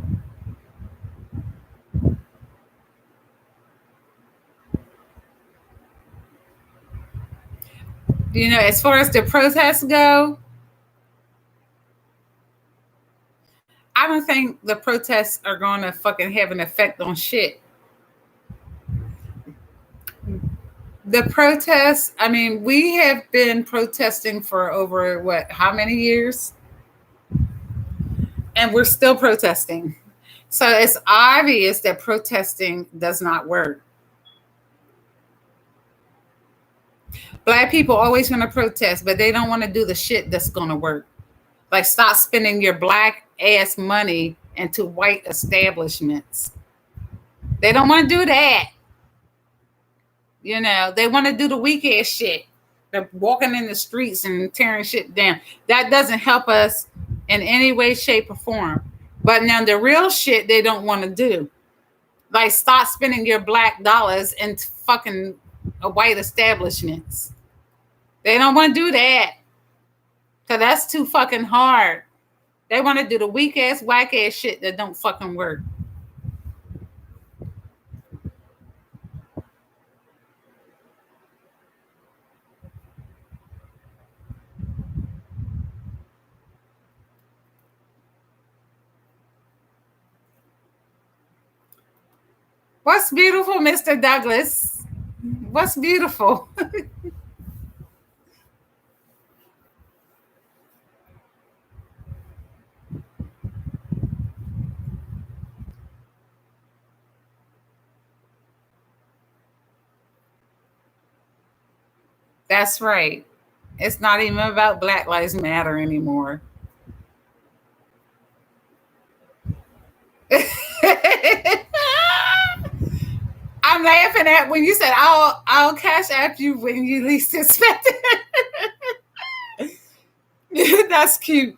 As far as the protests go, I don't think the protests are going to fucking have an effect on shit. The protests, I mean, we have been protesting for over, how many years? And we're still protesting. So it's obvious that protesting does not work. Black people always want to protest, but they don't want to do the shit that's going to work. Like, stop spending your black ass money into white establishments. They don't want to do that. They want to do the weak ass shit. They're walking in the streets and tearing shit down. That doesn't help us in any way, shape, or form. But now the real shit they don't want to do. Like, stop spending your black dollars in fucking white establishments. They don't want to do that. Because that's too fucking hard. They want to do the weak ass, whack ass shit that don't fucking work. What's beautiful, Mr. Douglas? What's beautiful? That's right. It's not even about Black Lives Matter anymore. I'm laughing at when you said I'll cash app you when you least expect it. That's cute.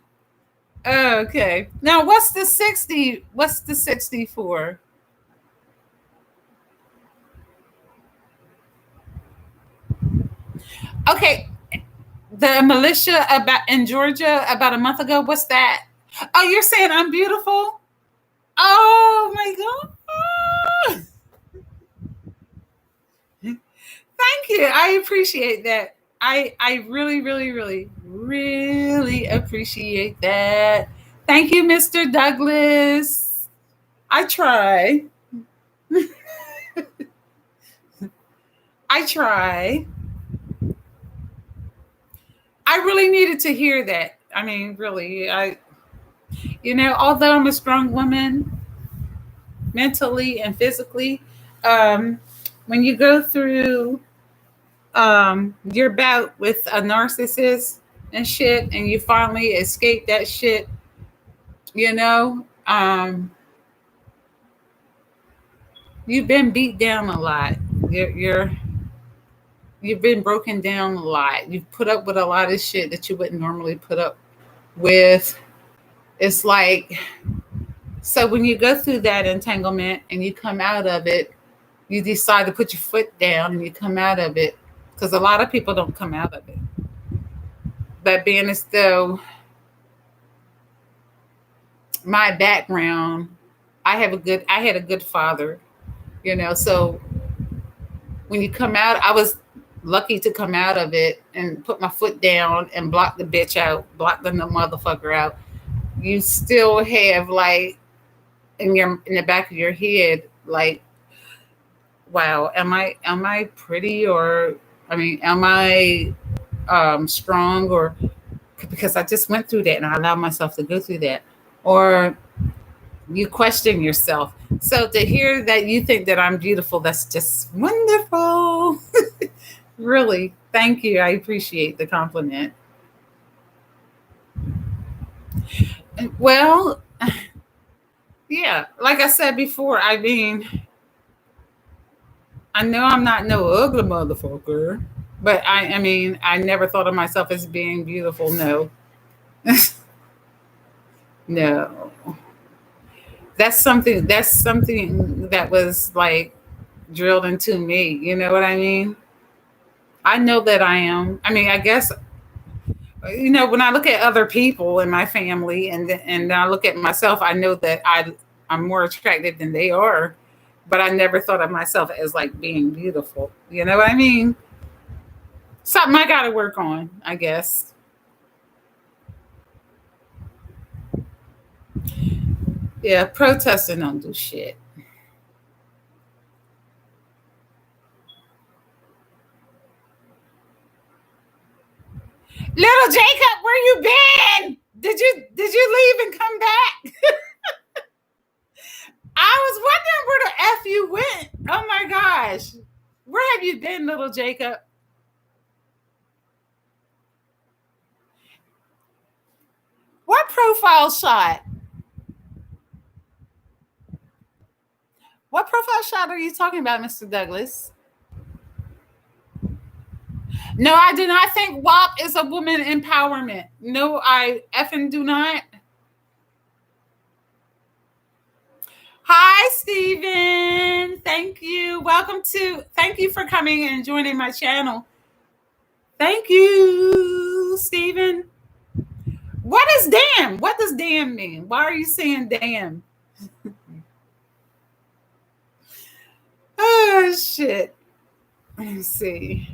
Okay. Now what's the 60? What's the 60 for? Okay. The militia about in Georgia about a month ago. What's that? Oh, you're saying I'm beautiful? Oh my God. Thank you. I appreciate that. I really, really, really, really appreciate that. Thank you, Mr. Douglas. I try. I try. I really needed to hear that. I mean, really, although I'm a strong woman, mentally and physically, when you go through your bout with a narcissist and shit, and you finally escape that shit, you've been beat down a lot. You've been broken down a lot. You've put up with a lot of shit that you wouldn't normally put up with. It's like, so when you go through that entanglement and you come out of it, you decide to put your foot down and you come out of it. Because a lot of people don't come out of it. But being as though my background, I had a good father, so when you come out, I was lucky to come out of it and put my foot down and block the bitch out, block the motherfucker out. You still have like in the back of your head, like, wow, am I pretty, or am I strong, or because I just went through that and I allowed myself to go through that, or you question yourself. So to hear that you think that I'm beautiful, that's just wonderful. Really, thank you. I appreciate the compliment. Well, yeah, like I said before, I know I'm not no ugly motherfucker, but I never thought of myself as being beautiful. No, no. That's something that was like drilled into me. You know what I mean? I know that I am. I guess when I look at other people in my family and I look at myself, I know that I'm more attractive than they are, but I never thought of myself as like being beautiful. You know what I mean? Something I got to work on, I guess. Yeah, protesting don't do shit. Little Jacob, where you been? Did you leave and come back? I was wondering where the F you went. Oh my gosh. Where have you been, little Jacob? What profile shot? What profile shot are you talking about, Mr. Douglas? No, I do not think WAP is a woman empowerment. No, I effing do not. Hi, Stephen. Thank you. Thank you for coming and joining my channel. Thank you, Stephen. What is damn? What does damn mean? Why are you saying damn? Oh, shit. Let's see.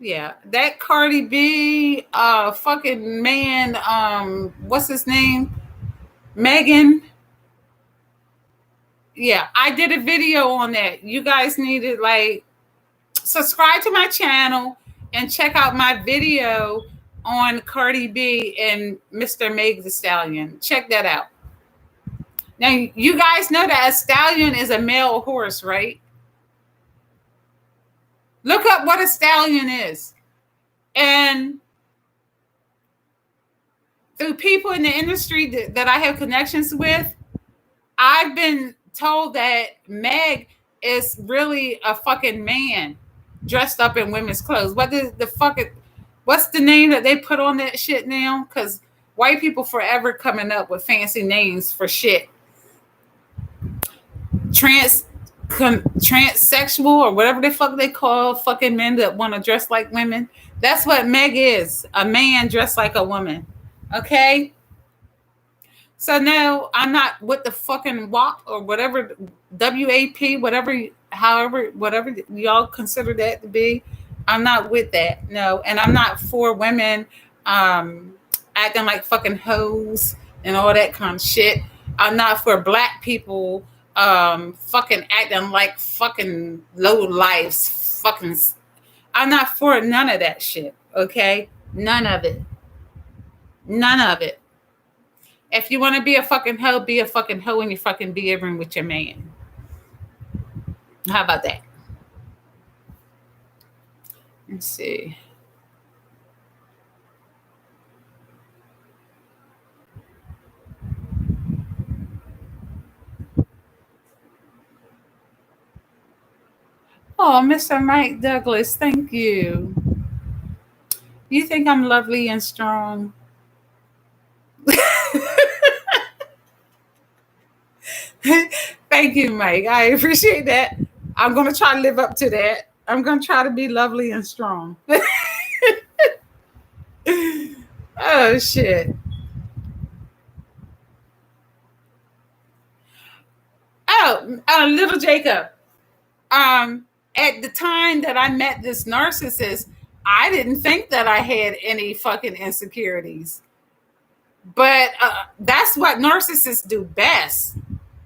Yeah, that Cardi B, fucking man, what's his name? Megan. Yeah, I did a video on that. You guys need to like subscribe to my channel and check out my video on Cardi B and Mr. Meg the Stallion. Check that out. Now, you guys know that a stallion is a male horse, right? Look up what a stallion is. And through people in the industry that I have connections with, I've been told that Meg is really a fucking man dressed up in women's clothes. What's the name that they put on that shit now? Because white people forever coming up with fancy names for shit. Transsexual or whatever the fuck they call fucking men that want to dress like women. That's what Meg is. A man dressed like a woman. Okay? So no, I'm not with the fucking WAP or whatever, WAP, whatever y'all consider that to be. I'm not with that. No. And I'm not for women acting like fucking hoes and all that kind of shit. I'm not for black people fucking acting like fucking low lives. I'm not for none of that shit. Okay? None of it. None of it. If you want to be a fucking hoe, be a fucking hoe in your fucking bedroom with your man. How about that? Let's see. Oh, Mr. Mike Douglas, thank you. You think I'm lovely and strong? Thank you, Mike. I appreciate that. I'm gonna try to live up to that. I'm gonna try to be lovely and strong. Oh shit. Oh, little Jacob. Um, at the time that I met this narcissist, I didn't think that I had any fucking insecurities. But that's what narcissists do best.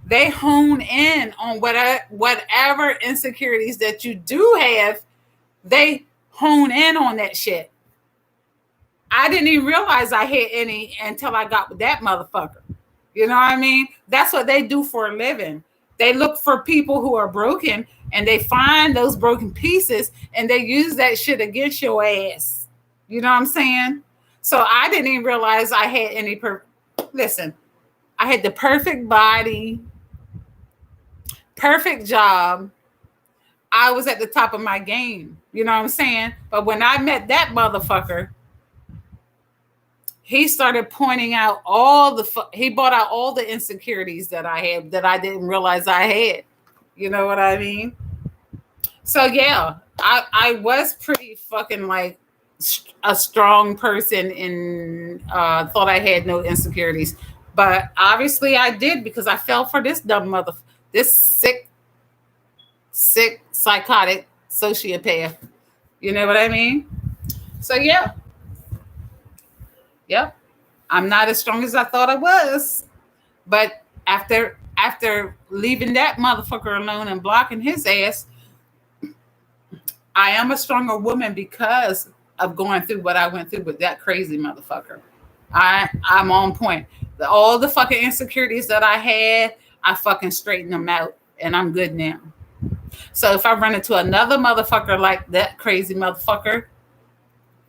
They hone in on whatever insecurities that you do have. They hone in on that shit. I didn't even realize I had any until I got with that motherfucker. You know what I mean? That's what they do for a living. They look for people who are broken and they find those broken pieces and they use that shit against your ass. You know what I'm saying? So I didn't even realize I had any. Listen, I had the perfect body, perfect job. I was at the top of my game. You know what I'm saying? But when I met that motherfucker, he started pointing out he brought out all the insecurities that I had that I didn't realize I had. You know what I mean? So yeah, I was pretty fucking like a strong person and thought I had no insecurities. But obviously I did because I fell for this dumb this sick, psychotic sociopath. You know what I mean? So yeah. Yep. I'm not as strong as I thought I was. But after leaving that motherfucker alone and blocking his ass, I am a stronger woman because of going through what I went through with that crazy motherfucker. I'm on point. All the fucking insecurities that I had, I fucking straightened them out and I'm good now. So if I run into another motherfucker like that crazy motherfucker,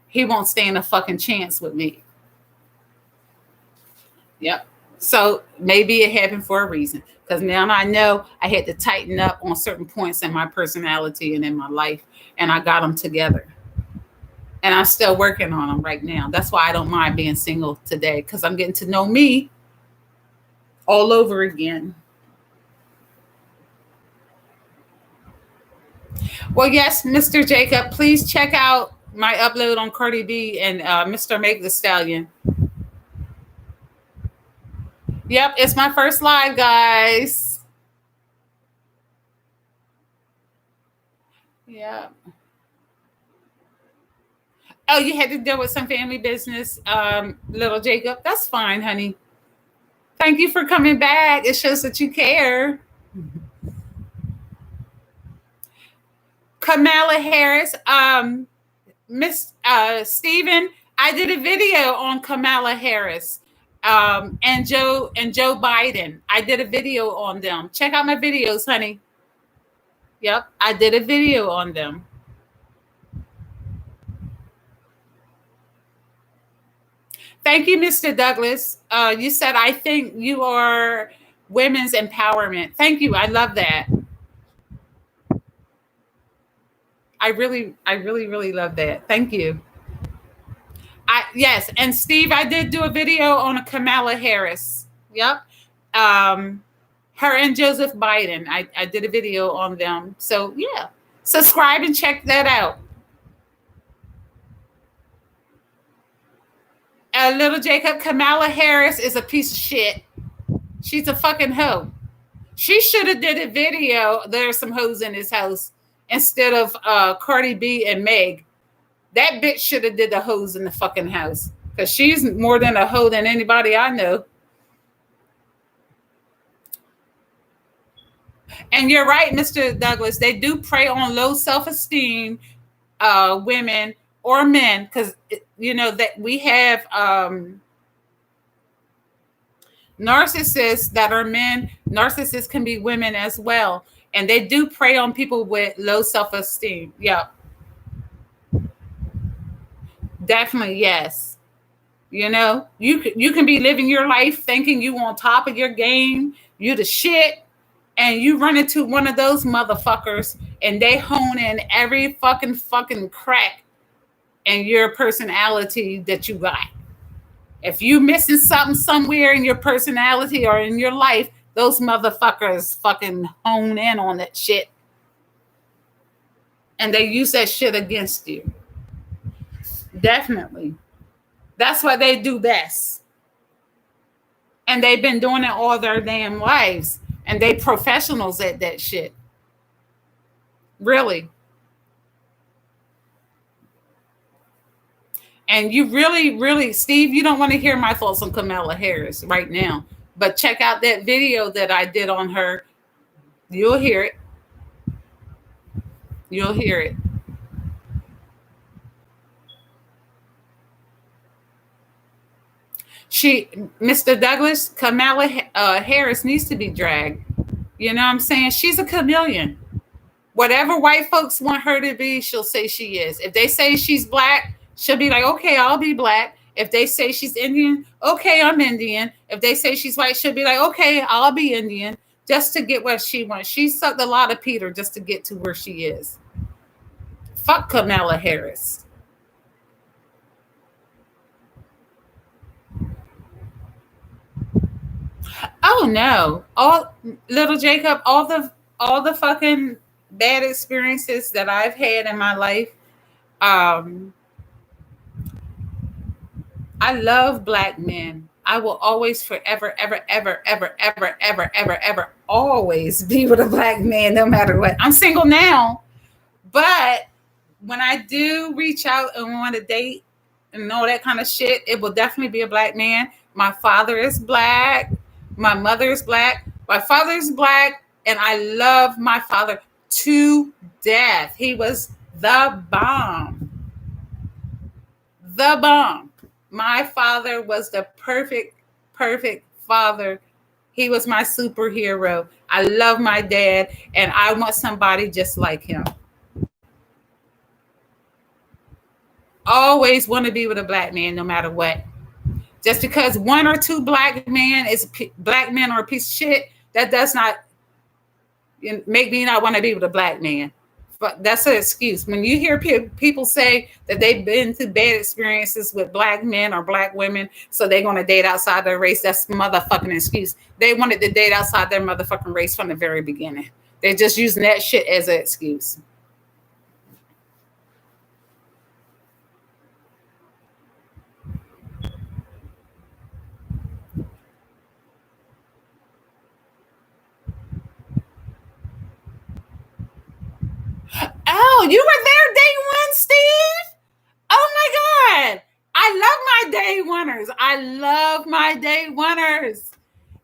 he won't stand a fucking chance with me. Yep. So maybe it happened for a reason. Because now I know I had to tighten up on certain points in my personality and in my life. And I got them together. And I'm still working on them right now. That's why I don't mind being single today. Because I'm getting to know me all over again. Well, yes, Mr. Jacob, please check out my upload on Cardi B and Mr. Meg the Stallion. Yep, it's my first live, guys. Yeah. Oh, you had to deal with some family business, little Jacob. That's fine, honey. Thank you for coming back. It shows that you care. Kamala Harris, Miss Stephen, I did a video on Kamala Harris. And Joe Biden. I did a video on them. Check out my videos, honey. Yep, I did a video on them. Thank you, Mr. Douglas. You said, I think you are women's empowerment. Thank you. I love that. I really love that. Thank you. Yes, and Steve, I did do a video on a Kamala Harris. Yep. Her and Joseph Biden. I did a video on them. So yeah, subscribe and check that out. Little Jacob, Kamala Harris is a piece of shit. She's a fucking hoe. She should have did a video. There's some hoes in his house instead of Cardi B and Meg. That bitch should have did the hoes in the fucking house because she's more than a hoe than anybody I know. And you're right, Mr. Douglas. They do prey on low self-esteem women or men because, you know, that we have narcissists that are men. Narcissists can be women as well. And they do prey on people with low self-esteem. Yeah. Definitely, yes. You know, you can be living your life thinking you on top of your game, you the shit, and you run into one of those motherfuckers and they hone in every fucking crack in your personality that you got. If you missing something somewhere in your personality or in your life, Those motherfuckers fucking hone in on that shit and they use that shit against you. Definitely. That's what they do best. And they've been doing it all their damn lives. And they professionals at that shit. Really. And you really, really, Steve, you don't want to hear my thoughts on Kamala Harris right now. But check out that video that I did on her. You'll hear it. You'll hear it. Mr. Douglas, Kamala Harris needs to be dragged. You know what I'm saying? She's a chameleon. Whatever white folks want her to be, she'll say she is. If they say she's black, she'll be like, okay, I'll be black. If they say she's Indian, okay, I'm Indian. If they say she's white, she'll be like, okay, I'll be Indian, just to get what she wants. She sucked a lot of Peter just to get to where she is. Fuck Kamala Harris. Oh no. All little Jacob, all the fucking bad experiences that I've had in my life. I love black men. I will always forever, ever, ever, ever, ever, ever, ever, ever, always be with a black man, no matter what. I'm single now, but when I do reach out and want to date and all that kind of shit, it will definitely be a black man. My father is black. My mother is black. My father is black, and I love my father to death. He was the bomb. The bomb. My father was the perfect father. He was my superhero. I love my dad, and I want somebody just like him. Always want to be with a black man, no matter what. Just because one or two black men are a piece of shit, that does not make me not want to be with a black man. But that's an excuse. When you hear people say that they've been through bad experiences with black men or black women, so they're going to date outside their race, that's motherfucking excuse. They wanted to date outside their motherfucking race from the very beginning. They're just using that shit as an excuse. Oh, you were there day one, Steve? Oh my God. I love my day oneers. I love my day oneers.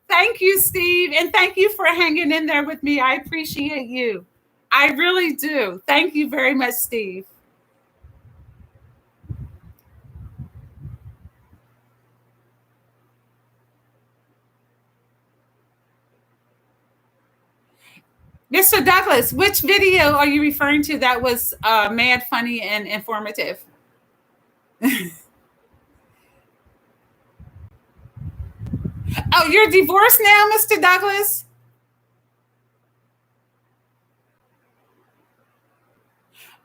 Thank you, Steve. And thank you for hanging in there with me. I appreciate you. I really do. Thank you very much, Steve. Mr. Douglas, which video are you referring to that was mad, funny, and informative? Oh, you're divorced now, Mr. Douglas?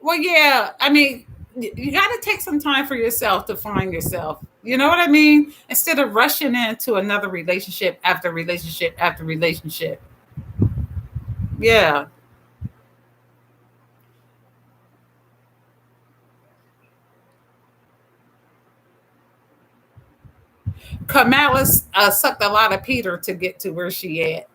Well, yeah. I mean, you got to take some time for yourself to find yourself. You know what I mean? Instead of rushing into another relationship after relationship after relationship. Yeah. Kamala sucked a lot of Peter to get to where she at.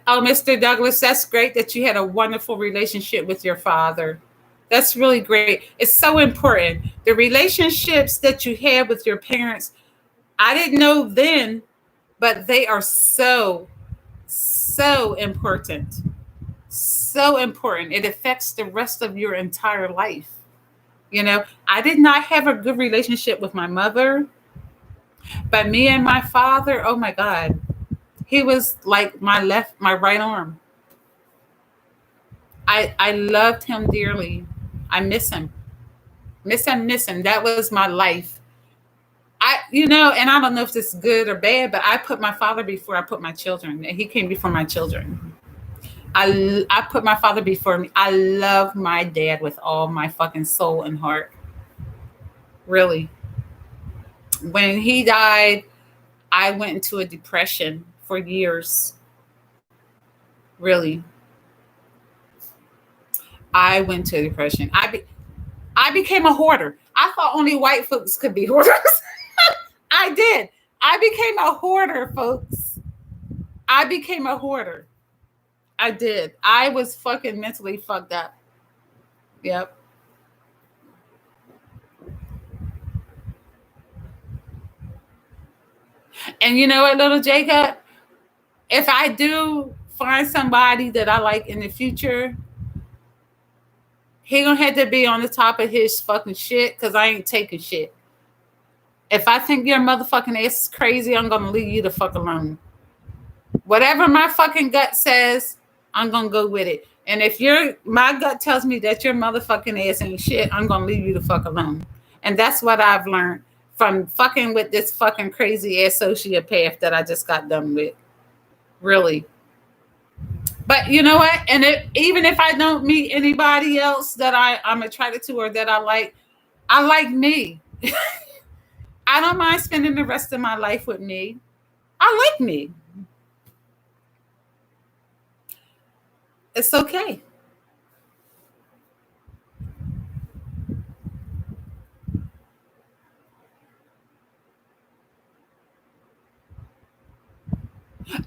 Oh, Mr. Douglas, that's great that you had a wonderful relationship with your father. That's really great. It's so important. The relationships that you have with your parents, I didn't know then, but they are so, so important. So important. It affects the rest of your entire life. You know, I did not have a good relationship with my mother, but me and my father, oh my God, he was like my right arm. I loved him dearly. I miss him. Miss him. That was my life. And I don't know if this is good or bad, but I put my father before I put my children. And he came before my children. I put my father before me. I love my dad with all my fucking soul and heart. Really. When he died, I went into a depression for years. Really. I went to a depression. I became a hoarder. I thought only white folks could be hoarders. I did. I became a hoarder, folks. I became a hoarder. I did. I was fucking mentally fucked up. Yep. And you know what, little Jacob? If I do find somebody that I like in the future, he gonna have to be on the top of his fucking shit because I ain't taking shit. If I think your motherfucking ass is crazy, I'm gonna leave you the fuck alone. Whatever my fucking gut says, I'm gonna go with it. And if my gut tells me that your motherfucking ass ain't shit, I'm gonna leave you the fuck alone. And that's what I've learned from fucking with this fucking crazy ass sociopath that I just got done with. Really. But you know what? And even if I don't meet anybody else that I'm attracted to or that I like me. I don't mind spending the rest of my life with me. I like me. It's okay.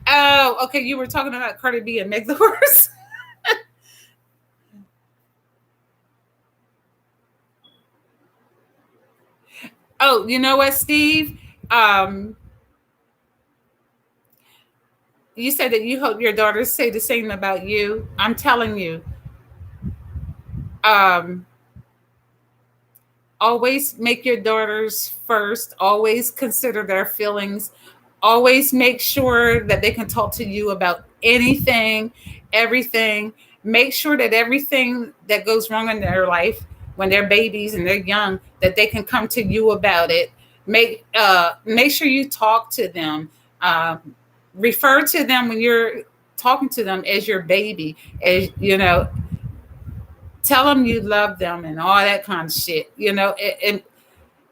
Oh, okay. You were talking about Cardi B and Meg the Horse. Oh, you know what, Steve? Um, you said that you hope your daughters say the same about you. I'm telling you, um, always make your daughters first. Always consider their feelings. Always make sure that they can talk to you about anything, everything. Make sure that everything that goes wrong in their life when they're babies and they're young, that they can come to you about it. Make sure you talk to them. Refer to them when you're talking to them as your baby, as you know, tell them you love them and all that kind of shit. It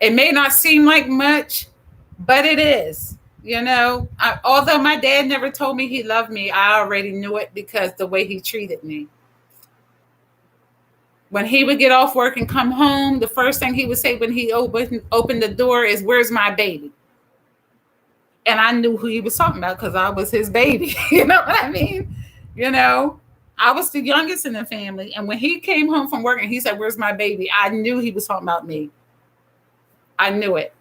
may not seem like much, but it is. Although my dad never told me he loved me, I already knew it because the way he treated me. When he would get off work and come home, the first thing he would say when he opened the door is, "Where's my baby?" And I knew who he was talking about because I was his baby. You know what I mean? You know, I was the youngest in the family. And when he came home from work and he said, "Where's my baby?" I knew he was talking about me. I knew it.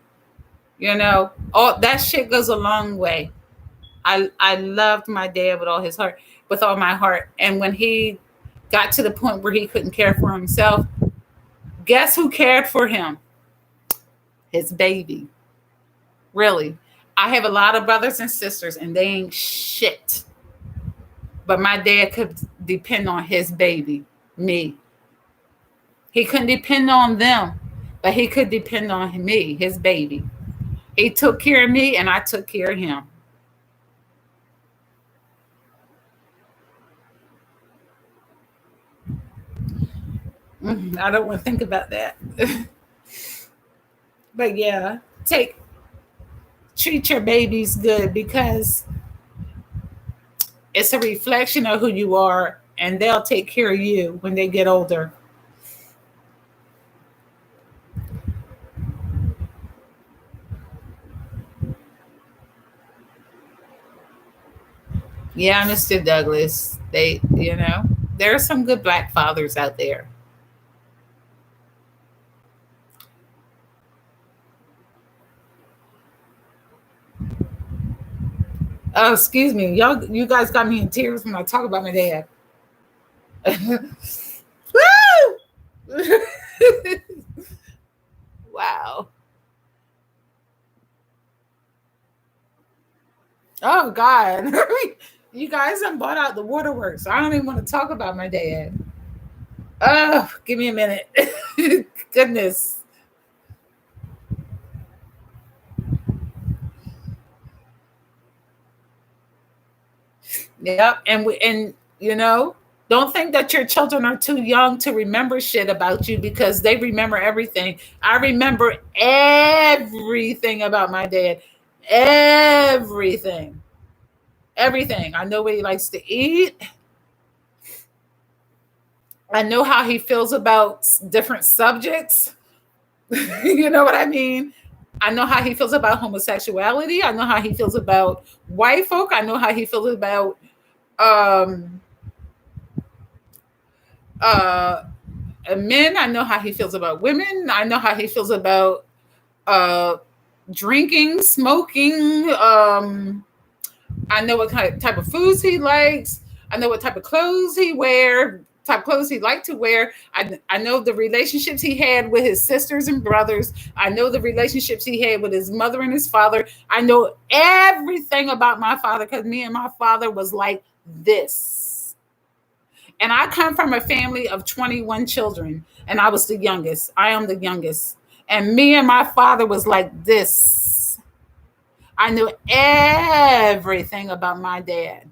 All that shit goes a long way. I loved my dad with all my heart. And when he got to the point where he couldn't care for himself, guess who cared for him? His baby. Really. I have a lot of brothers and sisters, and they ain't shit. But my dad could depend on his baby, me. He couldn't depend on them, but he could depend on me, his baby. He took care of me, and I took care of him. I don't want to think about that. But yeah, treat your babies good because it's a reflection of who you are, and they'll take care of you when they get older. Yeah, Mr. Douglas. There are some good black fathers out there. Oh, excuse me. You guys got me in tears when I talk about my dad. Woo! Wow. Oh God. You guys have bought out the waterworks. I don't even want to talk about my dad. Oh, give me a minute. Goodness. Yep. And You know, don't think that your children are too young to remember shit about you, because they remember everything. I remember everything about my dad. Everything. Everything. I know what he likes to eat. I know how he feels about different subjects. You know what I mean? I know how he feels about homosexuality. I know how he feels about white folk. I know how he feels about um uh men. I know how he feels about women. I know how he feels about uh drinking, smoking. I know what type of foods he likes. I know what type of clothes he wear, type of clothes he liked to wear. I know the relationships he had with his sisters and brothers. I know the relationships he had with his mother and his father. I know everything about my father, because me and my father was like this. And I come from a family of 21 children, and I was the youngest. I am the youngest. And me and my father was like this. I knew everything about my dad.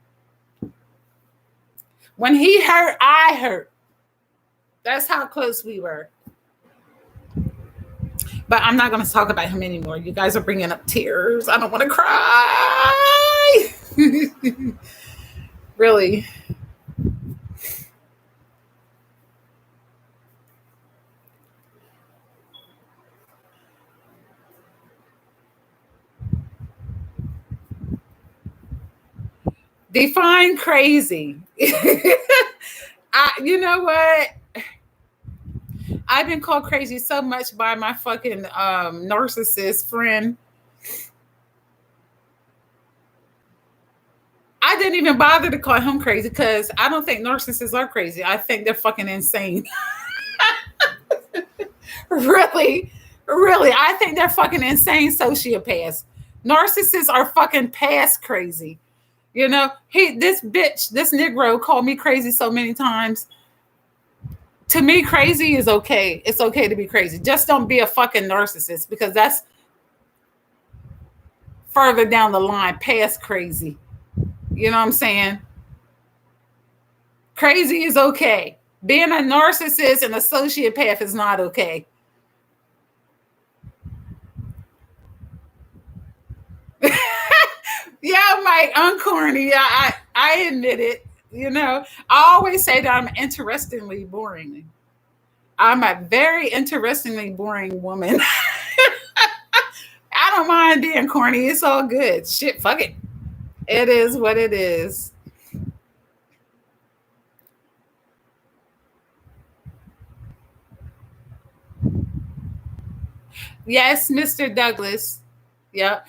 When he hurt, I hurt. That's how close we were. But I'm not going to talk about him anymore. You guys are bringing up tears. I don't want to cry. Really. Define crazy. You know what? I've been called crazy so much by my fucking narcissist friend. I didn't even bother to call him crazy, because I don't think narcissists are crazy. I think they're fucking insane. Really, really. I think they're fucking insane sociopaths. Narcissists are fucking past crazy. You know, this Negro called me crazy so many times. To me, crazy is okay. It's okay to be crazy. Just don't be a fucking narcissist, because that's further down the line, past crazy. You know what I'm saying? Crazy is okay. Being a narcissist and a sociopath is not okay. Yeah, Mike, I'm corny. I admit it. You know, I always say that I'm interestingly boring. I'm a very interestingly boring woman. I don't mind being corny. It's all good. Shit, fuck it. It is what it is. Yes, Mr. Douglas. Yeah.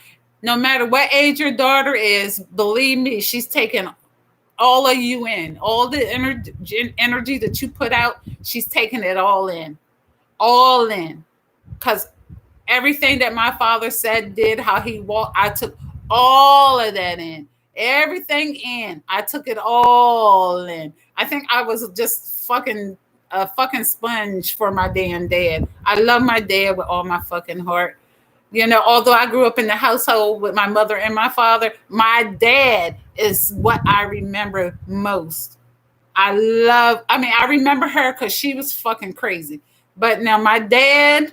No matter what age your daughter is, believe me, she's taking all of you in. All the energy that you put out, she's taking it all in. All in. Because everything that my father said, did, how he walked, I took all of that in. Everything in. I took it all in. I think I was just fucking a fucking sponge for my damn dad. I love my dad with all my fucking heart. You know, although I grew up in the household with my mother and my father, my dad is what I remember most. I remember her because she was fucking crazy. But now my dad,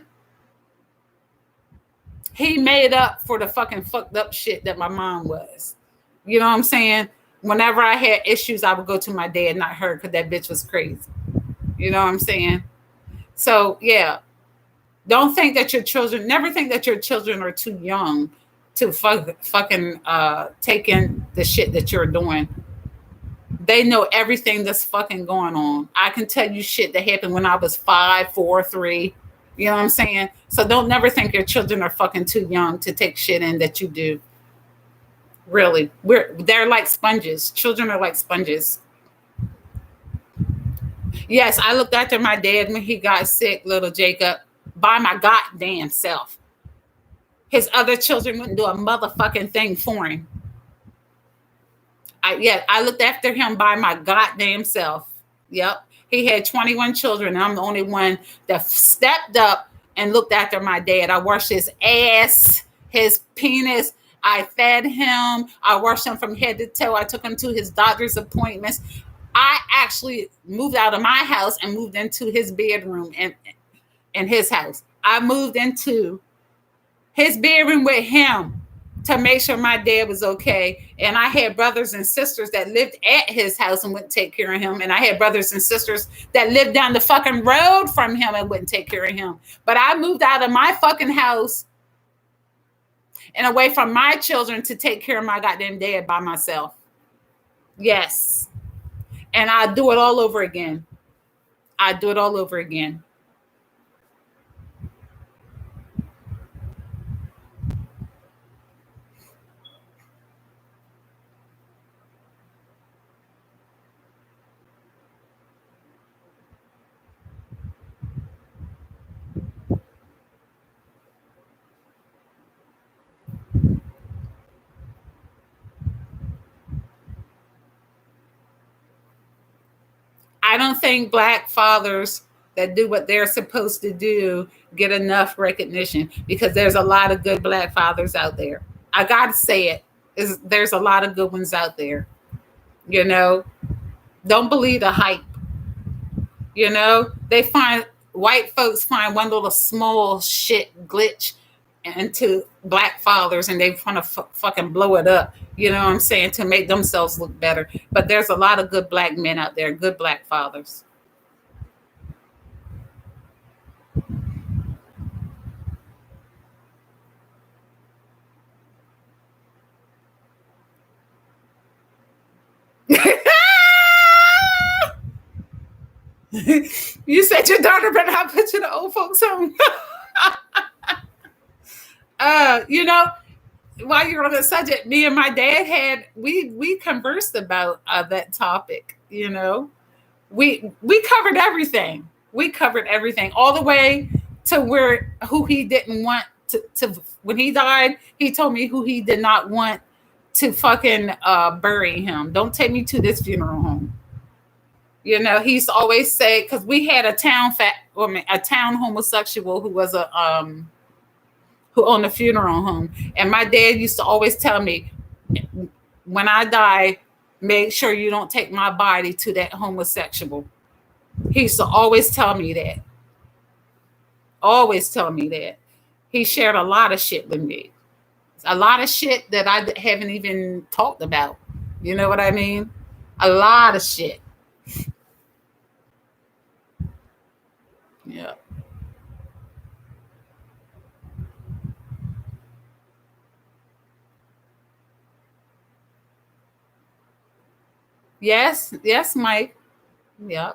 he made up for the fucking fucked up shit that my mom was. You know what I'm saying? Whenever I had issues, I would go to my dad, not her, because that bitch was crazy. You know what I'm saying? So, yeah. Don't think that your children, never think that your children are too young to fucking take in the shit that you're doing. They know everything that's fucking going on. I can tell you shit that happened when I was 5, 4, 3. You know what I'm saying? So don't never think your children are fucking too young to take shit in that you do. Really. They're like sponges. Children are like sponges. Yes, I looked after my dad when he got sick, little Jacob, by my goddamn self. His other children wouldn't do a motherfucking thing for him. I looked after him by my goddamn self. Yep. He had 21 children, and I'm the only one that stepped up and looked after my dad. I washed his ass, his penis. I fed him. I washed him from head to toe. I took him to his doctor's appointments. I actually moved out of my house and moved into his bedroom in his house. I moved into his bedroom with him to make sure my dad was okay. And I had brothers and sisters that lived at his house and wouldn't take care of him. And I had brothers and sisters that lived down the fucking road from him and wouldn't take care of him. But I moved out of my fucking house and away from my children to take care of my goddamn dad by myself. Yes. And I do it all over again. I do it all over again. I don't think black fathers that do what they're supposed to do get enough recognition because there's a lot of good black fathers out there. I gotta say it. There's a lot of good ones out there. You know, don't believe the hype. You know, they find white folks find one little small shit glitch into black fathers and they want to fucking blow it up. You know what I'm saying? To make themselves look better. But there's a lot of good black men out there, good black fathers. You said your daughter better not put you in the old folks home. You know, while you're on the subject, me and my dad we conversed about that topic. You know, we covered everything. We covered everything all the way to where who he didn't want to when he died. He told me who he did not want to fucking bury him. Don't take me to this funeral home. You know, he's always say because we had a town homosexual who was a who owned a funeral home, and my dad used to always tell me, when I die, make sure you don't take my body to that homosexual. He used to always tell me that. Always tell me that. He shared a lot of shit with me. A lot of shit that I haven't even talked about. You know what I mean? A lot of shit. Yeah. Yes. Yes, Mike. Yeah.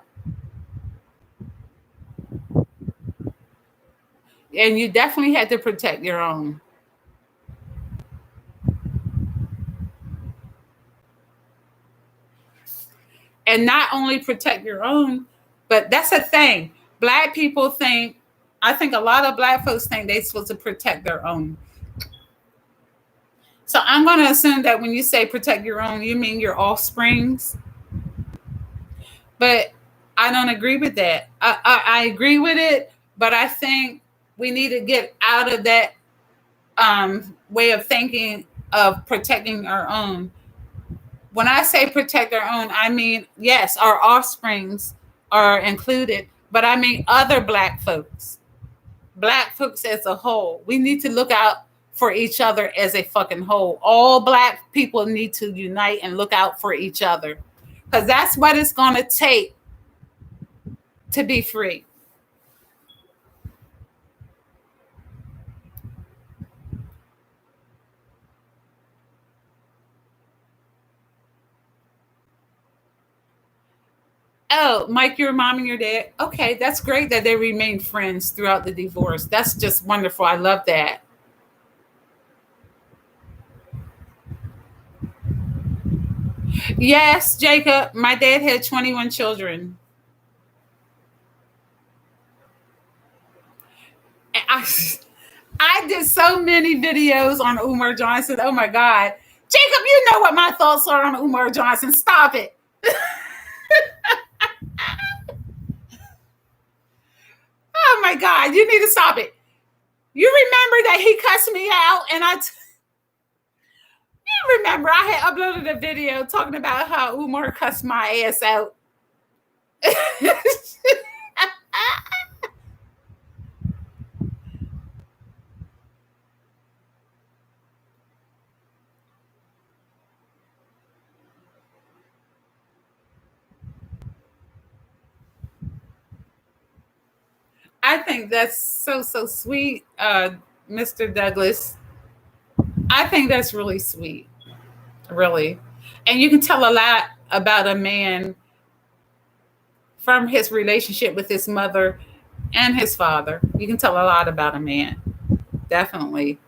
And you definitely had to protect your own. And not only protect your own, but that's a thing. Black people think, I think a lot of black folks think they're supposed to protect their own. So I'm going to assume that when you say protect your own, you mean your offsprings. But I don't agree with that. I agree with it, but I think we need to get out of that way of thinking of protecting our own. When I say protect our own, I mean, yes, our offsprings are included, but I mean other black folks as a whole. We need to look out for each other as a fucking whole. All black people need to unite and look out for each other because that's what it's going to take to be free. Oh, Mike, your mom and your dad. Okay, that's great that they remain friends throughout the divorce. That's just wonderful. I love that. Yes, Jacob, my dad had 21 children. I, I did so many videos on Umar Johnson. Oh my God. Jacob, you know what my thoughts are on Umar Johnson. Stop it. Oh my God, you need to stop it. You remember that he cussed me out and remember I had uploaded a video talking about how Umar cussed my ass out. I think that's so sweet, Mr. Douglas. I think that's really sweet, really. And you can tell a lot about a man from his relationship with his mother and his father. You can tell a lot about a man, definitely.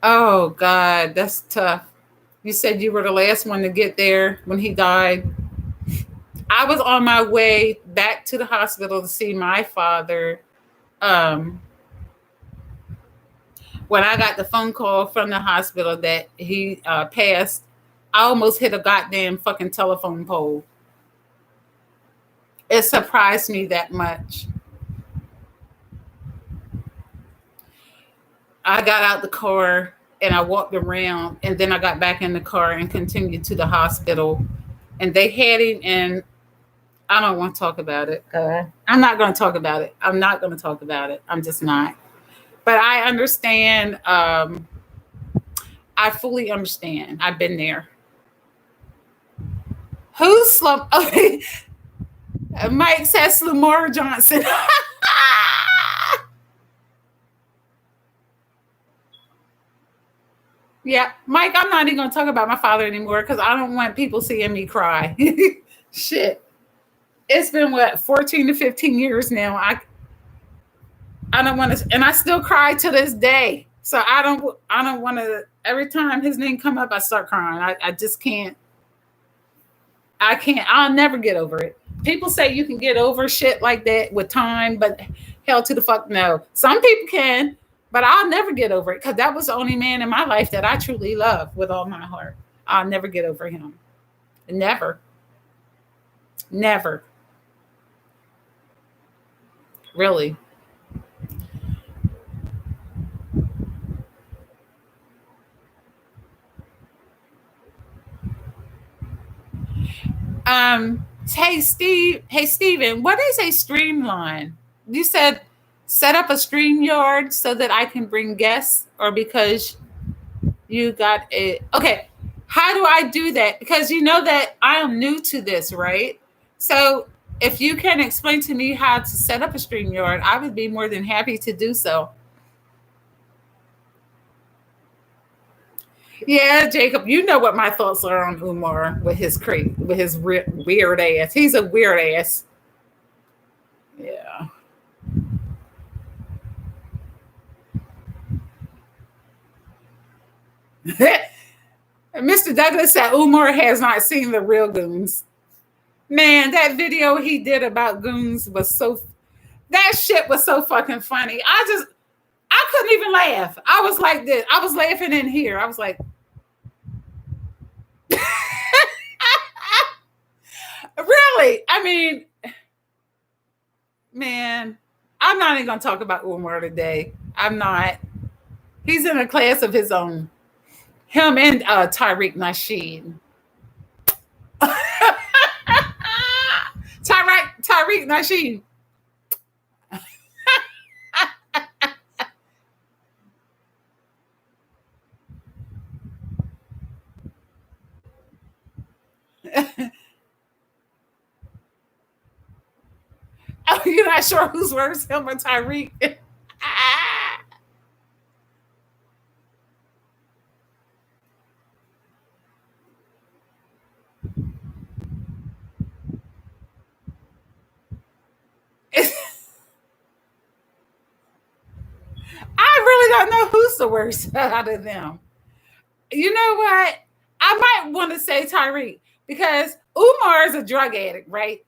Oh God, that's tough. You said you were the last one to get there when he died. I was on my way back to the hospital to see my father. Um, when I got the phone call from the hospital that he passed, I almost hit a goddamn fucking telephone pole. It surprised me that much. I got out the car and I walked around, and then I got back in the car and continued to the hospital. And they had him in. I don't want to talk about it. I'm not going to talk about it. I'm not going to talk about it. I'm just not. But I understand. I fully understand. I've been there. Who's slum? Okay. Mike says Lamar Johnson. Yeah, Mike, I'm not even going to talk about my father anymore because I don't want people seeing me cry. Shit. It's been what, 14 to 15 years now. I don't want to, and I still cry to this day. So I don't want to. Every time his name come up, I start crying. I just can't. I can't. I'll never get over it. People say you can get over shit like that with time, but hell to the fuck no. Some people can, but I'll never get over it because that was the only man in my life that I truly love with all my heart. I'll never get over him. Never. Never. Really. Hey Steven, what is a streamline? You said set up a stream yard so that I can bring guests, or because you got it. Okay. How do I do that? Because you know that I am new to this, right? So if you can explain to me how to set up a stream yard, I would be more than happy to do so. Yeah, Jacob, you know what my thoughts are on Umar with his weird ass. He's a weird ass. Yeah. Mr. Douglas said Umar has not seen the real goons. Man, that video he did about goons was that shit was so fucking funny. I couldn't even laugh. I was like this. I was laughing in here. I was like, really? I mean, man, I'm not even going to talk about Umar today. I'm not. He's in a class of his own. Him and Tariq Nasheed. Tariq Nasheed. Oh, you're not sure who's worse, him or Tyreek? I really don't know who's the worst out of them. You know what? I might want to say Tyreek because Umar is a drug addict, right?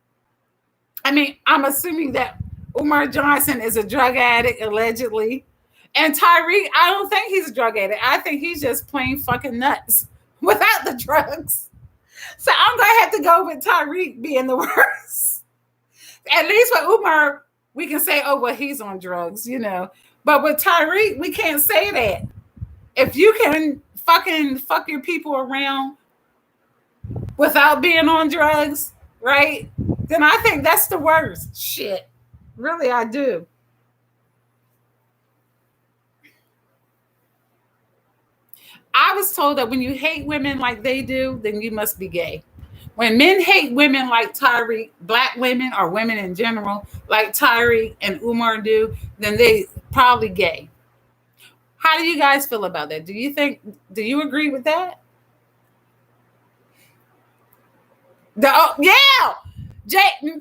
I mean, I'm assuming that Umar Johnson is a drug addict, allegedly. And Tyreek, I don't think he's a drug addict. I think he's just plain fucking nuts without the drugs. So I'm going to have to go with Tyreek being the worst. At least with Umar, we can say, oh, well, he's on drugs, you know. But with Tyreek, we can't say that. If you can fucking fuck your people around without being on drugs, right? Then I think that's the worst. Shit. Really, I do. I was told that when you hate women like they do, then you must be gay. When men hate women like Tyreek, black women or women in general, like Tyreek and Umar do, then they probably gay. How do you guys feel about that? Do you agree with that? Yeah.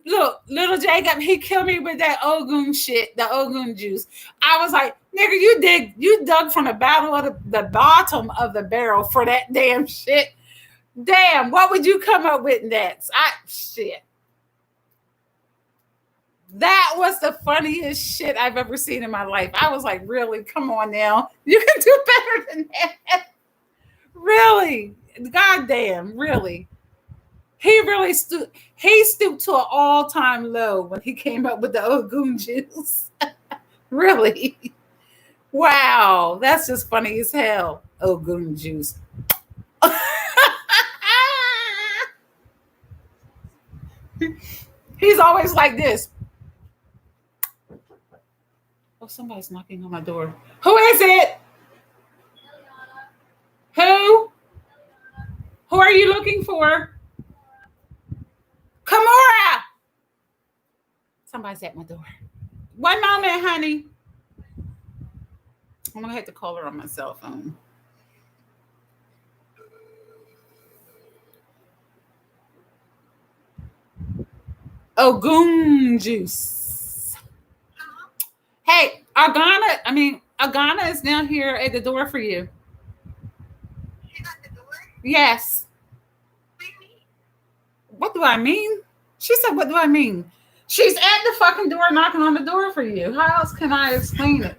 Look, little Jacob, he killed me with that Ogun shit, the Ogun juice. I was like, nigga, you dug from the bottom of the barrel for that damn shit. Damn, what would you come up with next? Shit. That was the funniest shit I've ever seen in my life. I was like, really? Come on now. You can do better than that. Really? Goddamn, really. He stooped to an all-time low when he came up with the Ogun juice. Really? Wow, that's just funny as hell. Ogun juice. He's always like this. Oh, somebody's knocking on my door. Who is it? Who? Who are you looking for? Kamora! Somebody's at my door. One moment, honey. I'm gonna have to call her on my cell phone. Ogun juice. Hey, Agana is down here at the door for you. She's at the door? Yes. What do you mean? What do I mean? She said, what do I mean? She's at the fucking door knocking on the door for you. How else can I explain it?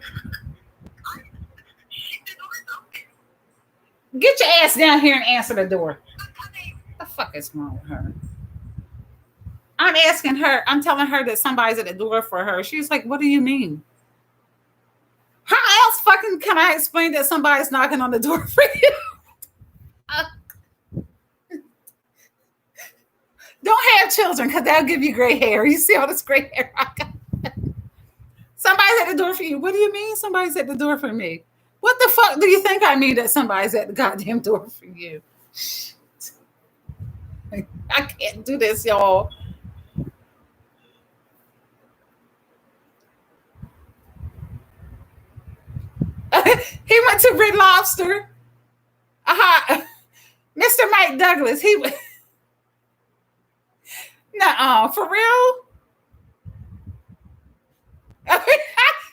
The door's open. Get your ass down here and answer the door. I'm coming. What the fuck is wrong with her? I'm telling her that somebody's at the door for her. She's like, what do you mean? How else fucking can I explain that somebody's knocking on the door for you? Don't have children because that'll give you gray hair. You see all this gray hair I got? Somebody's at the door for you. What do you mean somebody's at the door for me? What the fuck do you think I mean that somebody's at the goddamn door for you? Shit. I can't do this, y'all. He went to Red Lobster. Mr. Mike Douglas. He went. Nuh-uh, for real?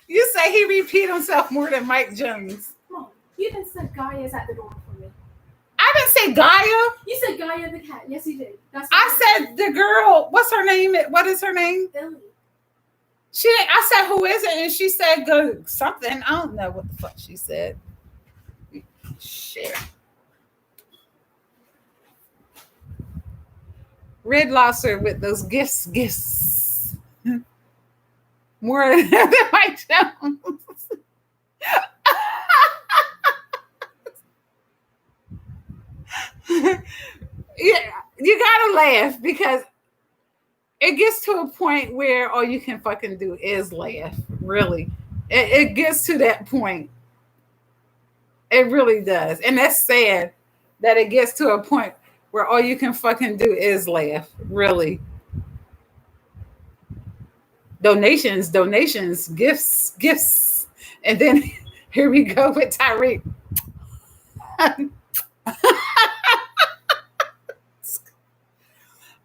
You say he repeat himself more than Mike Jones. Mom, you didn't say Gaia's at the door for me. I didn't say Gaia. You said Gaia the cat. Yes, you did. I said the girl. What's her name? What is her name? Billy. I said, who is it? And she said, go something. I don't know what the fuck she said. Shit. Red Lobster with those gifts. More than Mike Jones. Yeah, you gotta laugh because it gets to a point where all you can fucking do is laugh. Really, it gets to that point. It really does, and that's sad that it gets to a point where all you can fucking do is laugh. Really, donations, gifts, and then here we go with Tyreek.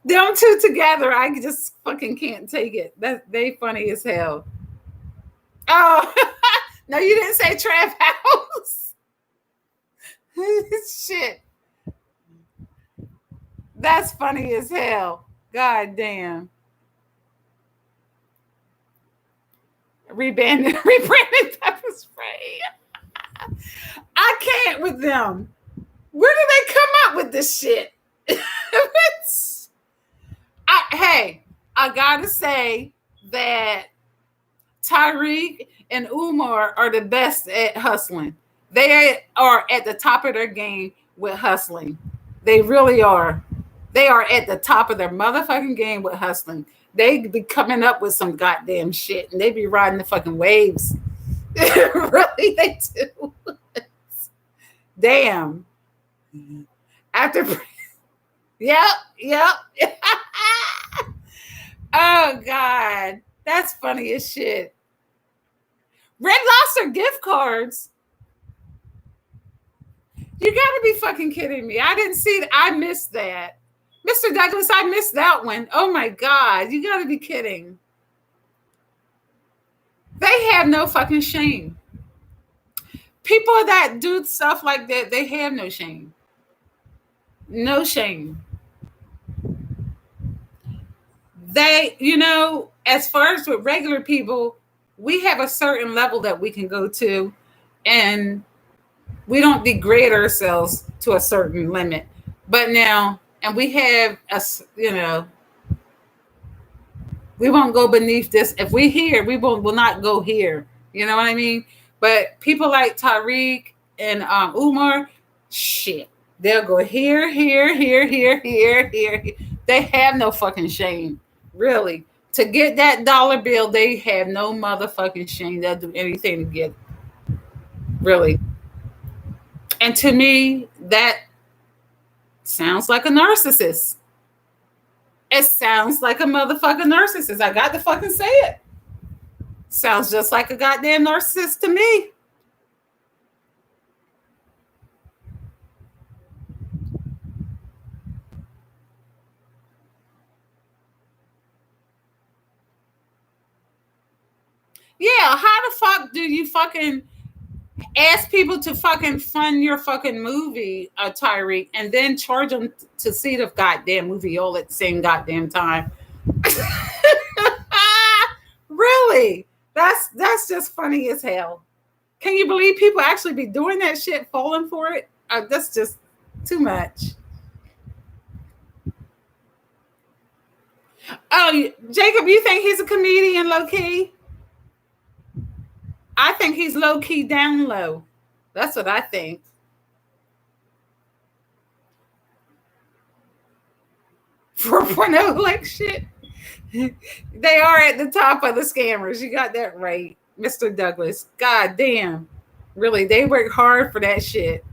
Them two together, I just fucking can't take it. They funny as hell. Oh, no, you didn't say Trap House. Shit. That's funny as hell. God damn. Rebranded pepper spray. I can't with them. Where do they come up with this shit? Hey, I gotta say that Tyreek and Umar are the best at hustling. They are at the top of their game with hustling. They really are. They are at the top of their motherfucking game with hustling. They be coming up with some goddamn shit and they be riding the fucking waves. Really, they do. Damn. After, yep, yep. Oh God, that's funny as shit. Red Lobster gift cards. You gotta be fucking kidding me. I didn't see that. I missed that. Mr. Douglas, I missed that one. Oh my God. You gotta be kidding. They have no fucking shame. People that do stuff like that, they have no shame. No shame. They, as far as with regular people, we have a certain level that we can go to, and we don't degrade ourselves to a certain limit. But now, and we have we won't go beneath this. If we here, we will not go here. You know what I mean? But people like Tariq and Umar, shit, they'll go here, here, here, here, here, here. They have no fucking shame, really. To get that dollar bill, they have no motherfucking shame. They'll do anything to get it, really. And to me, that sounds like a narcissist. It sounds like a motherfucking narcissist. I got to fucking say it. Sounds just like a goddamn narcissist to me. Yeah, how the fuck do you fucking ask people to fucking fund your fucking movie, Tyreek, and then charge them to see the goddamn movie all at the same goddamn time? Really? That's just funny as hell. Can you believe people actually be doing that shit, falling for it? That's just too much. Oh, Jacob, you think he's a comedian low key? I think he's low key down low. That's what I think. For no like shit. They are at the top of the scammers. You got that right, Mr. Douglas. God damn. Really, they work hard for that shit.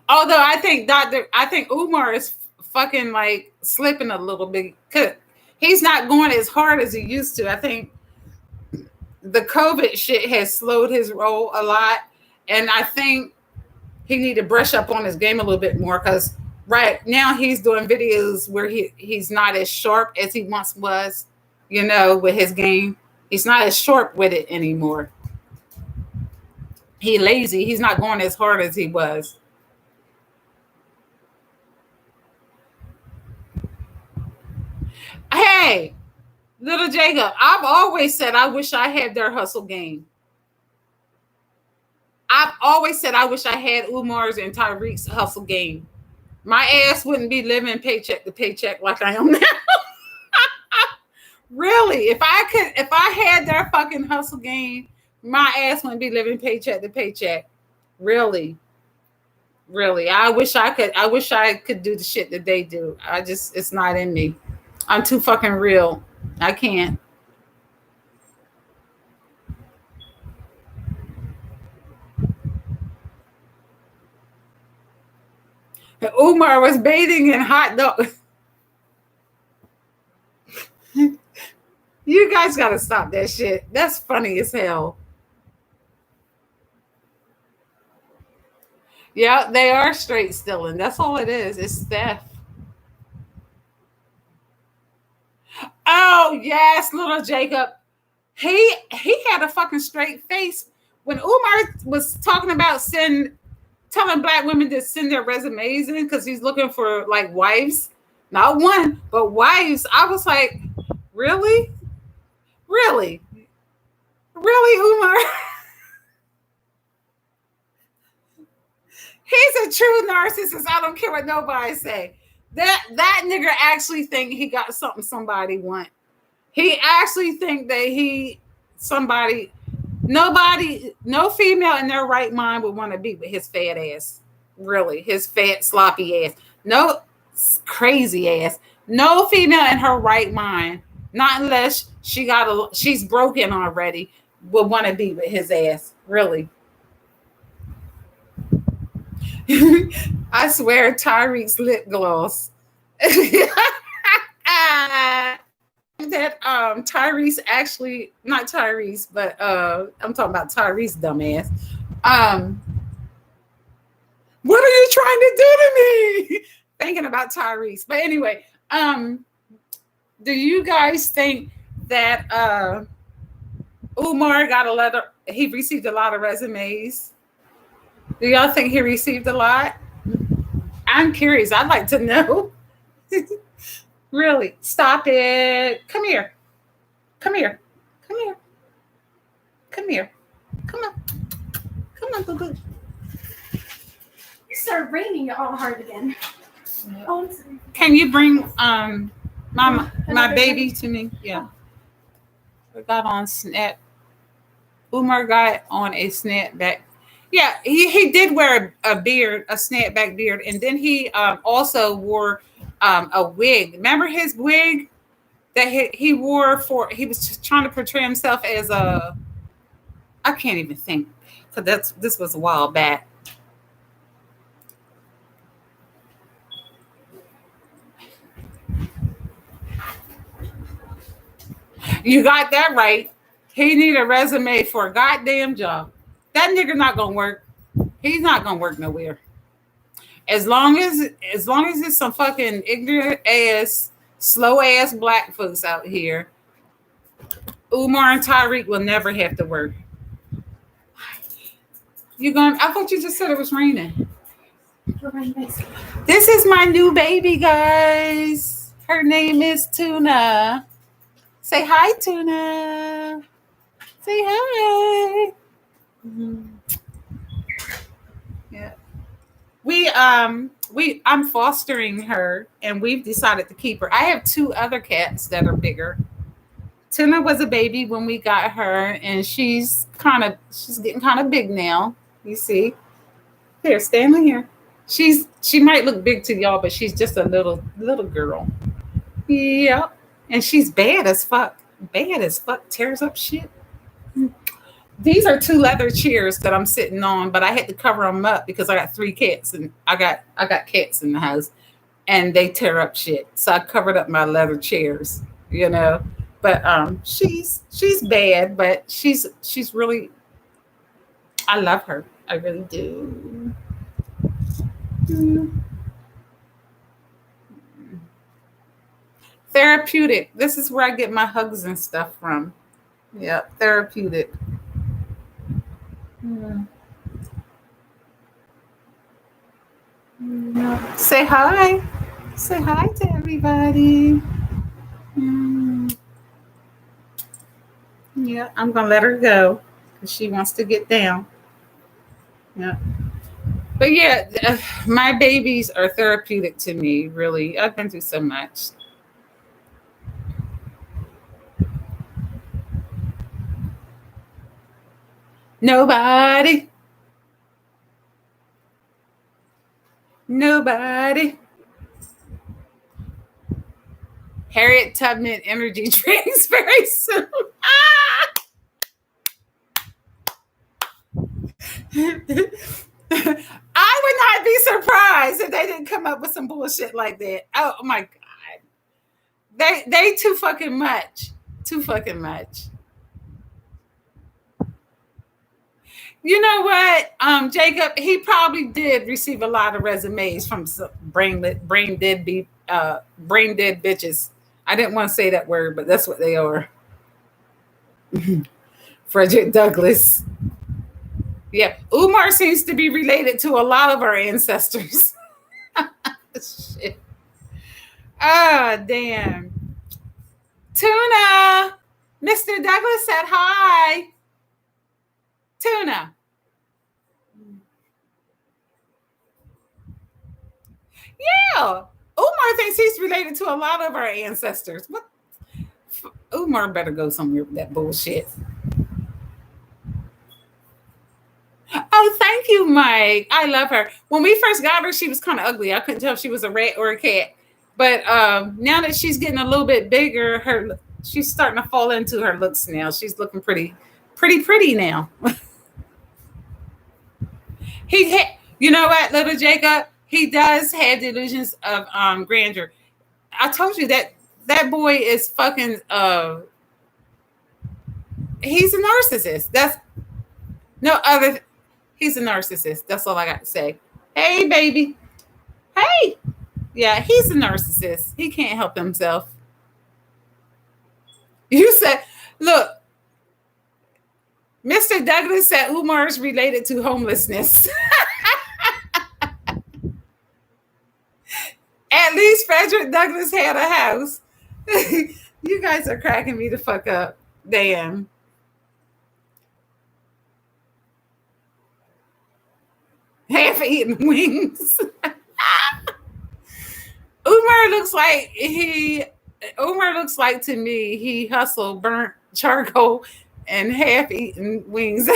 Although I think Umar is fucking like slipping a little bit. He's not going as hard as he used to. I think the COVID shit has slowed his roll a lot. And I think he need to brush up on his game a little bit more, because right now he's doing videos where he's not as sharp as he once was, with his game. He's not as sharp with it anymore. He lazy. He's not going as hard as he was. Hey, little Jacob, I've always said I wish I had their hustle game. I've always said I wish I had Umar's and Tyreek's hustle game. My ass wouldn't be living paycheck to paycheck like I am now. Really, if I had their fucking hustle game, my ass wouldn't be living paycheck to paycheck. Really. Really. I wish I could do the shit that they do. It's not in me. I'm too fucking real. I can't. Umar was bathing in hot dog. You guys got to stop that shit. That's funny as hell. Yeah, they are straight stealing. That's all it is. It's theft. Oh, yes, little Jacob. He had a fucking straight face when Umar was talking about telling black women to send their resumes in because he's looking for like wives. Not one, but wives. I was like, really? Really? Really, Umar? He's a true narcissist. I don't care what nobody say. That nigga actually think he got something somebody want. He actually think that somebody, nobody, no female in their right mind would want to be with his fat ass. Really, his fat sloppy ass. No, crazy ass. No female in her right mind, not unless she's broken already, would want to be with his ass. Really. I swear, Tyreek's lip gloss. That Tyrese actually, not Tyrese, but I'm talking about Tyrese dumbass. Um, what are you trying to do to me? Thinking about Tyrese. But anyway, do you guys think that Umar got a letter? He received a lot of resumes. Do y'all think he received a lot? I'm curious. I'd like to know. Really, stop it. Come here. Come here. Come here. Come here. Come on. Come on, boo boo. It started raining all hard again. Oh, I'm sorry. Can you bring my baby to me? Yeah. I got on snap. Umar got on a snapback. Yeah, he did wear a beard, a snapback beard, and then he also wore a wig. Remember his wig that he wore for? He was just trying to portray himself as a. I can't even think, because this was a while back. You got that right. He need a resume for a goddamn job. That nigga not gonna work. He's not gonna work nowhere. As long as there's some fucking ignorant ass, slow ass black folks out here, Umar and Tyreek will never have to work. You going? I thought you just said it was raining. This is my new baby, guys. Her name is Tuna. Say hi, Tuna. Say hi. Mm-hmm. Yeah. I'm fostering her, and we've decided to keep her. I have two other cats that are bigger. Tuna was a baby when we got her, and she's getting kind of big now. You see, here, Stanley here. She might look big to y'all, but she's just a little girl. Yep, and she's bad as fuck. Bad as fuck. Tears up shit. These are two leather chairs that I'm sitting on, but I had to cover them up because I got three cats, and I got cats in the house, and they tear up shit. So I covered up my leather chairs, you know. But she's bad, but she's really. I love her. I really do. Therapeutic. This is where I get my hugs and stuff from. Yeah, therapeutic. Mm. Say hi. Say hi to everybody. Mm. Yeah, I'm gonna let her go because she wants to get down. Yeah, but yeah, my babies are therapeutic to me. Really, I've been through so much. Nobody. Nobody. Harriet Tubman energy drinks very soon. I would not be surprised if they didn't come up with some bullshit like that. Oh my god. They too fucking much. Too fucking much. You know what, Jacob? He probably did receive a lot of resumes from brain dead bitches. I didn't want to say that word, but that's what they are. Frederick Douglass. Yeah, Umar seems to be related to a lot of our ancestors. Shit. Ah, damn. Tuna. Mr. Douglas said hi. Tuna. Yeah. Umar Umar thinks he's related to a lot of our ancestors. What? Umar better go somewhere with that bullshit. Oh, thank you, Mike. I love her. When we first got her, she was kind of ugly. I couldn't tell if she was a rat or a cat. But now that she's getting a little bit bigger, she's starting to fall into her looks now. She's looking pretty now. You know what, little Jacob? He does have delusions of grandeur. I told you that boy is fucking. He's a narcissist. That's no other. He's a narcissist. That's all I got to say. Hey, baby. Hey. Yeah, he's a narcissist. He can't help himself. You said, look, Mr. Douglas said Umar is related to homelessness. At least Frederick Douglass had a house. You guys are cracking me the fuck up. Damn. Half-eaten wings. Umar looks like to me he hustled burnt charcoal and half-eaten wings.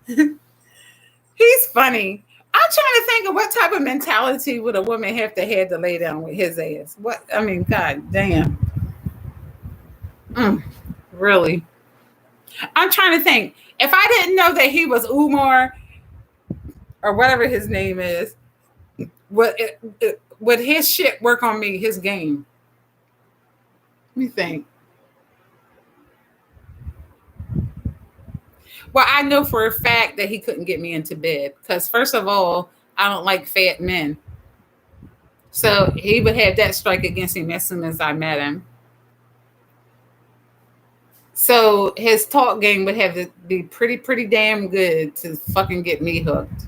He's funny. I'm trying to think of what type of mentality would a woman have to lay down with his ass. What I mean, god damn. Really. I'm trying to think. If I didn't know that he was Umar or whatever his name is, would his shit work on me, his game? Let me think. Well, I know for a fact that he couldn't get me into bed because, first of all, I don't like fat men. So he would have that strike against him as soon as I met him. So his talk game would have to be pretty damn good to fucking get me hooked.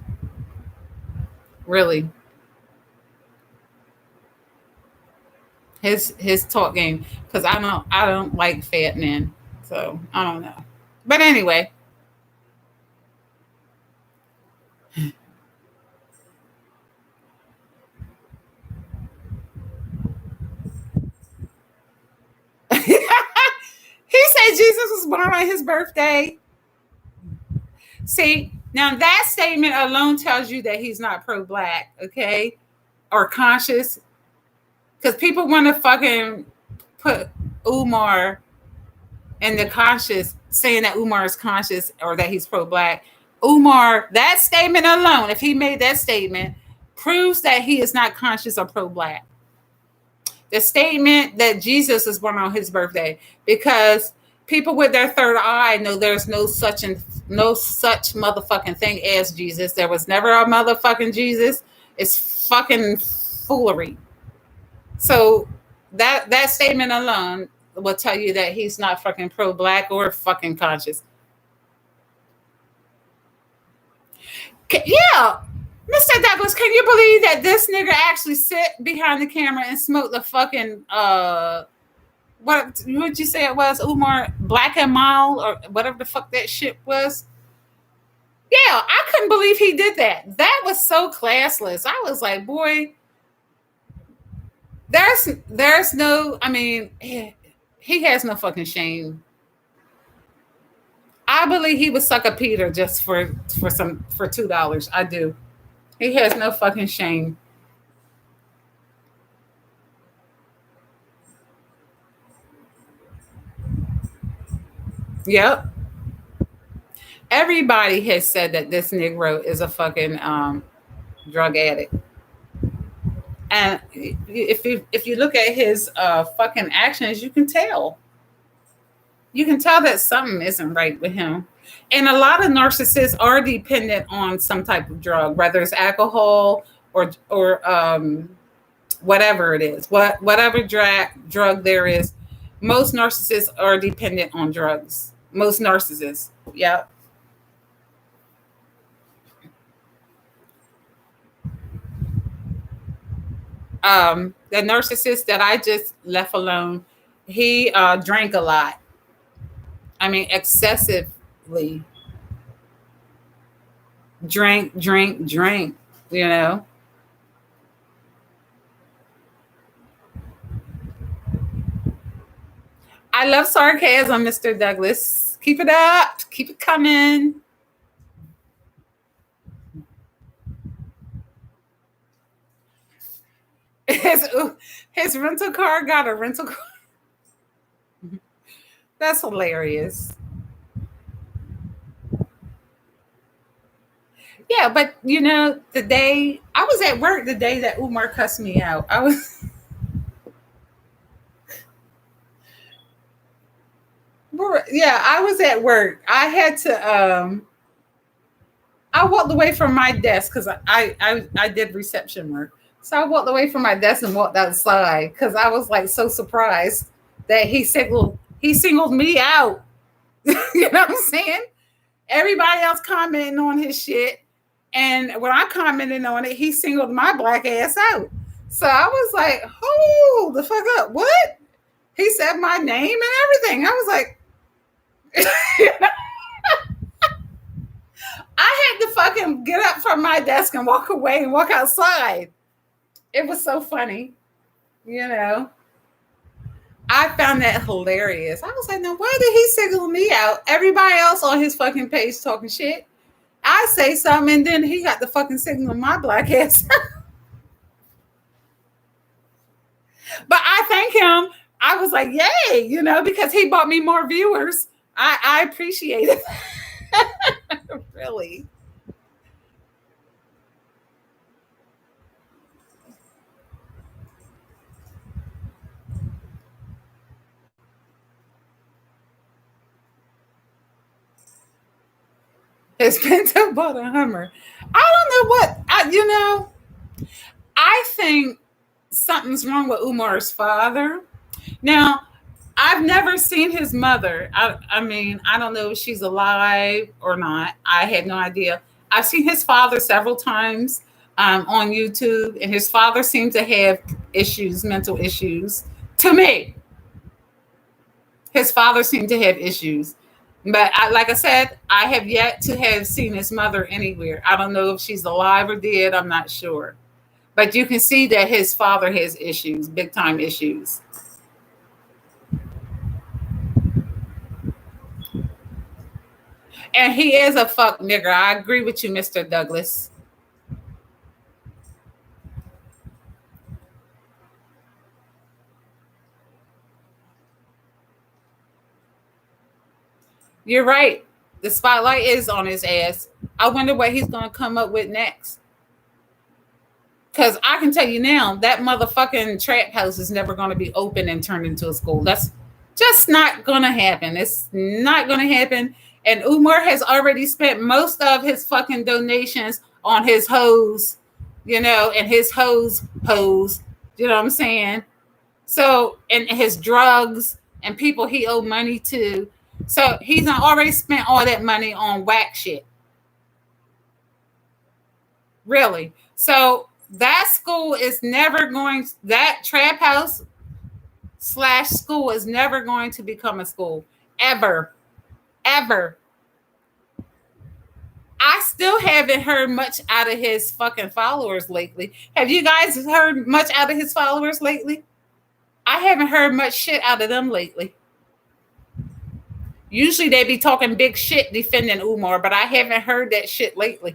Really. His talk game, because I don't like fat men. So I don't know. But anyway. He said Jesus was born on his birthday. See, now that statement alone tells you that he's not pro-black, okay? Or conscious. Because people want to fucking put Umar in the conscious, saying that Umar is conscious or that he's pro-black. Umar, that statement alone, if he made that statement, proves that he is not conscious or pro-black. The statement that Jesus is born on his birthday, because people with their third eye know there's no such motherfucking thing as Jesus. There was never a motherfucking Jesus. It's fucking foolery. So that statement alone will tell you that he's not fucking pro-black or fucking conscious. Yeah. Mr. Douglas, can you believe that this nigga actually sit behind the camera and smoke the fucking what would you say it was, Umar? Black and Mild or whatever the fuck that shit was? Yeah, I couldn't believe he did that. That was so classless. I was like, boy, there's no, I mean, he has no fucking shame. I believe he would suck a Peter just for $2. I do. He has no fucking shame. Yep. Everybody has said that this Negro is a fucking drug addict. And if you look at his fucking actions, you can tell. You can tell that something isn't right with him. And a lot of narcissists are dependent on some type of drug, whether it's alcohol or whatever it is, whatever drug there is. Most narcissists are dependent on drugs. Most narcissists, yeah. The narcissist that I just left alone, he drank a lot. I mean, excessively. Drank, you know. I love sarcasm, Mr. Douglas. Keep it up. Keep it coming. His, his rental car got a rental car. That's hilarious. Yeah, but the day I was at work, the day that Umar cussed me out, I was at work. I had to I walked away from my desk because I did reception work. So I walked away from my desk and walked outside because I was like so surprised that he singled me out. You know what I'm saying? Everybody else commenting on his shit. And when I commented on it, he singled my black ass out. So I was like, hold the fuck up. What? He said my name and everything. I was like, I had to fucking get up from my desk and walk away and walk outside. It was so funny. You know, I found that hilarious. I was like, now why did he single me out? Everybody else on his fucking page talking shit. I say something and then he got the fucking signal my black ass. But I thank him. I was like, yay, because he bought me more viewers. I appreciate it. Really. His Pinto bought a Hummer. I don't know what I think something's wrong with Umar's father. Now, I've never seen his mother. I mean, I don't know if she's alive or not. I had no idea. I've seen his father several times on YouTube, and his father seemed to have issues, mental issues. To me, his father seemed to have issues. But like I said, I have yet to have seen his mother anywhere. I don't know if she's alive or dead. I'm not sure. But you can see that his father has issues, big time issues. And he is a fuck nigger. I agree with you, Mr. Douglas. You're right. The spotlight is on his ass. I wonder what he's going to come up with next. Because I can tell you now, that motherfucking trap house is never going to be open and turned into a school. That's just not going to happen. It's not going to happen. And Umar has already spent most of his fucking donations on his hoes, and his hoes pose. You know what I'm saying? So, and his drugs and people he owed money to. So he's already spent all that money on whack shit. Really. So that school is never that trap house / school is never going to become a school. Ever. Ever. I still haven't heard much out of his fucking followers lately. Have you guys heard much out of his followers lately? I haven't heard much shit out of them lately. Usually they be talking big shit defending Umar, but I haven't heard that shit lately.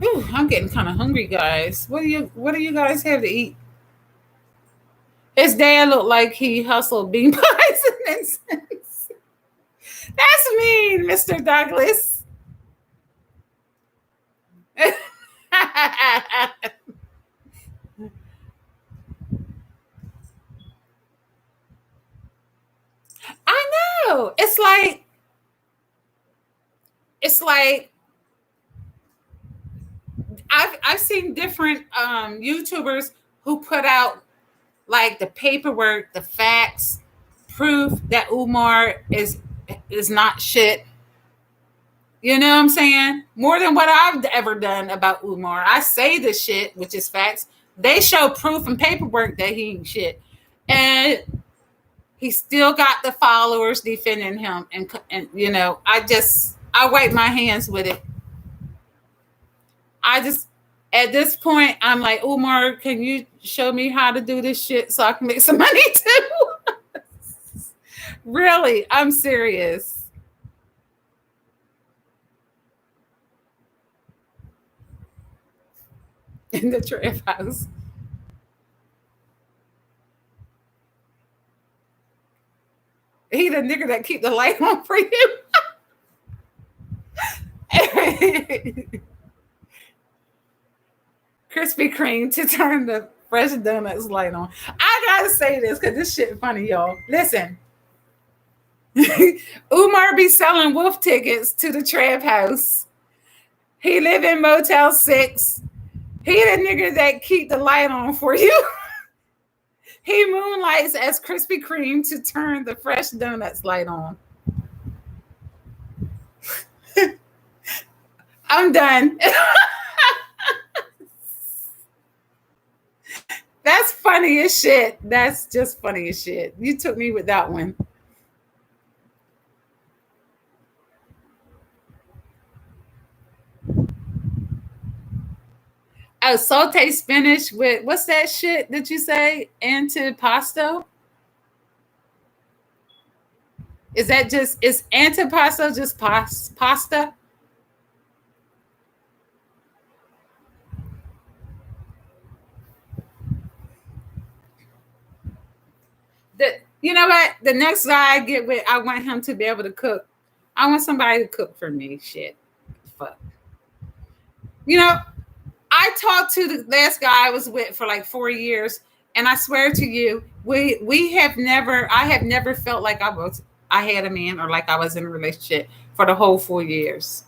Ooh, I'm getting kind of hungry, guys. What do you guys have to eat? His dad looked like he hustled bean pies and incense. That's mean, Mr. Douglas. I know. It's like I've seen different YouTubers who put out like the paperwork, the facts, proof that Umar is not shit. You know what I'm saying? More than what I've ever done about Umar. I say this shit, which is facts. They show proof and paperwork that he ain't shit. And he still got the followers defending him. And you know, I wipe my hands with it. I just, at this point, I'm like, Umar, can you show me how to do this shit so I can make some money too? Really, I'm serious. In the trap house. He the nigga that keep the light on for you. Krispy Kreme to turn the fresh donuts light on. I gotta say this because this shit funny, y'all. Listen. Umar be selling wolf tickets to the trap house. He live in Motel 6. He the nigga that keep the light on for you. He moonlights as Krispy Kreme to turn the fresh donuts light on. I'm done. That's funny as shit. That's just funny as shit. You took me with that one. Oh, saute spinach with what's that shit that you say? Antipasto? Is that just is antipasto just pasta? You know what? The next guy I get with, I want him to be able to cook. I want somebody to cook for me. Shit. Fuck. You know, I talked to the last guy I was with for like 4 years, and I swear to you, I have never felt like I had a man or like I was in a relationship for the whole 4 years.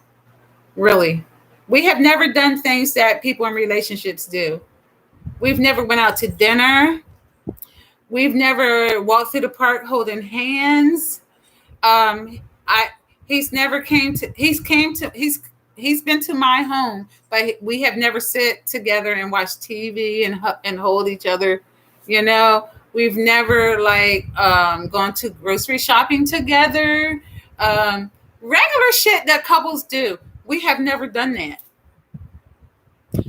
Really. We have never done things that people in relationships do. We've never went out to dinner. We've never walked through the park holding hands. I he's never came to he's been to my home, but we have never sit together and watched TV and hold each other. You know, we've never like gone to grocery shopping together. Regular shit that couples do. We have never done that.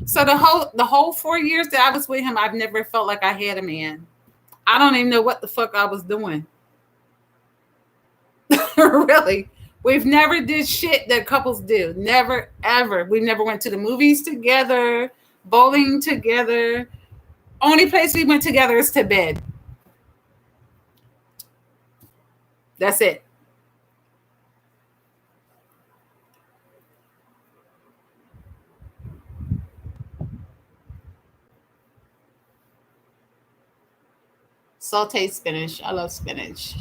So the whole 4 years that I was with him, I've never felt like I had a man. I don't even know what the fuck I was doing. Really. We've never did shit that couples do. Never, ever. We never went to the movies together, bowling together. Only place we went together is to bed. That's it. Sauteed spinach. I love spinach.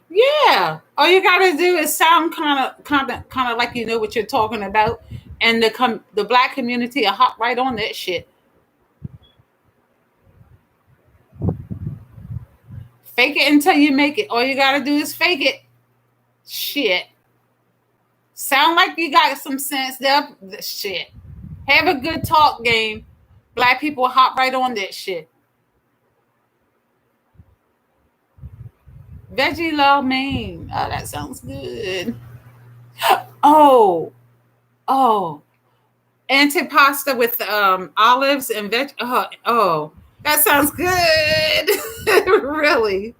Yeah. All you gotta do is sound kind of like you know what you're talking about, and the black community will hop right on that shit. Fake it until you make it. All you gotta do is fake it. Shit. Sound like you got some sense there. Shit. Have a good talk game. Black people hop right on that shit. Veggie lo mein. Oh, that sounds good. Oh, oh. Antipasta with olives and veg. Oh, that sounds good. Really.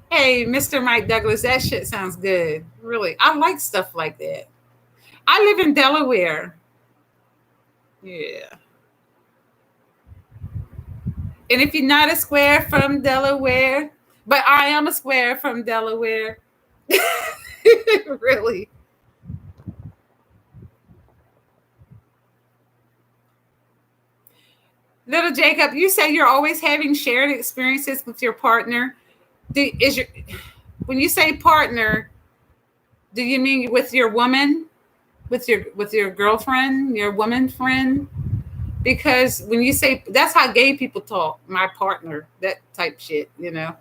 Hey, Mr. Mike Douglas, that shit sounds good. Really. I like stuff like that. I live in Delaware. Yeah. And if you're not a square from Delaware, but I am a square from Delaware. Really. Little Jacob, you say you're always having shared experiences with your partner. When you say partner, do you mean with your woman? with your girlfriend, your woman friend, because when you say that's how gay people talk, my partner, that type shit, you know.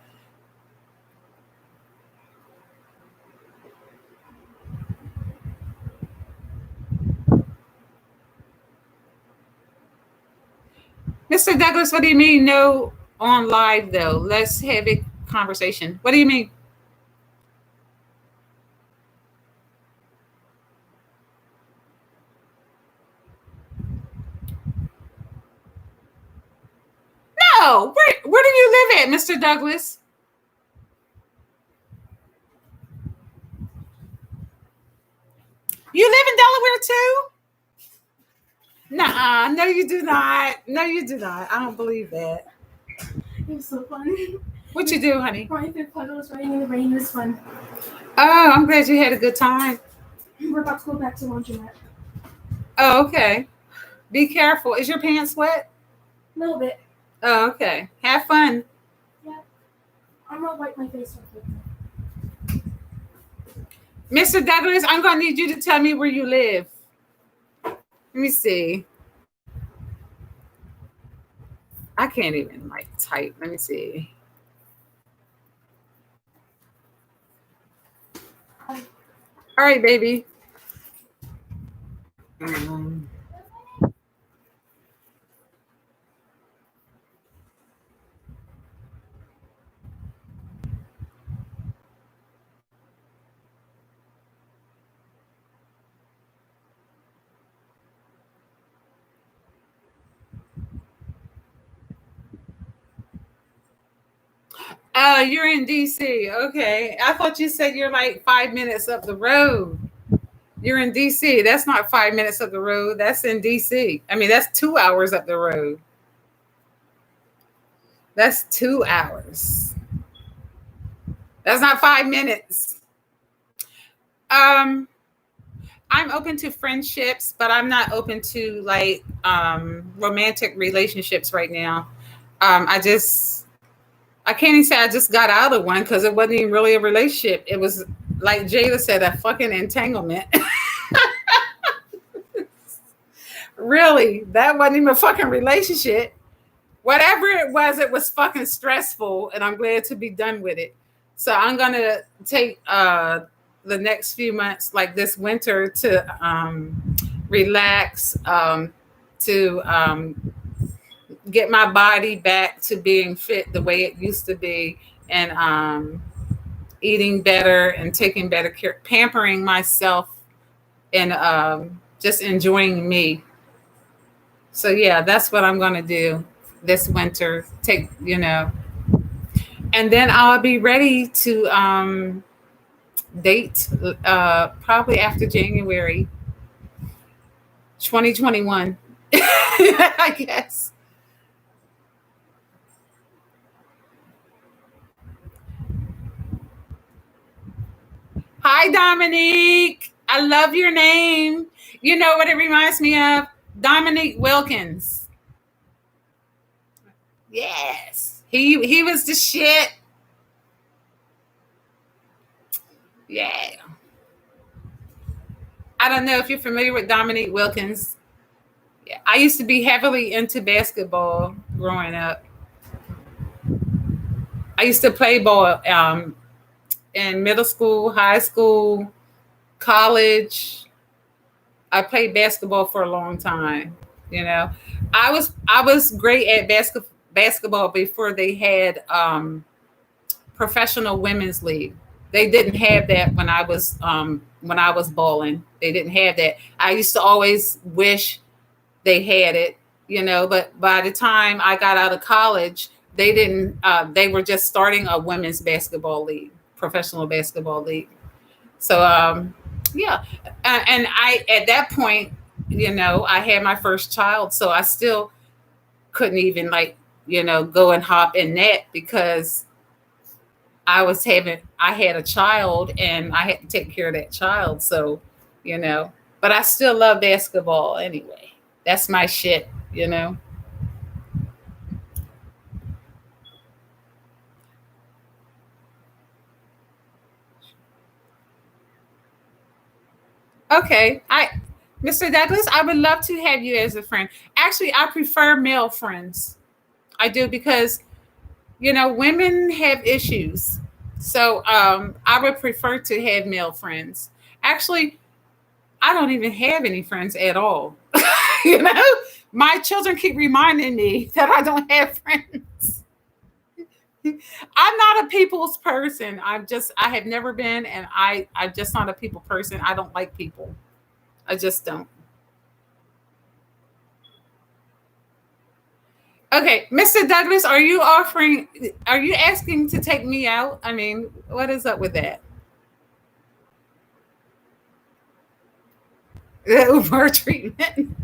Mr. Douglas, what do you mean no on live though? Let's have a conversation. What do you mean? No, where do you live at, Mr. Douglas? You live in Delaware too? Nah, no, you do not. No, you do not. I don't believe that. It was so fun. What you do, honey? Running through puddles, running in the rain was fun. Oh, I'm glad you had a good time. We're about to go back to laundromat. Oh, okay. Be careful. Is your pants wet? A little bit. Oh, okay. Have fun. Yeah. I'm gonna wipe my face real quick. Mr. Douglas, I'm going to need you to tell me where you live. Let me see. I can't even like type. Let me see. All right, baby. Um, oh, you're in DC. Okay. I thought you said you're like 5 minutes up the road. You're in DC. That's not 5 minutes up the road. That's in DC. I mean, that's 2 hours up the road. That's 2 hours. That's not 5 minutes. Um, I'm open to friendships, but I'm not open to like romantic relationships right now. I just I can't even say I just got out of one because it wasn't even really a relationship. It was like Jada said, a fucking entanglement. Really, that wasn't even a fucking relationship. Whatever it was fucking stressful, and I'm glad to be done with it. So I'm gonna take the next few months, like this winter, to relax, to get my body back to being fit the way it used to be, and eating better and taking better care, pampering myself, and just enjoying me. So yeah, that's what I'm gonna do this winter. Take, and then I'll be ready to date probably after January 2021. I guess. Hi, Dominique. I love your name. You know what it reminds me of? Dominique Wilkins. Yes. He was the shit. Yeah. I don't know if you're familiar with Dominique Wilkins. Yeah. I used to be heavily into basketball growing up. I used to play ball in middle school, high school, college. I played basketball for a long time. You know, I was great at basketball before they had professional women's league. They didn't have that when I was balling. They didn't have that. I used to always wish they had it, but by the time I got out of college, they didn't. They were just starting a women's basketball league, professional basketball league. So yeah, and I at that point, I had my first child, so I still couldn't even like go and hop in that because I had a child and I had to take care of that child. So, but I still love basketball anyway. That's my shit. Okay. Mr. Douglas, I would love to have you as a friend. Actually, I prefer male friends. I do because women have issues. So I would prefer to have male friends. Actually, I don't even have any friends at all. you know, my children keep reminding me that I don't have friends. I'm not a people's person. I have never been, and I'm just not a people person. I don't like people. I just don't. Okay, Mr. Douglas, are you asking to take me out? I mean, what is up with that? The Uber treatment.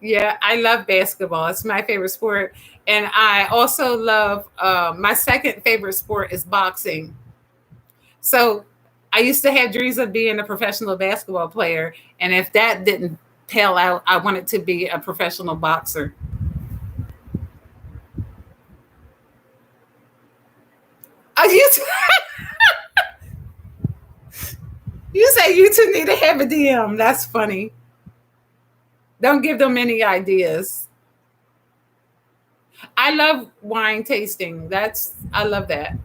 Yeah, I love basketball. It's my favorite sport. And I also love, my second favorite sport is boxing. So I used to have dreams of being a professional basketball player. And if that didn't pale out, I wanted to be a professional boxer. You, you say you two need to have a DM. That's funny. Don't give them any ideas. I love wine tasting. I love that.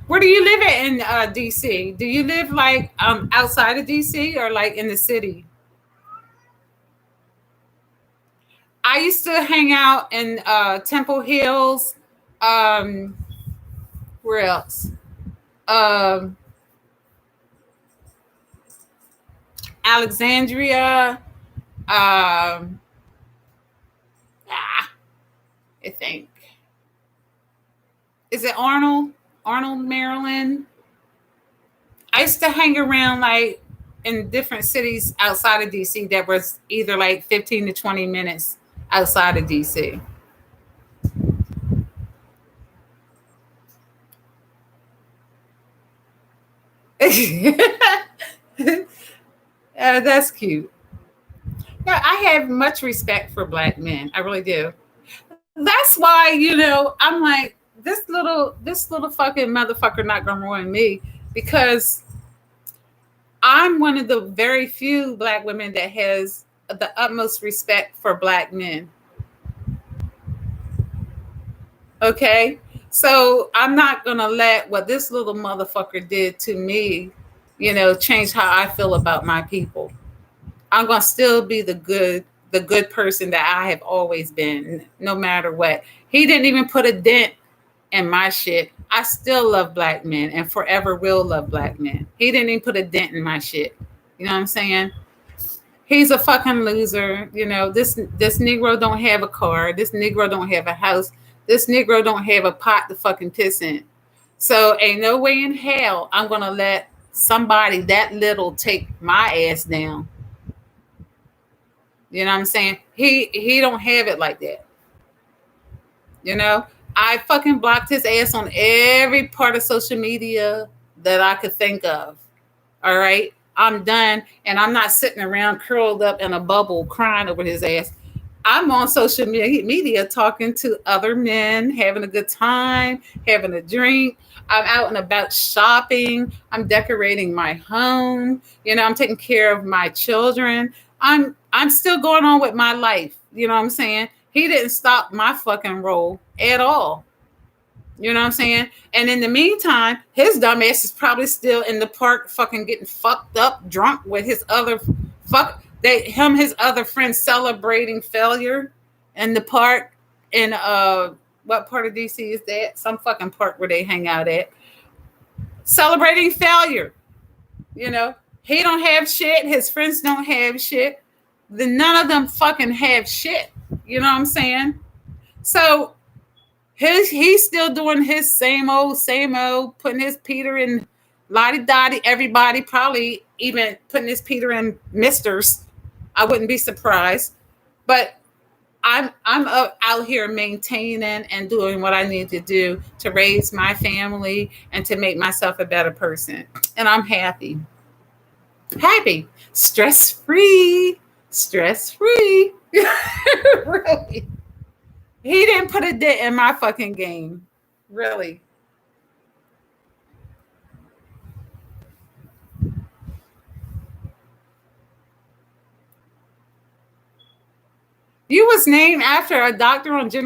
Where do you live at in DC? Do you live like outside of DC or like in the city? I used to hang out in Temple Hills. Um, where else? Um, Alexandria. Um, ah, I think is it Arnold? Arnold, Maryland. I used to hang around like in different cities outside of DC that was either like 15 to 20 minutes outside of DC. That's cute. Yeah, I have much respect for black men. I really do. That's why, I'm like, this little fucking motherfucker not gonna ruin me because I'm one of the very few black women that has the utmost respect for black men. Okay. So I'm not gonna let what this little motherfucker did to me, change how I feel about my people. I'm gonna still be the good person that I have always been, no matter what. He didn't even put a dent in my shit. I still love black men and forever will love black men. He didn't even put a dent in my shit. You know what I'm saying? He's a fucking loser. This Negro don't have a car. This Negro don't have a house. This Negro don't have a pot to fucking piss in. So ain't no way in hell I'm gonna let somebody that little take my ass down. You know what I'm saying? He don't have it like that. You know, I fucking blocked his ass on every part of social media that I could think of. All right. I'm done. And I'm not sitting around curled up in a bubble crying over his ass. I'm on social media talking to other men, having a good time, having a drink. I'm out and about shopping. I'm decorating my home. I'm taking care of my children. I'm still going on with my life. You know what I'm saying? He didn't stop my fucking roll at all. You know what I'm saying? And in the meantime, his dumb ass is probably still in the park fucking getting fucked up, drunk with his other his other friends celebrating failure in the park in what part of DC is that? Some fucking park where they hang out at. Celebrating failure. You know, he don't have shit, his friends don't have shit. Then none of them fucking have shit. You know what I'm saying? So he's still doing his same old, putting his Peter in Lottie Dottie. Everybody probably even putting his Peter in Misters. I wouldn't be surprised. But I'm out here maintaining and doing what I need to do to raise my family and to make myself a better person. And I'm happy. Happy, stress free, stress free. Really. He didn't put a dent in my fucking game. Really. You was named after a doctor on You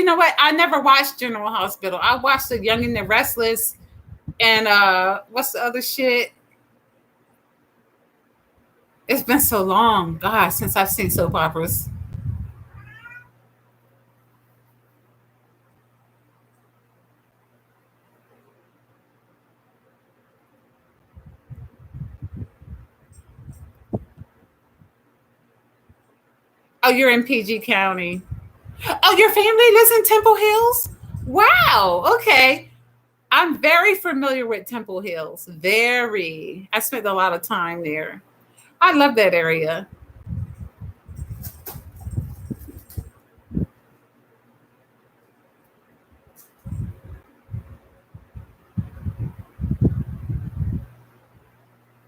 know what? I never watched General Hospital. I watched The Young and the Restless and what's the other shit? It's been so long, God, since I've seen soap operas. Oh, you're in PG County. Oh, your family lives in Temple Hills? Wow. Okay. I'm very familiar with Temple Hills. Very. I spent a lot of time there. I love that area.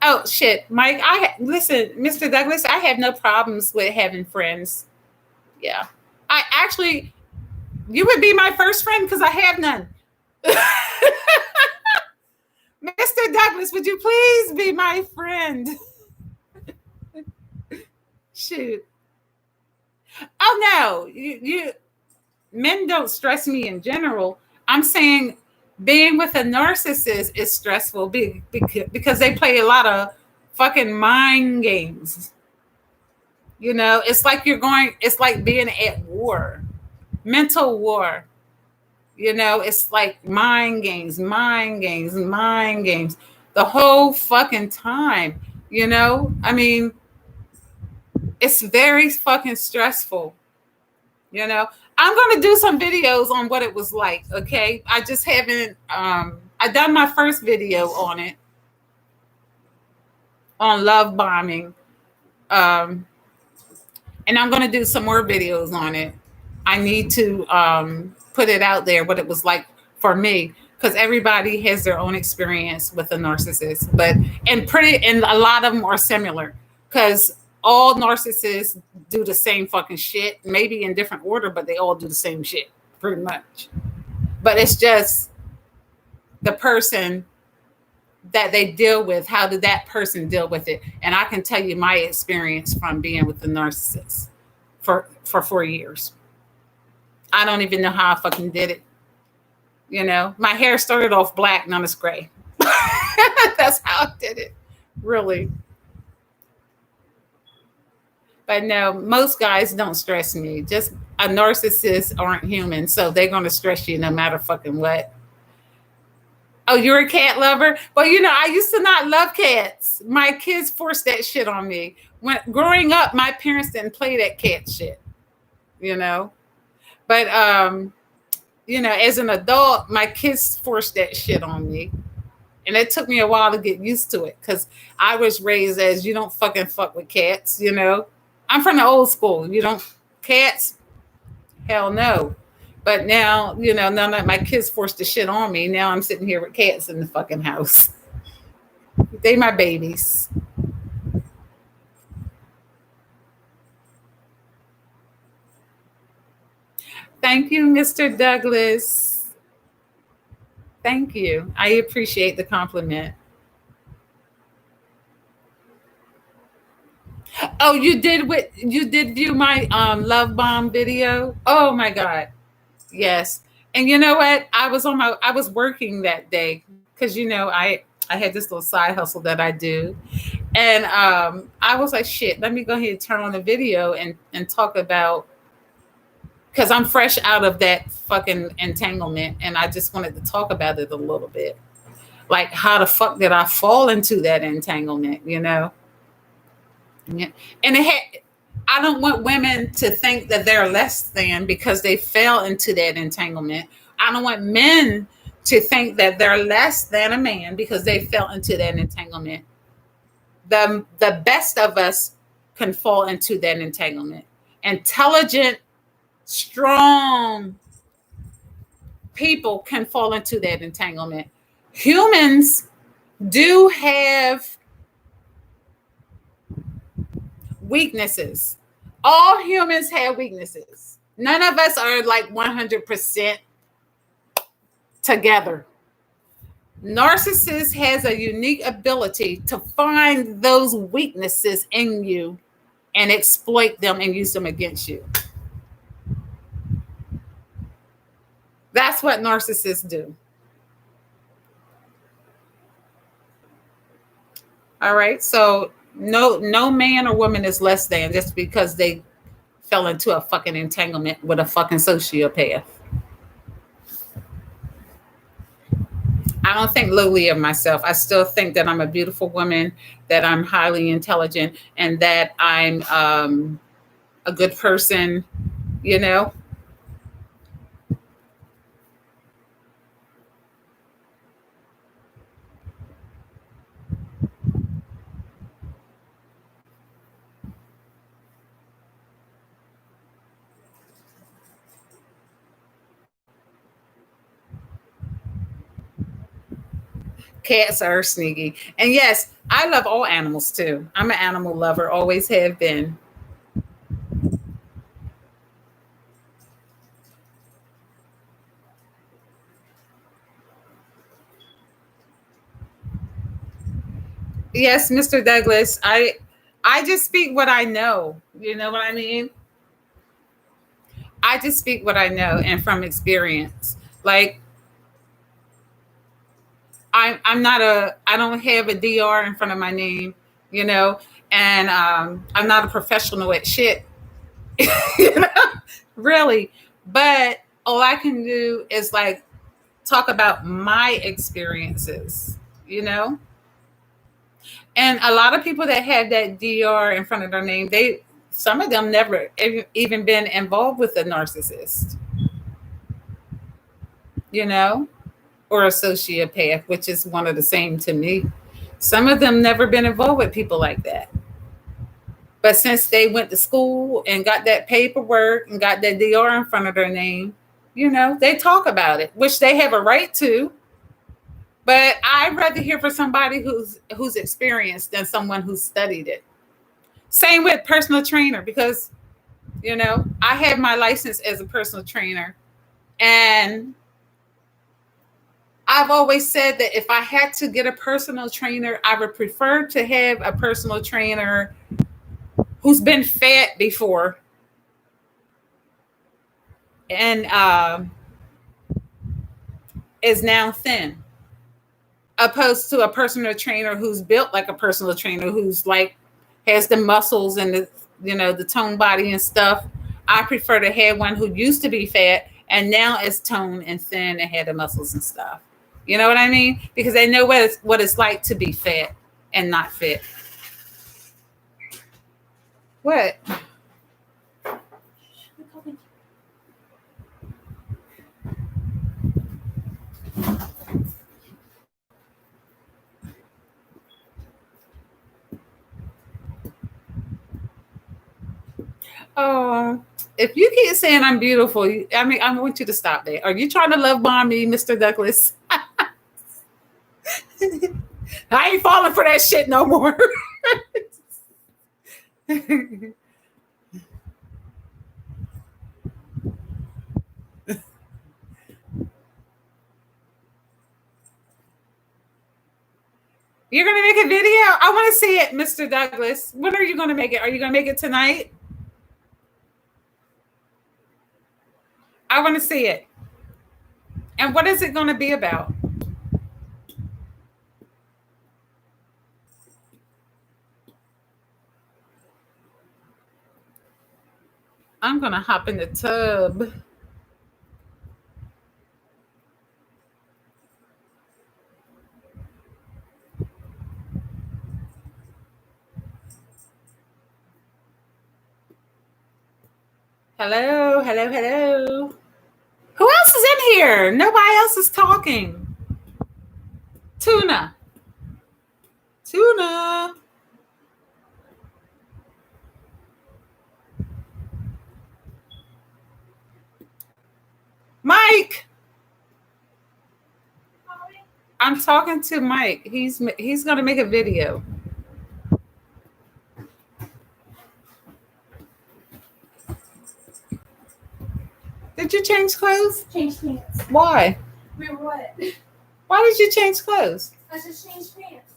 Oh shit, Mike. Listen, Mr. Douglas. I have no problems with having friends. Yeah, I actually, you would be my first friend because I have none. Mr. Douglas, would you please be my friend? Shoot. Oh no, you men don't stress me in general. I'm saying being with a narcissist is stressful because they play a lot of fucking mind games. You know, it's like being at war, mental war. You know, it's like mind games, mind games, mind games the whole fucking time. You know, I mean, it's very fucking stressful. You know, I'm going to do some videos on what it was like. Okay. I just haven't, I done my first video on it, on love bombing. Um, and I'm going to do some more videos on it. I need to put it out there what it was like for me because everybody has their own experience with a narcissist, but and a lot of them are similar because all narcissists do the same fucking shit, maybe in different order, but they all do the same shit pretty much. But it's just the person that they deal with. How did that person deal with it? And I can tell you my experience from being with the narcissist for 4 years. I don't even know how I fucking did it. You know, my hair started off black, now it's gray. That's how I did it, really. But no, most guys don't stress me. Just a narcissist aren't human, so they're gonna stress you no matter fucking what. Oh, you're a cat lover? Well, you know, I used to not love cats. My kids forced that shit on me. When growing up, my parents didn't play that cat shit, you know. But you know, as an adult, my kids forced that shit on me. And it took me a while to get used to it because I was raised as you don't fucking fuck with cats, you know. I'm from the old school. You don't cats? Hell no. But now, you know, now that my kids forced the shit on me, now I'm sitting here with cats in the fucking house. They my babies. Thank you, Mr. Douglas. Thank you. I appreciate the compliment. Oh, you did view my love bomb video? Oh my god. Yes. And you know what? I was working that day because you know I had this little side hustle that I do. And I was like, shit, let me go ahead and turn on the video and talk about because I'm fresh out of that fucking entanglement and I just wanted to talk about it a little bit. Like how the fuck did I fall into that entanglement, you know? Yeah. And I don't want women to think that they're less than because they fell into that entanglement. I don't want men to think that they're less than a man because they fell into that entanglement. The best of us can fall into that entanglement. Intelligent, strong people can fall into that entanglement. Humans do have weaknesses. All humans have weaknesses. None of us are like 100% together. Narcissist has a unique ability to find those weaknesses in you and exploit them and use them against you. That's what narcissists do. All right. So no man or woman is less than just because they fell into a fucking entanglement with a fucking sociopath. I don't think lowly of myself. I still think that I'm a beautiful woman, that I'm highly intelligent, and that I'm a good person, you know? Cats are sneaky. And yes, I love all animals too. I'm an animal lover, always have been. Yes, Mr. Douglas, I just speak what I know. You know what I mean? I just speak what I know and from experience. Like I'm not I don't have a DR in front of my name, you know, and I'm not a professional at shit, you know, really. But all I can do is like talk about my experiences, you know. And a lot of people that have that DR in front of their name, they some of them never even been involved with a narcissist, you know, or a sociopath, which is one of the same to me. Some of them never been involved with people like that. But since they went to school and got that paperwork and got that DR in front of their name, you know, they talk about it, which they have a right to. But I'd rather hear from somebody who's experienced than someone who's studied it. Same with personal trainer, because you know, I have my license as a personal trainer, and I've always said that if I had to get a personal trainer, I would prefer to have a personal trainer who's been fat before and is now thin, opposed to a personal trainer who's built like a personal trainer, who's like has the muscles and the, you know, the tone body and stuff. I prefer to have one who used to be fat and now is toned and thin and had the muscles and stuff. You know what I mean? Because they know what it's like to be fat and not fit. What? Oh, if you keep saying I'm beautiful, I mean, I want you to stop that. Are you trying to love bomb me, Mr. Douglas? I ain't falling for that shit no more. You're gonna make a video? I want to see it, Mr. Douglas. When are you gonna make it? Are you gonna make it tonight? I want to see it. And what is it gonna be about? I'm gonna hop in the tub. Hello, hello, hello. Who else is in here? Nobody else is talking. Tuna. Tuna. Mike. I'm talking to Mike. He's gonna make a video. Did you change clothes? Change pants. Why? We were wet. Why did you change clothes? I just changed pants.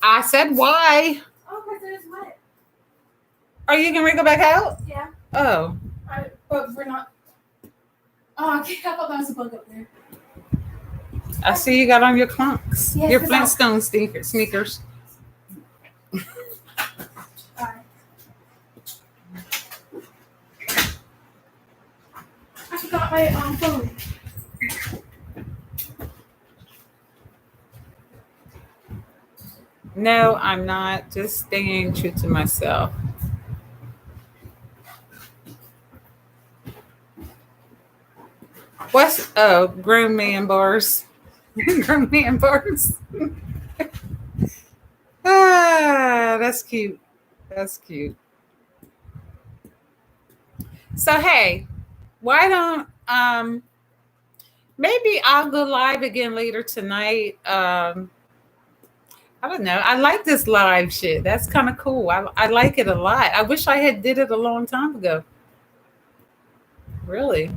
I said why. Oh, because it was wet. Are you gonna go back out? Yeah. Oh. But we're not. Oh, okay. I thought that was a bug up there. I see you got on your clunks. Yes, Your 'cause Flintstone sneakers. Alright. I forgot my phone. No, I'm not. Just staying true to myself. Grown man bars. Grown man bars. That's cute. That's cute. So hey, why don't maybe I'll go live again later tonight. I don't know. I like this live shit. That's kind of cool. I like it a lot. I wish I had did it a long time ago. Really.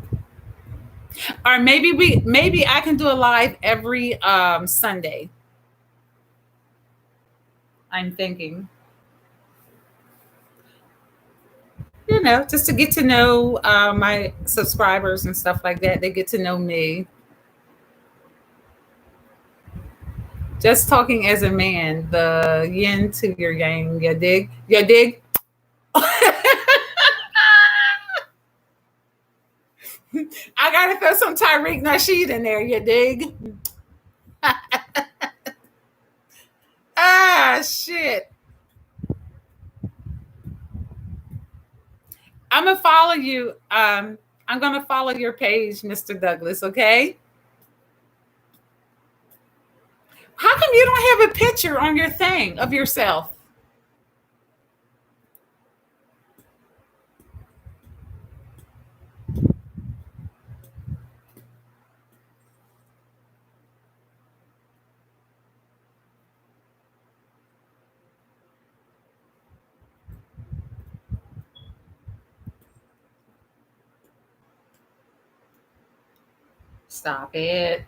Or maybe I can do a live every Sunday. I'm thinking. Just to get to know my subscribers and stuff like that. They get to know me. Just talking as a man, the yin to your yang. You dig? You dig? I gotta throw some Tyreek Nasheed in there. You dig? Shit. I'm gonna follow you. I'm gonna follow your page, Mr. Douglas. Okay. How come you don't have a picture on your thing of yourself? Stop it.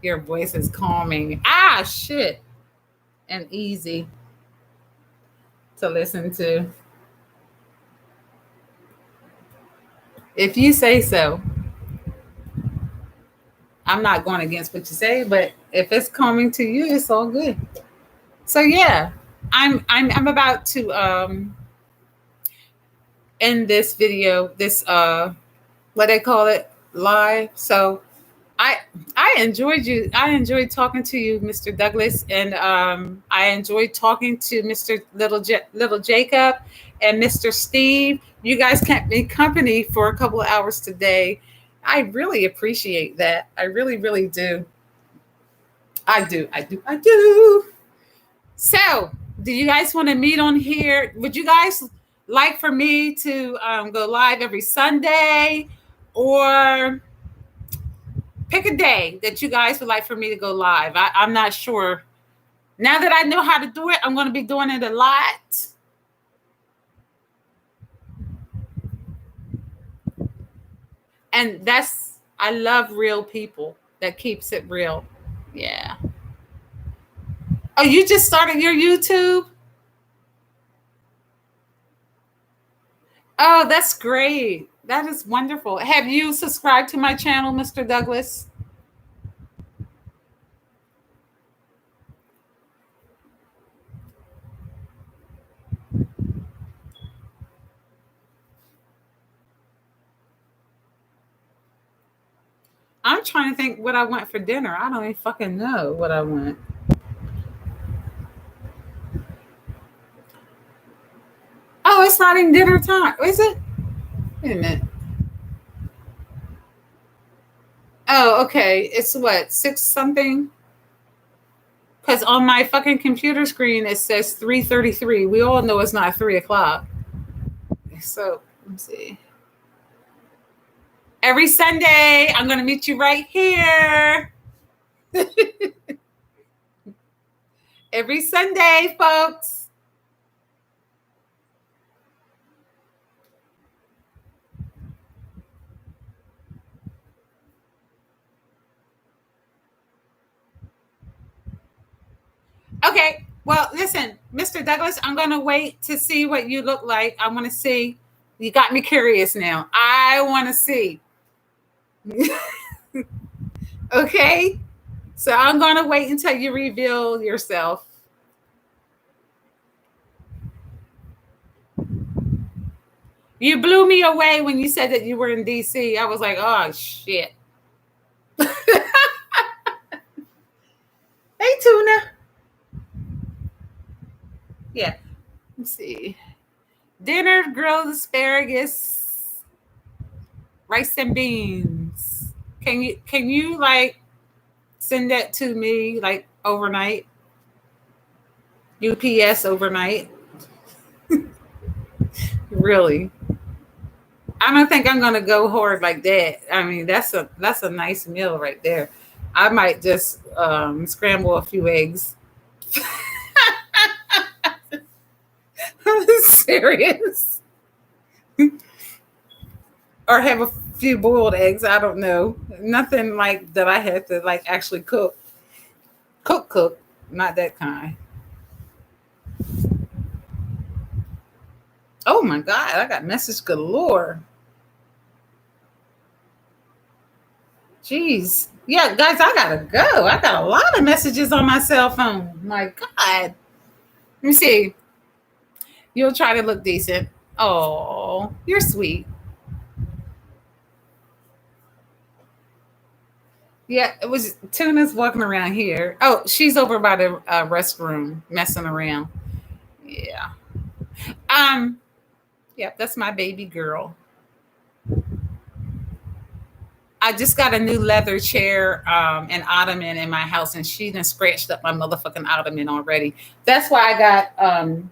Your voice is calming. Shit. And easy to listen to. If you say so. I'm not going against what you say, but if it's calming to you, it's all good. So yeah, I'm about to end this video, this what they call it, live. So I enjoyed you. I enjoyed talking to you, Mr. Douglas, and I enjoyed talking to Mr. Little Jacob and Mr. Steve. You guys kept me company for a couple of hours today. I really appreciate that. I really, really do. I do. So, do you guys want to meet on here? Would you guys like for me to go live every Sunday, or pick a day that you guys would like for me to go live? I'm not sure. Now that I know how to do it, I'm going to be doing it a lot. And I love real people that keeps it real. Yeah. Oh, you just started your YouTube? Oh, that's great. That is wonderful. Have you subscribed to my channel, Mr. Douglas? I'm trying to think what I want for dinner. I don't even fucking know what I want. Oh, it's not even dinner time. Is it? Wait a minute. Oh, okay. It's what, 6 something? Because on my fucking computer screen, it says 3:33. We all know it's not 3 o'clock. So let's see. Every Sunday, I'm going to meet you right here. Every Sunday, folks. Okay. Well, listen, Mr. Douglas, I'm going to wait to see what you look like. I want to see. You got me curious now. I want to see. Okay. So I'm going to wait until you reveal yourself. You blew me away when you said that you were in DC. I was like, oh, shit. Hey, Tuna. Yeah. Let's see. Dinner, grilled asparagus, rice and beans. Can you like send that to me like overnight? UPS overnight? Really? I don't think I'm gonna go hard like that. I mean, that's a nice meal right there. I might just scramble a few eggs. I'm serious. Or have a few boiled eggs. I don't know. Nothing like that I had to like actually cook. Cook. Not that kind. Oh my God, I got message galore. Jeez. Yeah, guys, I gotta go. I got a lot of messages on my cell phone. My God. Let me see. You'll try to look decent. Oh, you're sweet. Yeah, it was Tuna's walking around here. Oh, she's over by the restroom messing around. Yeah. Um, yeah, that's my baby girl. I just got a new leather chair and ottoman in my house, and she done scratched up my motherfucking ottoman already. That's why I got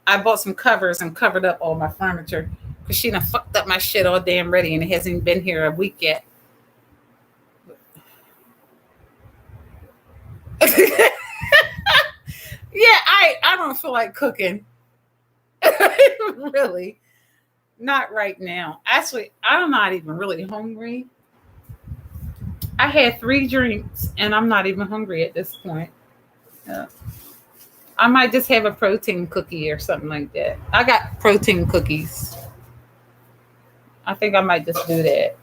I bought some covers and covered up all my furniture because she done fucked up my shit all damn ready, and it hasn't been here a week yet. Yeah, I don't feel like cooking. Really, not right now. Actually, I'm not even really hungry. I had 3 drinks and I'm not even hungry at this point. Yeah. I might just have a protein cookie or something like that. I got protein cookies. I think I might just do that.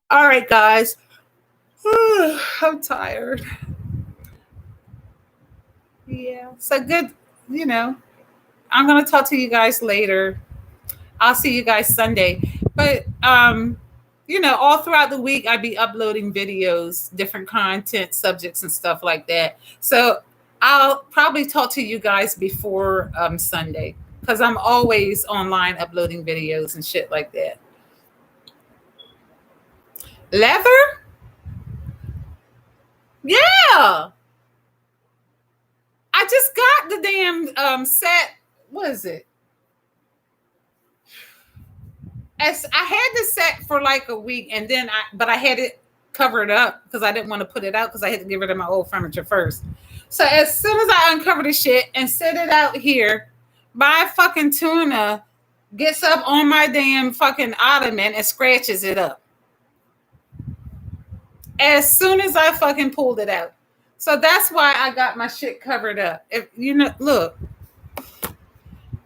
All right, guys. I'm tired. Yeah. So good. You know, I'm going to talk to you guys later. I'll see you guys Sunday. But, all throughout the week, I'd be uploading videos, different content, subjects, and stuff like that. So I'll probably talk to you guys before Sunday because I'm always online uploading videos and shit like that. Leather? Yeah. I just got the damn set. What is it? As I had the set for like a week, and then I had it covered up because I didn't want to put it out because I had to get rid of my old furniture first. So as soon as I uncover the shit and set it out here, my fucking Tuna gets up on my damn fucking ottoman and scratches it up. As soon as I fucking pulled it out. So that's why I got my shit covered up. If look,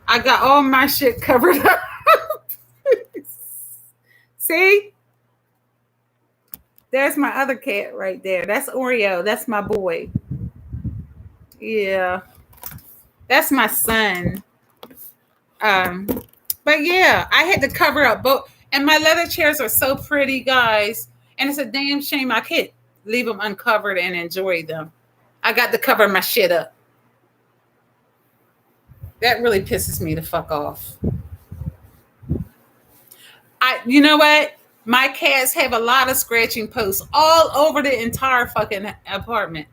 I got all my shit covered up. See? There's my other cat right there. That's Oreo. That's my boy. Yeah. That's my son. But yeah, I had to cover up both. And my leather chairs are so pretty, guys. And it's a damn shame I can't leave them uncovered and enjoy them. I got to cover my shit up. That really pisses me the fuck off. You know what? My cats have a lot of scratching posts all over the entire fucking apartment.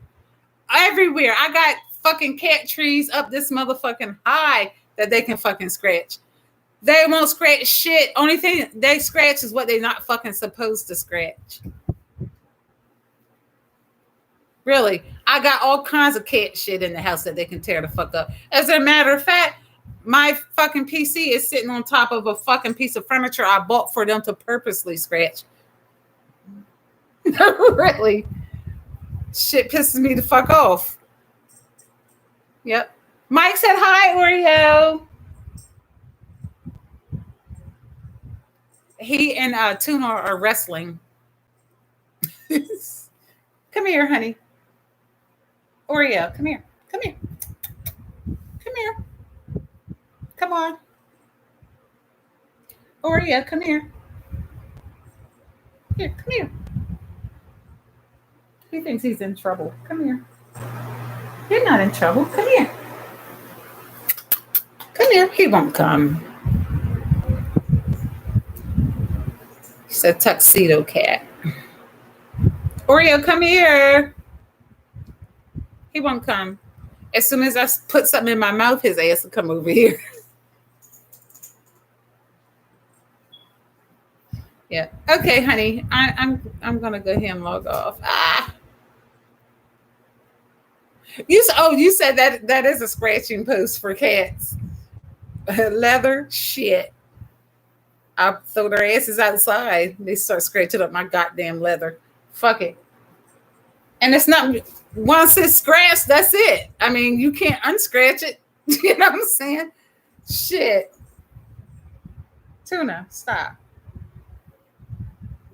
Everywhere. I got fucking cat trees up this motherfucking high that they can fucking scratch. They won't scratch shit. Only thing they scratch is what they're not fucking supposed to scratch. Really. I got all kinds of cat shit in the house that they can tear the fuck up. As a matter of fact, my fucking PC is sitting on top of a fucking piece of furniture I bought for them to purposely scratch. Really. Shit pisses me the fuck off. Yep. Mike said hi, Oreo. He and Tuna are wrestling. Come here, honey. Oreo, come here. Come here. Come here. Come on. Oreo, come here. Here, come here. He thinks he's in trouble. Come here. You're not in trouble. Come here. Come here. He won't come. He's a tuxedo cat. Oreo, come here. He won't come. As soon as I put something in my mouth, his ass will come over here. Yeah. Okay, honey. I'm gonna go ahead and log off. You said that is a scratching post for cats. Leather shit. I throw their asses outside. They start scratching up my goddamn leather. Fuck it. And it's not once it's scratched, that's it. I mean, you can't unscratch it. You know what I'm saying? Shit. Tuna, stop.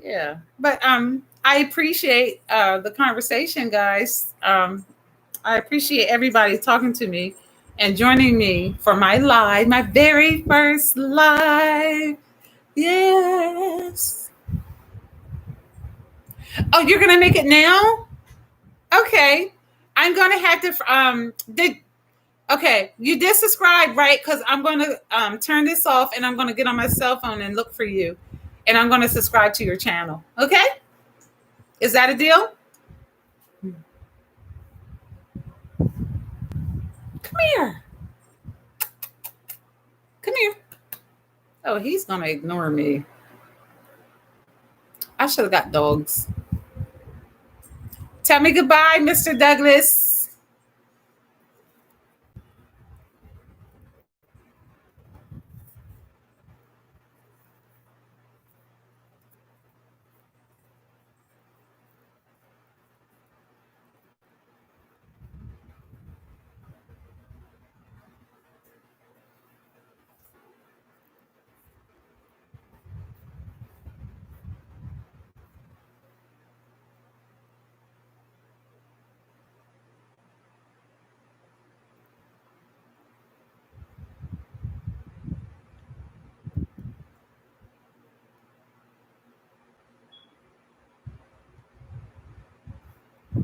Yeah. But I appreciate the conversation, guys. I appreciate everybody talking to me and joining me for my live, my very first live. Yes. Oh, you're gonna make it now? Okay. I'm gonna have to okay, you did subscribe, right? Because I'm gonna turn this off and I'm gonna get on my cell phone and look for you. And I'm gonna subscribe to your channel. Okay? Is that a deal? Come here. Come here. Oh, he's gonna ignore me. I should have got dogs. Tell me goodbye, Mr. Douglas.